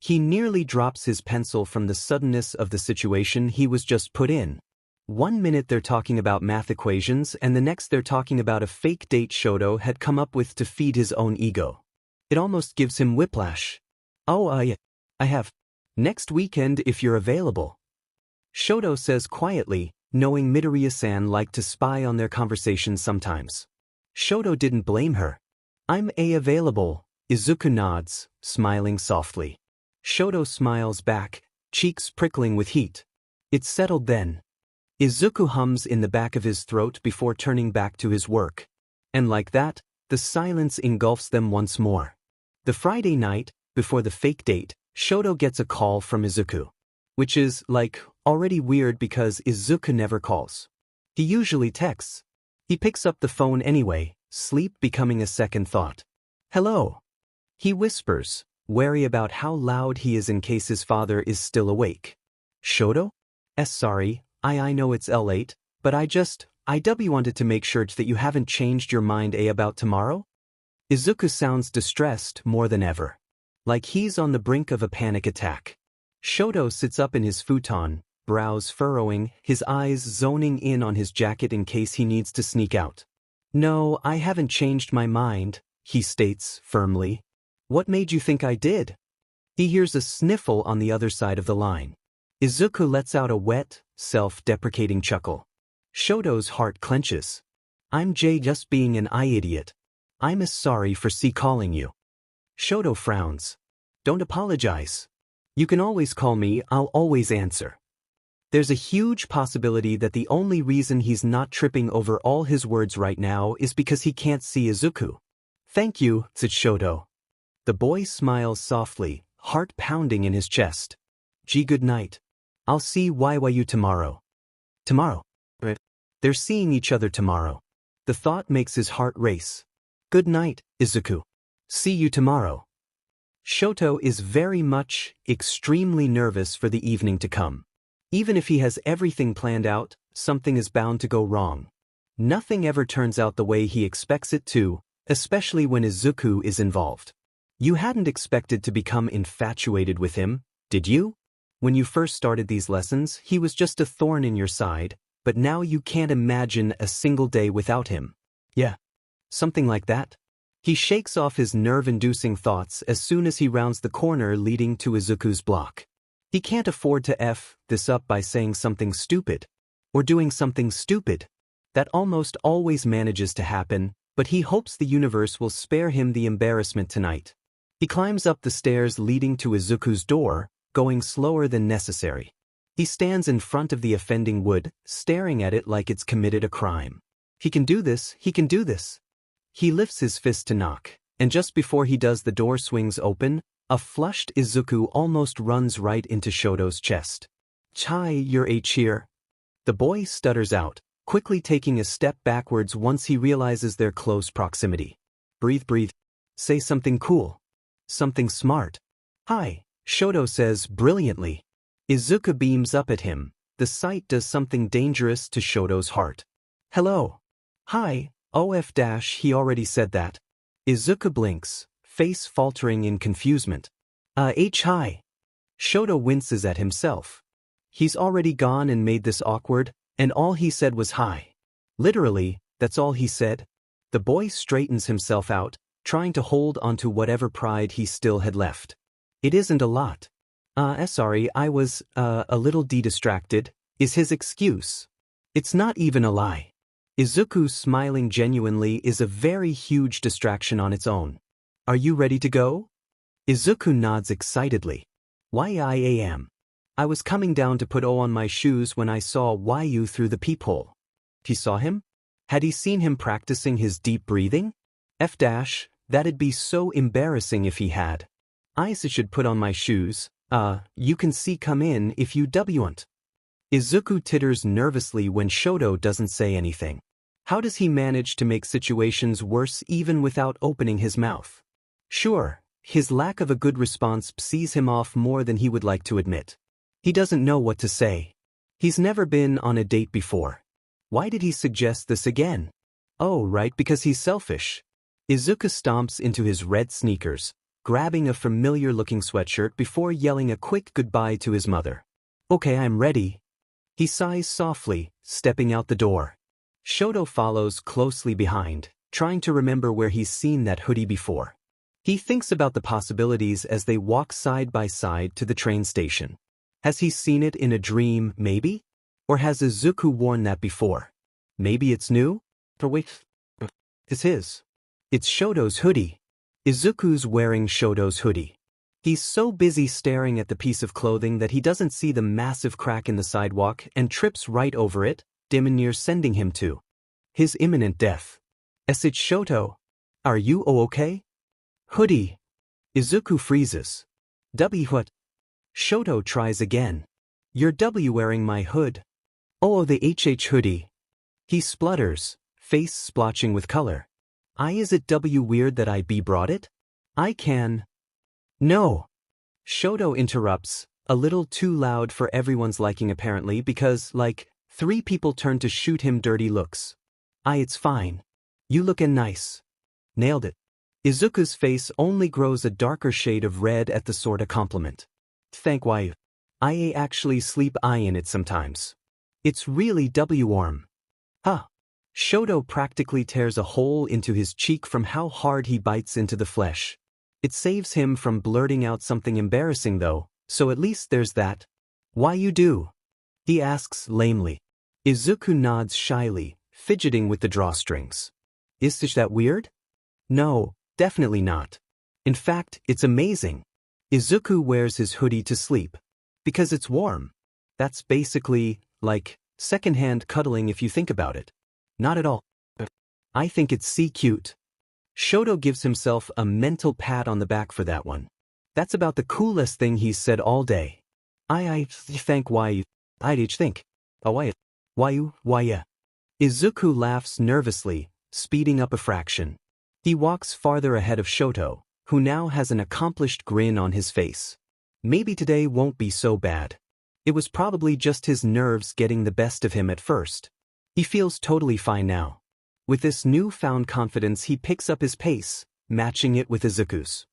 He nearly drops his pencil from the suddenness of the situation he was just put in. 1 minute they're talking about math equations and the next they're talking about a fake date Shoto had come up with to feed his own ego. It almost gives him whiplash. Oh, yeah. I have. Next weekend if you're available. Shoto says quietly, knowing Midoriya-san liked to spy on their conversations sometimes. Shoto didn't blame her. I'm available, Izuku nods, smiling softly. Shoto smiles back, cheeks prickling with heat. It's settled then. Izuku hums in the back of his throat before turning back to his work. And like that, the silence engulfs them once more. The Friday night, before the fake date, Shoto gets a call from Izuku. Which is, already weird because Izuku never calls. He usually texts. He picks up the phone anyway, sleep becoming a second thought. Hello. He whispers, wary about how loud he is in case his father is still awake. Shoto? Sorry, I know it's late, but I wanted to make sure that you haven't changed your mind about tomorrow? Izuku sounds distressed more than ever. Like he's on the brink of a panic attack. Shoto sits up in his futon, brows furrowing, his eyes zoning in on his jacket in case he needs to sneak out. No, I haven't changed my mind, he states firmly. What made you think I did? He hears a sniffle on the other side of the line. Izuku lets out a wet, self-deprecating chuckle. Shoto's heart clenches. I'm just being an idiot. I'm sorry for calling you. Shoto frowns. Don't apologize. You can always call me, I'll always answer. There's a huge possibility that the only reason he's not tripping over all his words right now is because he can't see Izuku. Thank you, said Shoto. The boy smiles softly, heart pounding in his chest. Good night. I'll see you tomorrow. Tomorrow? Right. They're seeing each other tomorrow. The thought makes his heart race. Good night, Izuku. See you tomorrow. Shoto is very much, extremely nervous for the evening to come. Even if he has everything planned out, something is bound to go wrong. Nothing ever turns out the way he expects it to, especially when Izuku is involved. You hadn't expected to become infatuated with him, did you? When you first started these lessons, he was just a thorn in your side, but now you can't imagine a single day without him. Yeah. Something like that. He shakes off his nerve-inducing thoughts as soon as he rounds the corner leading to Izuku's block. He can't afford to F this up by saying something stupid. Or doing something stupid. That almost always manages to happen, but he hopes the universe will spare him the embarrassment tonight. He climbs up the stairs leading to Izuku's door, going slower than necessary. He stands in front of the offending wood, staring at it like it's committed a crime. He can do this, he can do this. He lifts his fist to knock, and just before he does the door swings open, a flushed Izuku almost runs right into Shoto's chest. Chai, you're here. The boy stutters out, quickly taking a step backwards once he realizes their close proximity. Breathe. Say something cool. Something smart. Hi, Shoto says brilliantly. Izuku beams up at him. The sight does something dangerous to Shoto's heart. Hello. Hi. He already said that. Izuku blinks, face faltering in confusement. Hi. Shoto winces at himself. He's already gone and made this awkward, and all he said was hi. Literally, that's all he said. The boy straightens himself out, trying to hold onto whatever pride he still had left. It isn't a lot. Sorry, I was, a little distracted, is his excuse. It's not even a lie. Izuku smiling genuinely is a very huge distraction on its own. Are you ready to go? Izuku nods excitedly. Why I am. I was coming down to put on my shoes when I saw Yu through the peephole. He saw him? Had he seen him practicing his deep breathing? That'd be so embarrassing if he had. I should put on my shoes. You can see come in if you want. Izuku titters nervously when Shoto doesn't say anything. How does he manage to make situations worse even without opening his mouth? Sure, his lack of a good response sees him off more than he would like to admit. He doesn't know what to say. He's never been on a date before. Why did he suggest this again? Oh, right, because he's selfish. Izuku stomps into his red sneakers, grabbing a familiar-looking sweatshirt before yelling a quick goodbye to his mother. Okay, I'm ready. He sighs softly, stepping out the door. Shoto follows closely behind, trying to remember where he's seen that hoodie before. He thinks about the possibilities as they walk side by side to the train station. Has he seen it in a dream, maybe? Or has Izuku worn that before? Maybe it's new? Or wait, it's his. It's Shoto's hoodie. Izuku's wearing Shoto's hoodie. He's so busy staring at the piece of clothing that he doesn't see the massive crack in the sidewalk and trips right over it, near sending him to his imminent death. Is it Shoto? Are you okay? Hoodie. Izuku freezes. What? Shoto tries again. You're wearing my hood. Oh, the hoodie. He splutters, face splotching with color. Is it weird that I brought it? I can. No. Shoto interrupts, a little too loud for everyone's liking apparently because, 3 people turn to shoot him dirty looks. It's fine. You lookin' nice. Nailed it. Izuku's face only grows a darker shade of red at the sorta compliment. Thank why. I actually sleep in it sometimes. It's really warm. Huh. Shoto practically tears a hole into his cheek from how hard he bites into the flesh. It saves him from blurting out something embarrassing though, so at least there's that. Why you do? He asks lamely. Izuku nods shyly, fidgeting with the drawstrings. Is that weird? No, definitely not. In fact, it's amazing. Izuku wears his hoodie to sleep. Because it's warm. That's basically, secondhand cuddling if you think about it. Not at all. I think it's cute. Shoto gives himself a mental pat on the back for that one. That's about the coolest thing he's said all day. I think why I'd think. Why yeah. Izuku laughs nervously, speeding up a fraction. He walks farther ahead of Shoto, who now has an accomplished grin on his face. Maybe today won't be so bad. It was probably just his nerves getting the best of him at first. He feels totally fine now. With this newfound confidence he picks up his pace, matching it with Izuku's.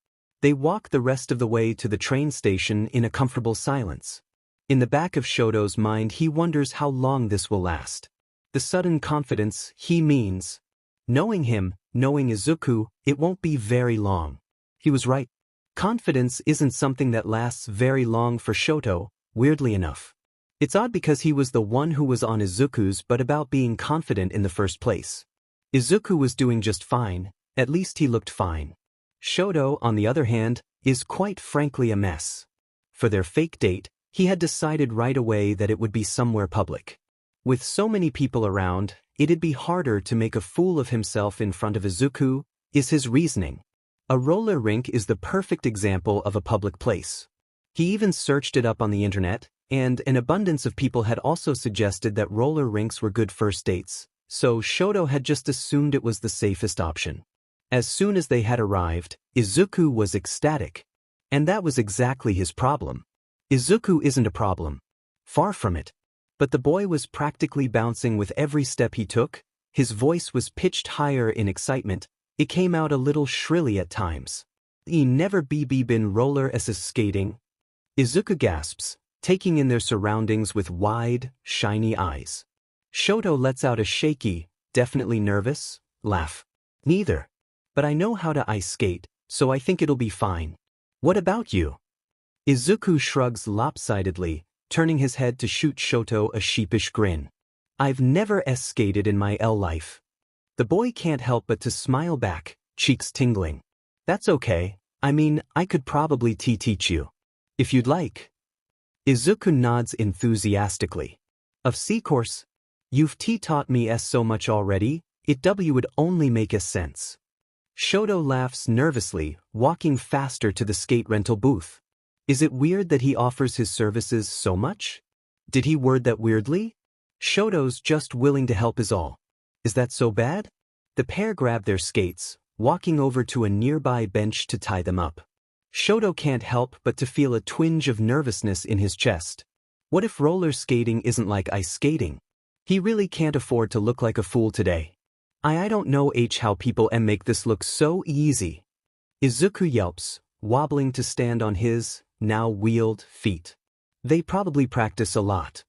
They walk the rest of the way to the train station in a comfortable silence. In the back of Shoto's mind he wonders how long this will last. The sudden confidence, he means. Knowing him, knowing Izuku, it won't be very long. He was right. Confidence isn't something that lasts very long for Shoto, weirdly enough. It's odd because he was the one who was on Izuku's but about being confident in the first place. Izuku was doing just fine, at least he looked fine. Shoto, on the other hand, is quite frankly a mess. For their fake date, he had decided right away that it would be somewhere public. With so many people around, it'd be harder to make a fool of himself in front of Izuku, is his reasoning. A roller rink is the perfect example of a public place. He even searched it up on the internet, and an abundance of people had also suggested that roller rinks were good first dates, so Shoto had just assumed it was the safest option. As soon as they had arrived, Izuku was ecstatic. And that was exactly his problem. Izuku isn't a problem. Far from it. But the boy was practically bouncing with every step he took, his voice was pitched higher in excitement, it came out a little shrilly at times. He never been roller skating. Izuku gasps, taking in their surroundings with wide, shiny eyes. Shoto lets out a shaky, definitely nervous, laugh. Neither. But I know how to ice skate, so I think it'll be fine. What about you? Izuku shrugs lopsidedly, turning his head to shoot Shoto a sheepish grin. I've never skated in my life. The boy can't help but to smile back, cheeks tingling. That's okay, I mean, I could probably teach you. If you'd like. Izuku nods enthusiastically. Of course. You've taught me so much already, it would only make sense. Shoto laughs nervously, walking faster to the skate rental booth. Is it weird that he offers his services so much? Did he word that weirdly? Shoto's just willing to help is all. Is that so bad? The pair grab their skates, walking over to a nearby bench to tie them up. Shoto can't help but to feel a twinge of nervousness in his chest. What if roller skating isn't like ice skating? He really can't afford to look like a fool today. I don't know how people make this look so easy. Izuku yelps, wobbling to stand on his, now wheeled, feet. They probably practice a lot.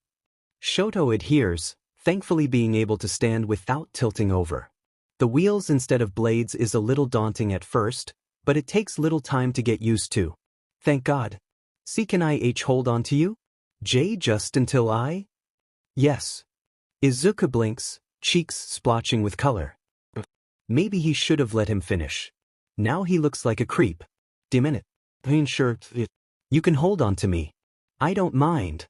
Shoto adheres, thankfully being able to stand without tilting over. The wheels instead of blades is a little daunting at first, but it takes little time to get used to. Thank God. See, can I hold on to you? J, just until I? Yes. Izuku blinks, cheeks splotching with color. Maybe he should have let him finish. Now he looks like a creep. Minute. Sure. You can hold on to me. I don't mind.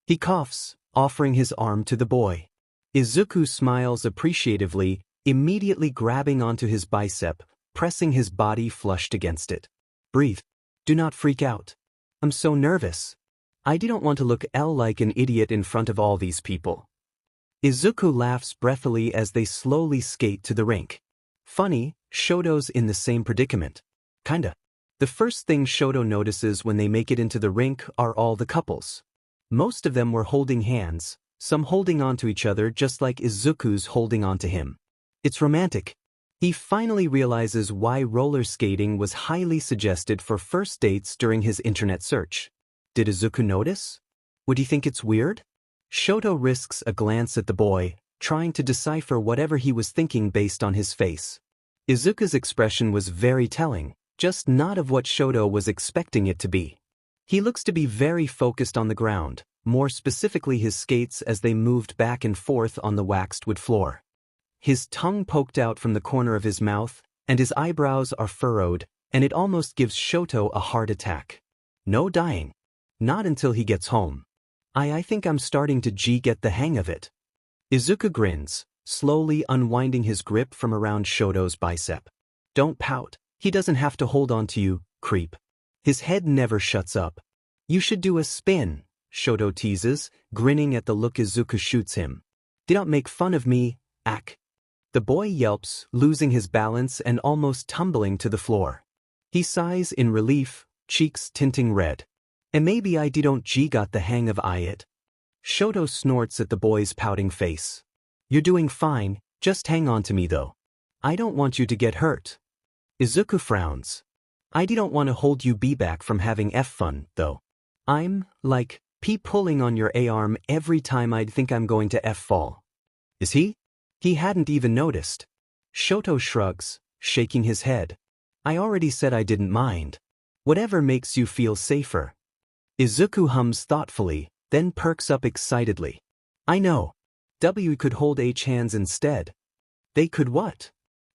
He coughs, offering his arm to the boy. Izuku smiles appreciatively, immediately grabbing onto his bicep, pressing his body flushed against it. Breathe. Do not freak out. I'm so nervous. I don't want to look like an idiot in front of all these people. Izuku laughs breathily as they slowly skate to the rink. Funny, Shoto's in the same predicament. Kinda. The first thing Shoto notices when they make it into the rink are all the couples. Most of them were holding hands, some holding on to each other just like Izuku's holding on to him. It's romantic. He finally realizes why roller skating was highly suggested for first dates during his internet search. Did Izuku notice? Would he think it's weird? Shoto risks a glance at the boy, trying to decipher whatever he was thinking based on his face. Izuku's expression was very telling, just not of what Shoto was expecting it to be. He looks to be very focused on the ground, more specifically his skates as they moved back and forth on the waxed wood floor. His tongue poked out from the corner of his mouth, and his eyebrows are furrowed, and it almost gives Shoto a heart attack. No dying. Not until he gets home. I think I'm starting to get the hang of it. Izuku grins, slowly unwinding his grip from around Shoto's bicep. Don't pout. He doesn't have to hold on to you, creep. His head never shuts up. You should do a spin, Shoto teases, grinning at the look Izuku shoots him. Don't make fun of me, ack. The boy yelps, losing his balance and almost tumbling to the floor. He sighs in relief, cheeks tinting red. And maybe I don't got the hang of it. Shoto snorts at the boy's pouting face. You're doing fine, just hang on to me though. I don't want you to get hurt. Izuku frowns. I don't want to hold you back from having fun, though. I'm, like, pulling on your arm every time I'd think I'm going to fall. Is he? He hadn't even noticed. Shoto shrugs, shaking his head. I already said I didn't mind. Whatever makes you feel safer. Izuku hums thoughtfully, then perks up excitedly. I know. W could hold hands instead. They could what?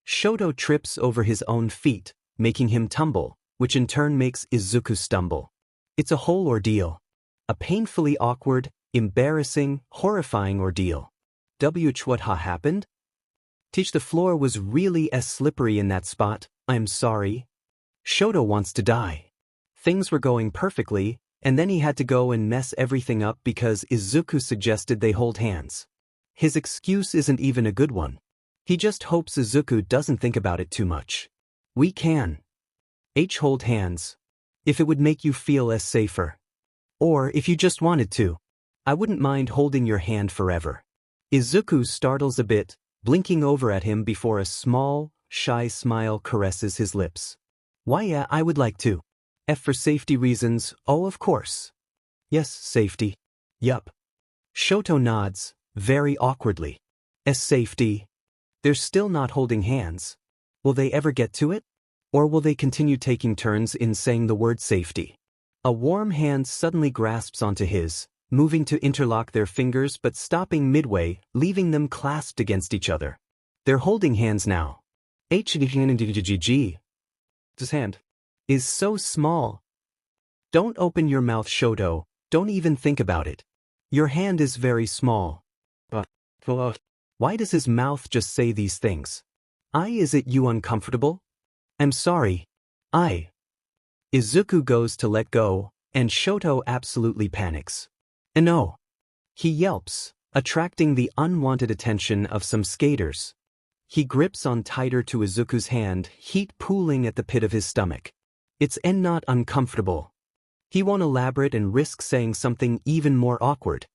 Shoto trips over his own feet, making him tumble, which in turn makes Izuku stumble. It's a whole ordeal. A painfully awkward, embarrassing, horrifying ordeal. What happened? The floor was really slippery in that spot, I'm sorry. Shoto wants to die. Things were going perfectly, and then he had to go and mess everything up because Izuku suggested they hold hands. His excuse isn't even a good one. He just hopes Izuku doesn't think about it too much. We can. Hold hands. If it would make you feel safer. Or if you just wanted to. I wouldn't mind holding your hand forever. Izuku startles a bit, blinking over at him before a small, shy smile caresses his lips. Why yeah, I would like to. For safety reasons, oh of course. Yes, safety. Yup. Shoto nods, very awkwardly. Safety. They're still not holding hands. Will they ever get to it? Or will they continue taking turns in saying the word safety? A warm hand suddenly grasps onto his, moving to interlock their fingers but stopping midway, leaving them clasped against each other. They're holding hands now. His hand is so small. Don't open your mouth, Shoto, don't even think about it. Your hand is very small. But, why does his mouth just say these things? Is it you uncomfortable? I'm sorry. Izuku goes to let go, and Shoto absolutely panics. No. He yelps, attracting the unwanted attention of some skaters. He grips on tighter to Izuku's hand, heat pooling at the pit of his stomach. It's not uncomfortable. He won't elaborate and risk saying something even more awkward.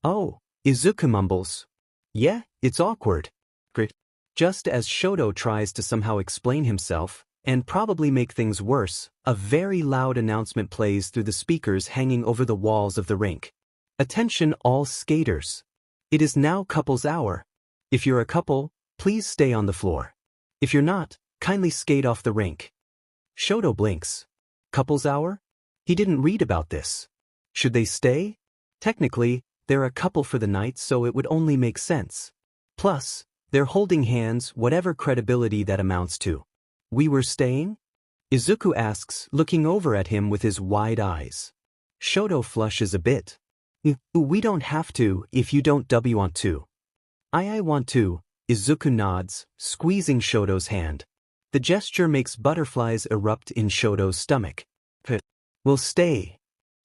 Oh, Izuku mumbles. Yeah, it's awkward. Just as Shoto tries to somehow explain himself, and probably make things worse, a very loud announcement plays through the speakers hanging over the walls of the rink. Attention all skaters. It is now couples hour. If you're a couple, please stay on the floor. If you're not, kindly skate off the rink. Shoto blinks. Couples hour? He didn't read about this. Should they stay? Technically, they're a couple for the night, so it would only make sense. Plus, they're holding hands, whatever credibility that amounts to. We were staying? Izuku asks, looking over at him with his wide eyes. Shoto flushes a bit. We don't have to if you don't want to. I want to, Izuku nods, squeezing Shoto's hand. The gesture makes butterflies erupt in Shoto's stomach. We'll stay.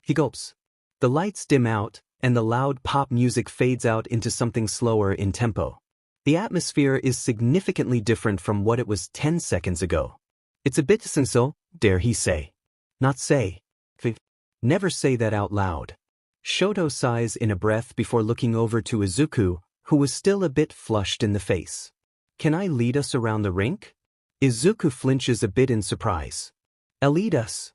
He gulps. The lights dim out, and the loud pop music fades out into something slower in tempo. The atmosphere is significantly different from what it was 10 seconds ago. It's a bit sensual, dare he say. Not say. Never say that out loud. Shoto sighs in a breath before looking over to Izuku, who was still a bit flushed in the face. Can I lead us around the rink? Izuku flinches a bit in surprise. Lead us.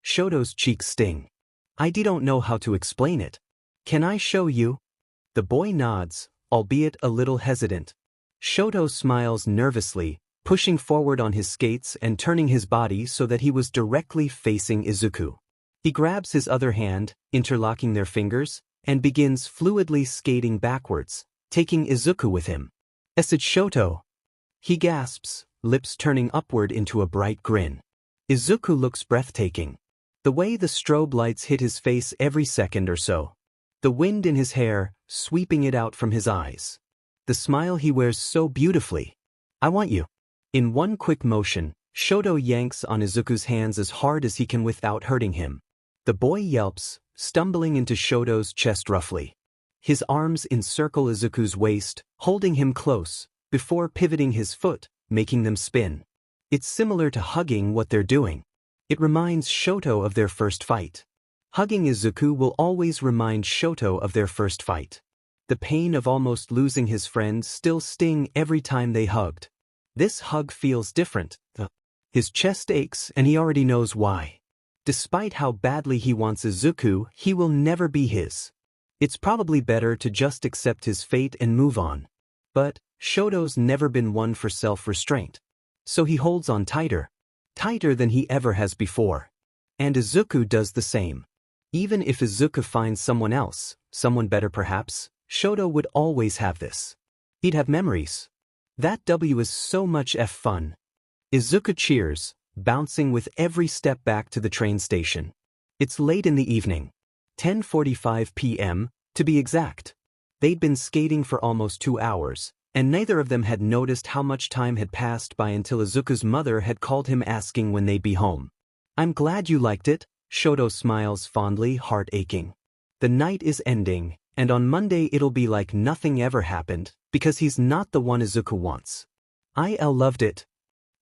Shoto's cheeks sting. I don't know how to explain it. Can I show you? The boy nods, albeit a little hesitant. Shoto smiles nervously, pushing forward on his skates and turning his body so that he was directly facing Izuku. He grabs his other hand, interlocking their fingers, and begins fluidly skating backwards, taking Izuku with him. It's Shoto. He gasps, lips turning upward into a bright grin. Izuku looks breathtaking. The way the strobe lights hit his face every second or so. The wind in his hair, sweeping it out from his eyes. The smile he wears so beautifully. I want you. In one quick motion, Shoto yanks on Izuku's hands as hard as he can without hurting him. The boy yelps, stumbling into Shoto's chest roughly. His arms encircle Izuku's waist, holding him close, before pivoting his foot, making them spin. It's similar to hugging what they're doing. It reminds Shoto of their first fight. Hugging Izuku will always remind Shoto of their first fight. The pain of almost losing his friend still sting every time they hugged. This hug feels different. His chest aches and he already knows why. Despite how badly he wants Izuku, he will never be his. It's probably better to just accept his fate and move on. But Shoto's never been one for self-restraint. So he holds on tighter. Tighter than he ever has before. And Izuku does the same. Even if Izuku finds someone else, someone better perhaps, Shoto would always have this. He'd have memories. That is so much fun. Izuku cheers, bouncing with every step back to the train station. It's late in the evening. 10:45 p.m., to be exact. They'd been skating for almost 2 hours, and neither of them had noticed how much time had passed by until Izuku's mother had called him asking when they'd be home. I'm glad you liked it, Shoto smiles fondly, heart aching. The night is ending, and on Monday it'll be like nothing ever happened, because he's not the one Izuku wants. I loved it.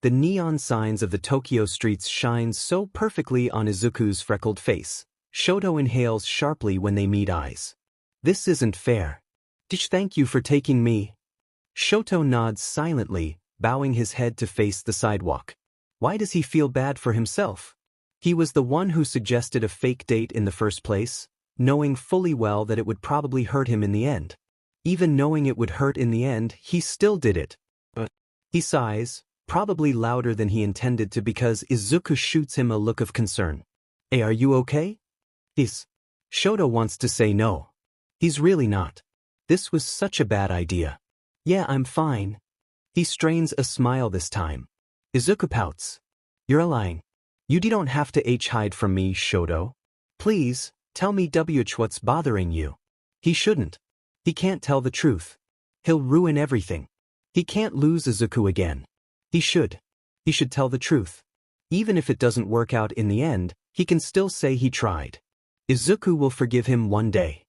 The neon signs of the Tokyo streets shine so perfectly on Izuku's freckled face. Shoto inhales sharply when they meet eyes. This isn't fair. Thank you for taking me. Shoto nods silently, bowing his head to face the sidewalk. Why does he feel bad for himself? He was the one who suggested a fake date in the first place, knowing fully well that it would probably hurt him in the end. Even knowing it would hurt in the end, he still did it. But he sighs, probably louder than he intended to because Izuku shoots him a look of concern. Hey, are you okay? Shoto wants to say no. He's really not. This was such a bad idea. Yeah, I'm fine. He strains a smile this time. Izuku pouts. You're lying. You don't have to hide from me, Shoto. Please, tell me what's bothering you. He shouldn't. He can't tell the truth. He'll ruin everything. He can't lose Izuku again. He should. He should tell the truth. Even if it doesn't work out in the end, he can still say he tried. Izuku will forgive him one day.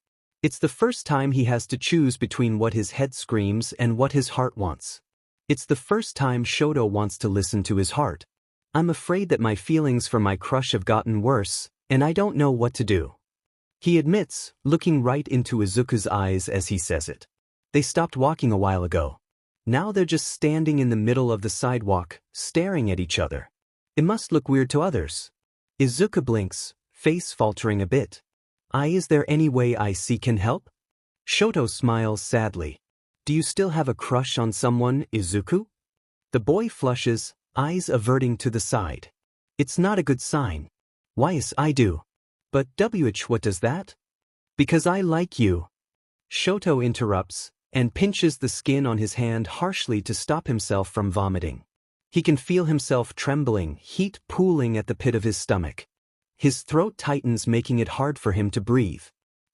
It's the first time he has to choose between what his head screams and what his heart wants. It's the first time Shoto wants to listen to his heart. I'm afraid that my feelings for my crush have gotten worse, and I don't know what to do. He admits, looking right into Izuku's eyes as he says it. They stopped walking a while ago. Now they're just standing in the middle of the sidewalk, staring at each other. It must look weird to others. Izuku blinks, face faltering a bit. Is there any way I can help? Shoto smiles sadly. Do you still have a crush on someone, Izuku? The boy flushes, eyes averting to the side. It's not a good sign. Yes, I do. But what does that? Because I like you. Shoto interrupts, and pinches the skin on his hand harshly to stop himself from vomiting. He can feel himself trembling, heat pooling at the pit of his stomach. His throat tightens, making it hard for him to breathe.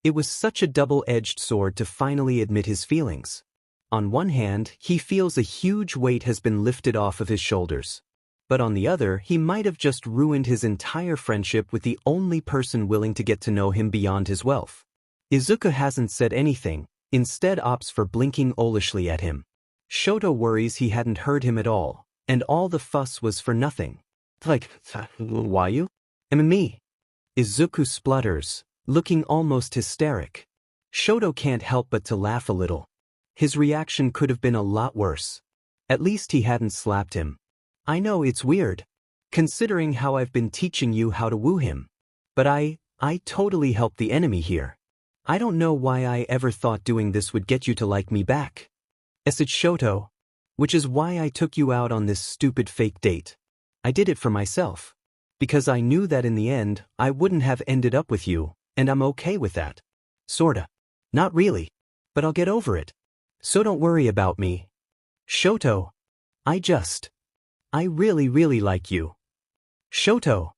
It was such a double-edged sword to finally admit his feelings. On one hand, he feels a huge weight has been lifted off of his shoulders. But on the other, he might have just ruined his entire friendship with the only person willing to get to know him beyond his wealth. Izuku hasn't said anything, instead opts for blinking owlishly at him. Shoto worries he hadn't heard him at all, and all the fuss was for nothing. Why you? Me. Izuku splutters, looking almost hysteric. Shoto can't help but to laugh a little. His reaction could have been a lot worse. At least he hadn't slapped him. I know it's weird, considering how I've been teaching you how to woo him. But I totally helped the enemy here. I don't know why I ever thought doing this would get you to like me back. It's Shoto. Which is why I took you out on this stupid fake date. I did it for myself. Because I knew that in the end, I wouldn't have ended up with you, and I'm okay with that. Sorta. Not really. But I'll get over it. So don't worry about me. Shoto. I really like you. Shoto.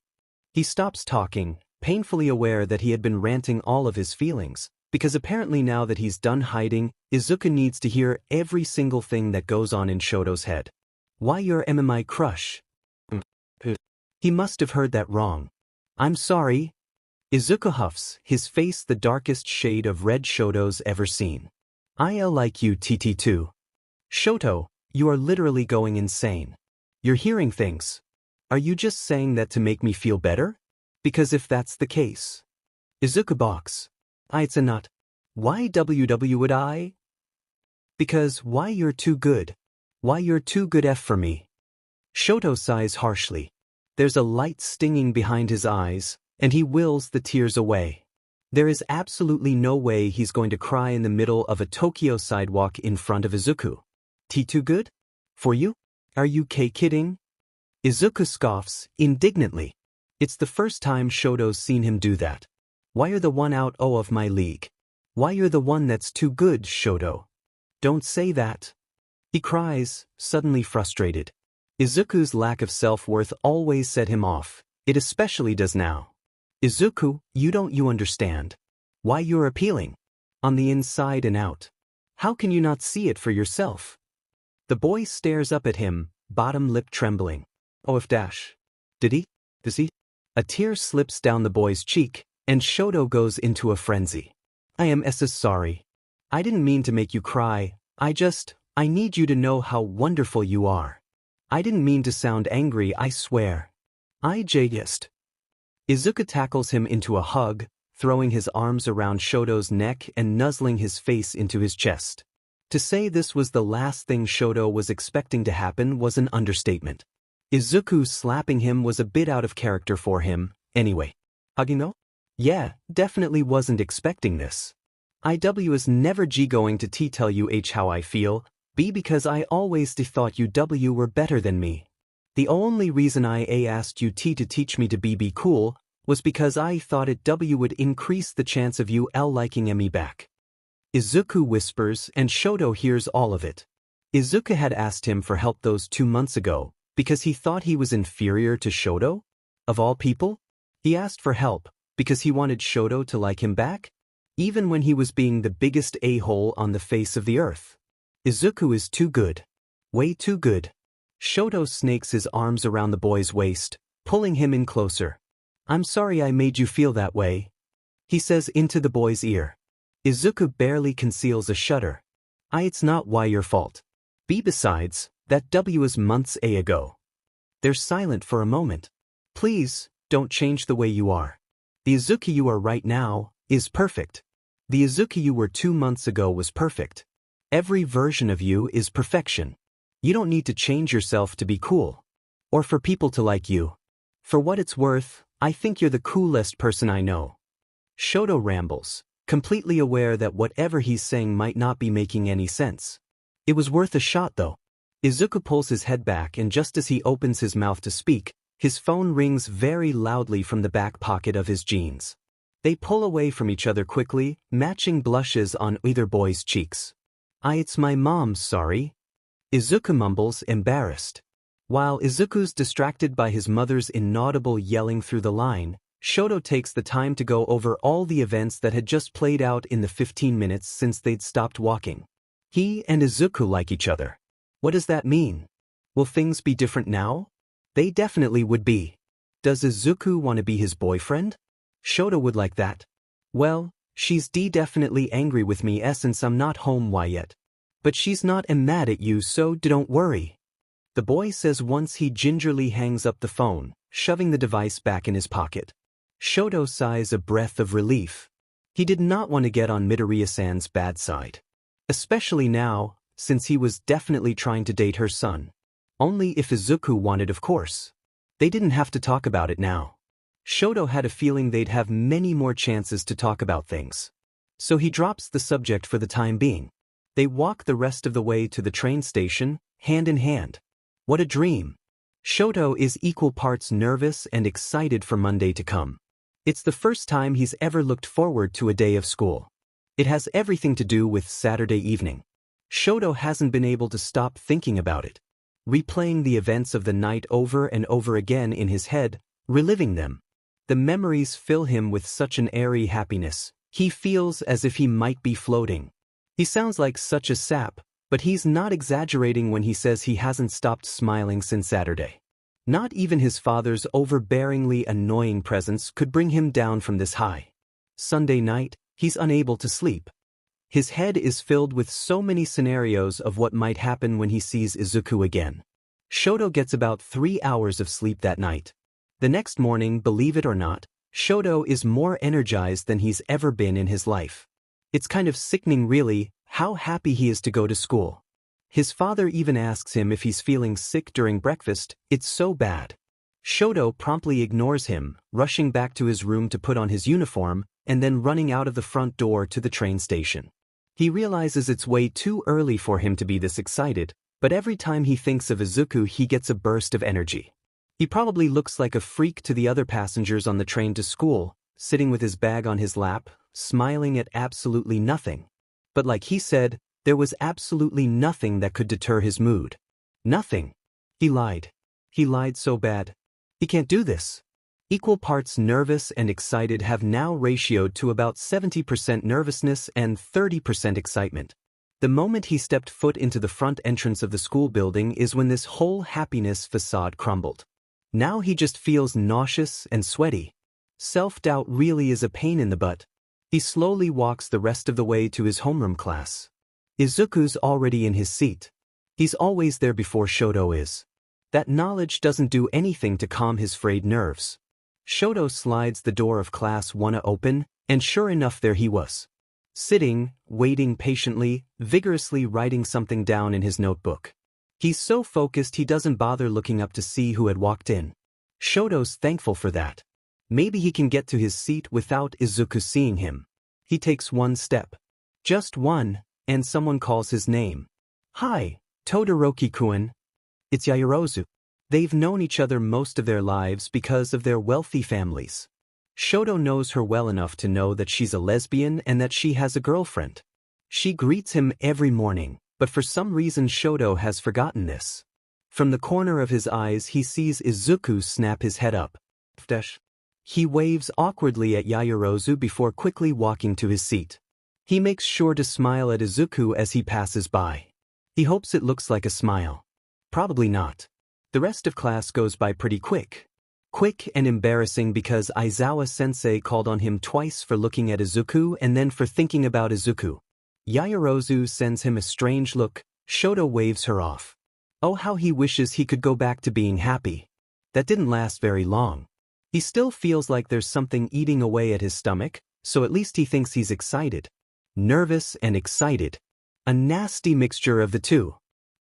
He stops talking, painfully aware that he had been ranting all of his feelings, because apparently now that he's done hiding, Izuku needs to hear every single thing that goes on in Shoto's head. Why you're my crush? He must have heard that wrong. I'm sorry. Izuku huffs, his face the darkest shade of red Shoto's ever seen. I like you too. Shoto, you are literally going insane. You're hearing things. Are you just saying that to make me feel better? Because if that's the case. Izuku balks. It's a nut. Why would I? Because why you're too good. Why you're too good for me. Shoto sighs harshly. There's a light stinging behind his eyes, and he wills the tears away. There is absolutely no way he's going to cry in the middle of a Tokyo sidewalk in front of Izuku. Too good? For you? Are you kidding? Izuku scoffs, indignantly. It's the first time Shoto's seen him do that. Why you're the one out of my league? Why you're the one that's too good, Shoto? Don't say that. He cries, suddenly frustrated. Izuku's lack of self-worth always set him off. It especially does now. Izuku, you understand. Why you're appealing. On the inside and out. How can you not see it for yourself? The boy stares up at him, bottom lip trembling. Did he? Does he? A tear slips down the boy's cheek, and Shoto goes into a frenzy. I am sorry. I didn't mean to make you cry. I need you to know how wonderful you are. I didn't mean to sound angry, I swear. Izuku tackles him into a hug, throwing his arms around Shoto's neck and nuzzling his face into his chest. To say this was the last thing Shoto was expecting to happen was an understatement. Izuku slapping him was a bit out of character for him, anyway. Hagino? Yeah, definitely wasn't expecting this. Was never going to tell you how I feel, B because I always thought you were better than me. The only reason I asked you to teach me to be cool was because I thought it would increase the chance of you liking me back. Izuku whispers and Shoto hears all of it. Izuku had asked him for help those 2 months ago because he thought he was inferior to Shoto? Of all people? He asked for help because he wanted Shoto to like him back? Even when he was being the biggest a-hole on the face of the earth. Izuku is too good. Way too good. Shoto snakes his arms around the boy's waist, pulling him in closer. "I'm sorry I made you feel that way," he says into the boy's ear. Izuku barely conceals a shudder. It's not why your fault. Besides, that was months ago. They're silent for a moment. "Please, don't change the way you are. The Izuku you are right now is perfect. The Izuku you were 2 months ago was perfect. Every version of you is perfection. You don't need to change yourself to be cool. Or for people to like you. For what it's worth, I think you're the coolest person I know." Shoto rambles, completely aware that whatever he's saying might not be making any sense. It was worth a shot though. Izuku pulls his head back, and just as he opens his mouth to speak, his phone rings very loudly from the back pocket of his jeans. They pull away from each other quickly, matching blushes on either boy's cheeks. It's my mom, sorry." Izuku mumbles, embarrassed. While Izuku's distracted by his mother's inaudible yelling through the line, Shoto takes the time to go over all the events that had just played out in the 15 minutes since they'd stopped walking. He and Izuku like each other. What does that mean? Will things be different now? They definitely would be. Does Izuku want to be his boyfriend? Shoto would like that. Well, she's definitely angry with me since I'm not home yet. But she's not mad at you, so don't worry. The boy says once he gingerly hangs up the phone, shoving the device back in his pocket. Shoto sighs a breath of relief. He did not want to get on Midoriya-san's bad side. Especially now, since he was definitely trying to date her son. Only if Izuku wanted, of course. They didn't have to talk about it now. Shoto had a feeling they'd have many more chances to talk about things. So he drops the subject for the time being. They walk the rest of the way to the train station, hand in hand. What a dream. Shoto is equal parts nervous and excited for Monday to come. It's the first time he's ever looked forward to a day of school. It has everything to do with Saturday evening. Shoto hasn't been able to stop thinking about it, replaying the events of the night over and over again in his head, reliving them. The memories fill him with such an airy happiness, he feels as if he might be floating. He sounds like such a sap, but he's not exaggerating when he says he hasn't stopped smiling since Saturday. Not even his father's overbearingly annoying presence could bring him down from this high. Sunday night, he's unable to sleep. His head is filled with so many scenarios of what might happen when he sees Izuku again. Shoto gets about 3 hours of sleep that night. The next morning, believe it or not, Shoto is more energized than he's ever been in his life. It's kind of sickening really, how happy he is to go to school. His father even asks him if he's feeling sick during breakfast, it's so bad. Shoto promptly ignores him, rushing back to his room to put on his uniform, and then running out of the front door to the train station. He realizes it's way too early for him to be this excited, but every time he thinks of Izuku he gets a burst of energy. He probably looks like a freak to the other passengers on the train to school, sitting with his bag on his lap, smiling at absolutely nothing. But like he said, there was absolutely nothing that could deter his mood. Nothing. He lied. He lied so bad. He can't do this. Equal parts nervous and excited have now ratioed to about 70% nervousness and 30% excitement. The moment he stepped foot into the front entrance of the school building is when this whole happiness facade crumbled. Now he just feels nauseous and sweaty. Self-doubt really is a pain in the butt. He slowly walks the rest of the way to his homeroom class. Izuku's already in his seat. He's always there before Shoto is. That knowledge doesn't do anything to calm his frayed nerves. Shoto slides the door of class 1 open, and sure enough there he was. Sitting, waiting patiently, vigorously writing something down in his notebook. He's so focused he doesn't bother looking up to see who had walked in. Shoto's thankful for that. Maybe he can get to his seat without Izuku seeing him. He takes one step. Just one, and someone calls his name. "Hi, Todoroki-kun." It's Yaoyorozu. They've known each other most of their lives because of their wealthy families. Shoto knows her well enough to know that she's a lesbian and that she has a girlfriend. She greets him every morning, but for some reason Shoto has forgotten this. From the corner of his eyes he sees Izuku snap his head up. He waves awkwardly at Yaoyorozu before quickly walking to his seat. He makes sure to smile at Izuku as he passes by. He hopes it looks like a smile. Probably not. The rest of class goes by pretty quick. Quick and embarrassing because Aizawa-sensei called on him twice for looking at Izuku and then for thinking about Izuku. Yaoyorozu sends him a strange look. Shoto waves her off. Oh, how he wishes he could go back to being happy. That didn't last very long. He still feels like there's something eating away at his stomach, so at least he thinks he's excited. Nervous and excited. A nasty mixture of the two.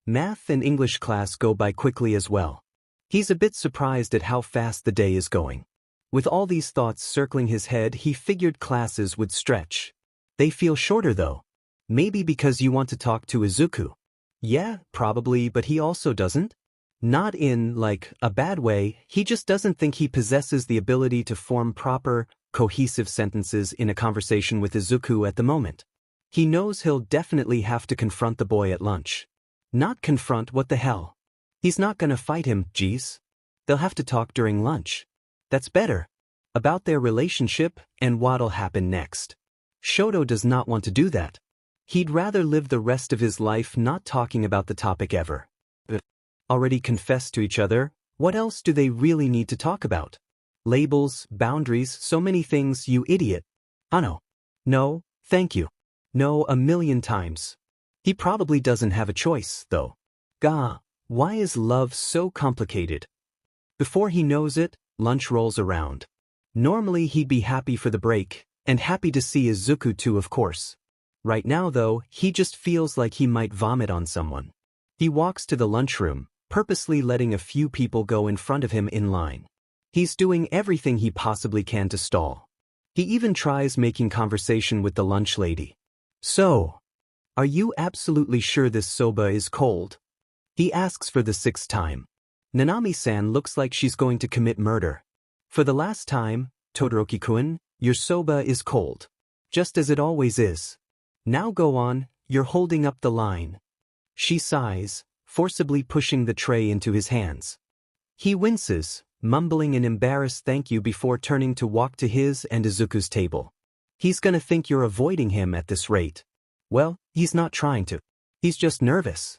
Math and English class go by quickly as well. He's a bit surprised at how fast the day is going. With all these thoughts circling his head, he figured classes would stretch. They feel shorter though. Maybe because you want to talk to Izuku. Yeah, probably, but he also doesn't. Not in, like, a bad way, he just doesn't think he possesses the ability to form proper, cohesive sentences in a conversation with Izuku at the moment. He knows he'll definitely have to confront the boy at lunch. Not confront, what the hell? He's not gonna fight him, geez. They'll have to talk during lunch. That's better. About their relationship and what'll happen next. Shoto does not want to do that. He'd rather live the rest of his life not talking about the topic ever. But already confessed to each other, what else do they really need to talk about? Labels, boundaries, so many things, you idiot. Ano. No, thank you. No, a million times. He probably doesn't have a choice, though. Gah. Why is love so complicated? Before he knows it, lunch rolls around. Normally he'd be happy for the break, and happy to see Izuku too, of course. Right now though, he just feels like he might vomit on someone. He walks to the lunchroom, purposely letting a few people go in front of him in line. He's doing everything he possibly can to stall. He even tries making conversation with the lunch lady. So, are you absolutely sure this soba is cold? He asks for the 6th time. Nanami-san looks like she's going to commit murder. For the last time, Todoroki-kun, your soba is cold. Just as it always is. Now go on, you're holding up the line. She sighs, forcibly pushing the tray into his hands. He winces, mumbling an embarrassed thank you before turning to walk to his and Izuku's table. He's gonna think you're avoiding him at this rate. Well, he's not trying to. He's just nervous.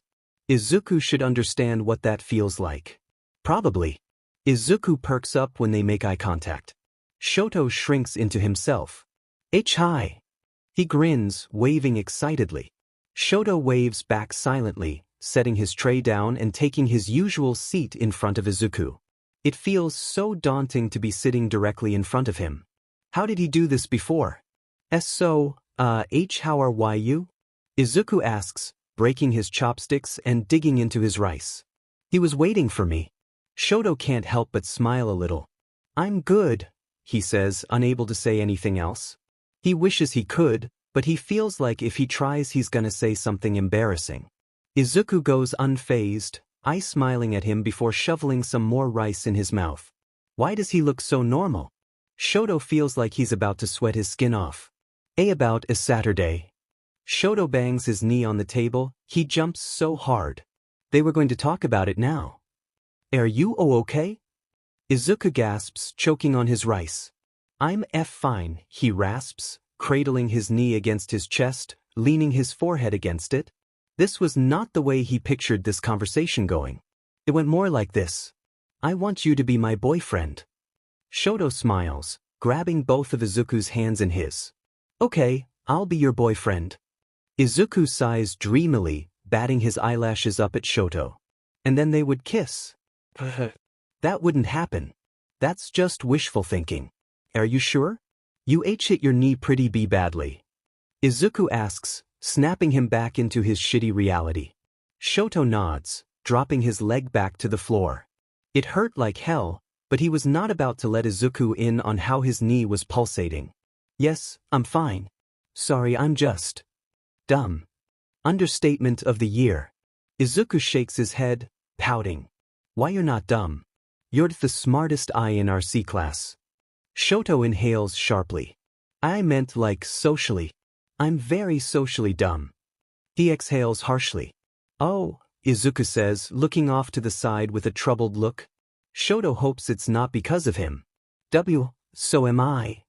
Izuku should understand what that feels like. Probably. Izuku perks up when they make eye contact. Shoto shrinks into himself. Hi. He grins, waving excitedly. Shoto waves back silently, setting his tray down and taking his usual seat in front of Izuku. It feels so daunting to be sitting directly in front of him. How did he do this before? How are you? Izuku asks, breaking his chopsticks and digging into his rice. He was waiting for me. Shoto can't help but smile a little. I'm good, he says, unable to say anything else. He wishes he could, but he feels like if he tries he's gonna say something embarrassing. Izuku goes unfazed, eye smiling at him before shoveling some more rice in his mouth. Why does he look so normal? Shoto feels like he's about to sweat his skin off. About a Saturday. Shoto bangs his knee on the table, he jumps so hard. They were going to talk about it now. Are you okay? Izuku gasps, choking on his rice. I'm fine, he rasps, cradling his knee against his chest, leaning his forehead against it. This was not the way he pictured this conversation going. It went more like this. I want you to be my boyfriend. Shoto smiles, grabbing both of Izuku's hands in his. Okay, I'll be your boyfriend. Izuku sighs dreamily, batting his eyelashes up at Shoto. And then they would kiss. That wouldn't happen. That's just wishful thinking. Are you sure? You hit your knee pretty badly. Izuku asks, snapping him back into his shitty reality. Shoto nods, dropping his leg back to the floor. It hurt like hell, but he was not about to let Izuku in on how his knee was pulsating. Yes, I'm fine. Sorry, I'm just dumb. Understatement of the year. Izuku shakes his head, pouting. Why you're not dumb? You're the smartest eye in our C class. Shoto inhales sharply. I meant like socially. I'm very socially dumb. He exhales harshly. Oh, Izuku says, looking off to the side with a troubled look. Shoto hopes it's not because of him. So am I.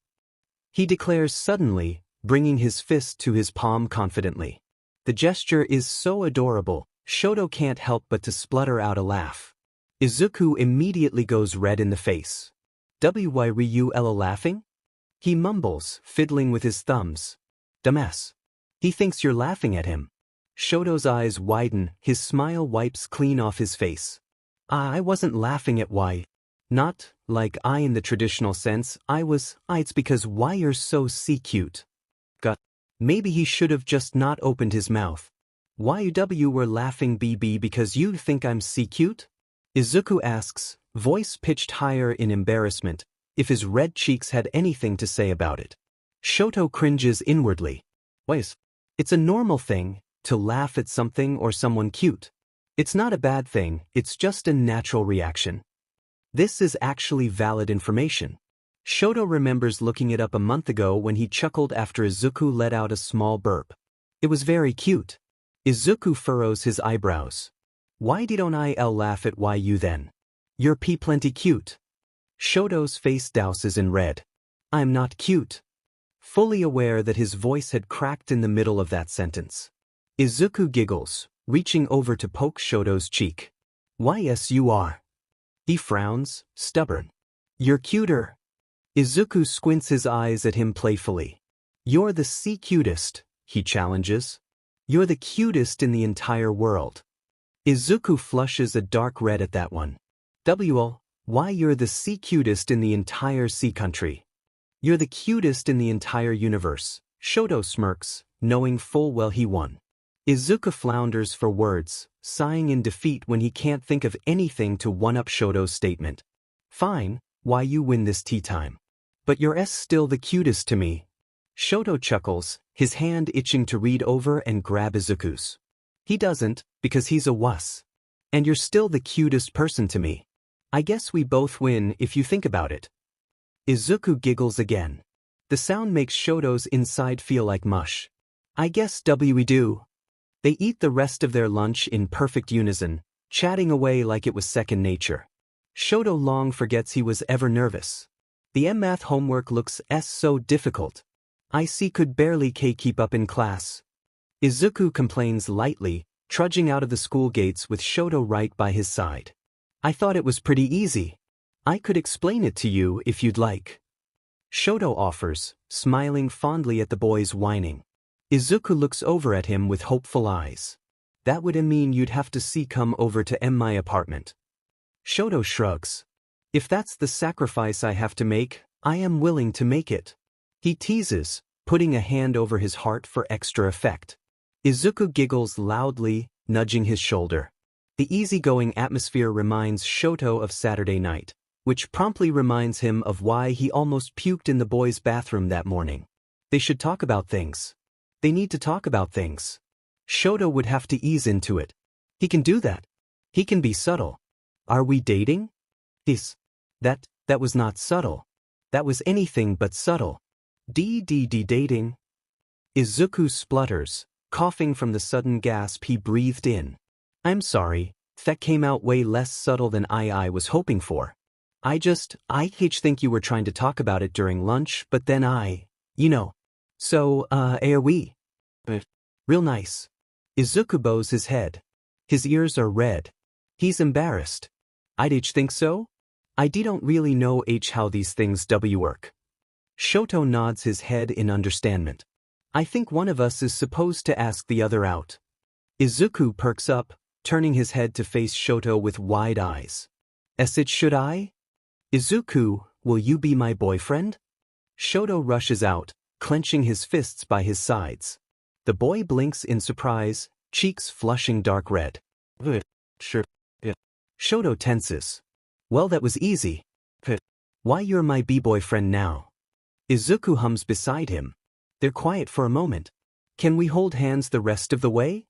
He declares suddenly, bringing his fist to his palm confidently. The gesture is so adorable, Shoto can't help but to splutter out a laugh. Izuku immediately goes red in the face. Why were you laughing? He mumbles, fiddling with his thumbs. Dumbass. He thinks you're laughing at him. Shoto's eyes widen, his smile wipes clean off his face. I wasn't laughing at why. Not, like I in the traditional sense, it's because why you're so cute. Maybe he should have just not opened his mouth. Why you were laughing BB because you think I'm cute? Izuku asks, voice pitched higher in embarrassment, if his red cheeks had anything to say about it. Shoto cringes inwardly. It's a normal thing, to laugh at something or someone cute. It's not a bad thing, it's just a natural reaction. This is actually valid information. Shoto remembers looking it up a month ago when he chuckled after Izuku let out a small burp. It was very cute. Izuku furrows his eyebrows. Why don't I laugh at why you then? You're plenty cute. Shoto's face douses in red. I'm not cute. Fully aware that his voice had cracked in the middle of that sentence. Izuku giggles, reaching over to poke Shoto's cheek. Why yes you are. He frowns, stubborn. You're cuter. Izuku squints his eyes at him playfully. You're the cutest, he challenges. You're the cutest in the entire world. Izuku flushes a dark red at that one. Why you're the cutest in the entire sea country. You're the cutest in the entire universe, Shoto smirks, knowing full well he won. Izuku flounders for words, sighing in defeat when he can't think of anything to one-up Shoto's statement. Fine, why you win this tea time. But you're still the cutest to me. Shoto chuckles, his hand itching to read over and grab Izuku's. He doesn't, because he's a wuss. And you're still the cutest person to me. I guess we both win if you think about it. Izuku giggles again. The sound makes Shoto's inside feel like mush. I guess we do. They eat the rest of their lunch in perfect unison, chatting away like it was second nature. Shoto long forgets he was ever nervous. The math homework looks so difficult. I could barely keep up in class. Izuku complains lightly, trudging out of the school gates with Shoto right by his side. I thought it was pretty easy. I could explain it to you if you'd like. Shoto offers, smiling fondly at the boy's whining. Izuku looks over at him with hopeful eyes. That would mean you'd have to come over to my apartment. Shoto shrugs. If that's the sacrifice I have to make, I am willing to make it. He teases, putting a hand over his heart for extra effect. Izuku giggles loudly, nudging his shoulder. The easygoing atmosphere reminds Shoto of Saturday night, which promptly reminds him of why he almost puked in the boys' bathroom that morning. They should talk about things. They need to talk about things. Shoto would have to ease into it. He can do that. He can be subtle. Are we dating? That was not subtle. That was anything but subtle. Dating. Izuku splutters, coughing from the sudden gasp he breathed in. I'm sorry, that came out way less subtle than I was hoping for. I think you were trying to talk about it during lunch, but then So, are we? Real nice. Izuku bows his head. His ears are red. He's embarrassed. I think so? I don't really know how these things work. Shoto nods his head in understanding. I think one of us is supposed to ask the other out. Izuku perks up, turning his head to face Shoto with wide eyes. Should I? Izuku, will you be my boyfriend? Shoto rushes out, clenching his fists by his sides. The boy blinks in surprise, cheeks flushing dark red. Sure. Yeah. Shoto tenses. Well, that was easy. Why you're my boyfriend now? Izuku hums beside him. They're quiet for a moment. Can we hold hands the rest of the way?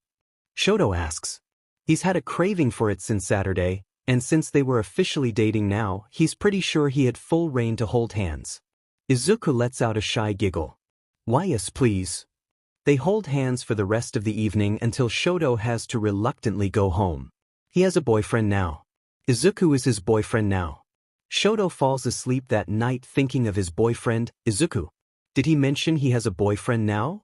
Shoto asks. He's had a craving for it since Saturday, and since they were officially dating now, he's pretty sure he had full reign to hold hands. Izuku lets out a shy giggle. Why yes please. They hold hands for the rest of the evening until Shoto has to reluctantly go home. He has a boyfriend now. Izuku is his boyfriend now. Shoto falls asleep that night thinking of his boyfriend, Izuku. Did he mention he has a boyfriend now?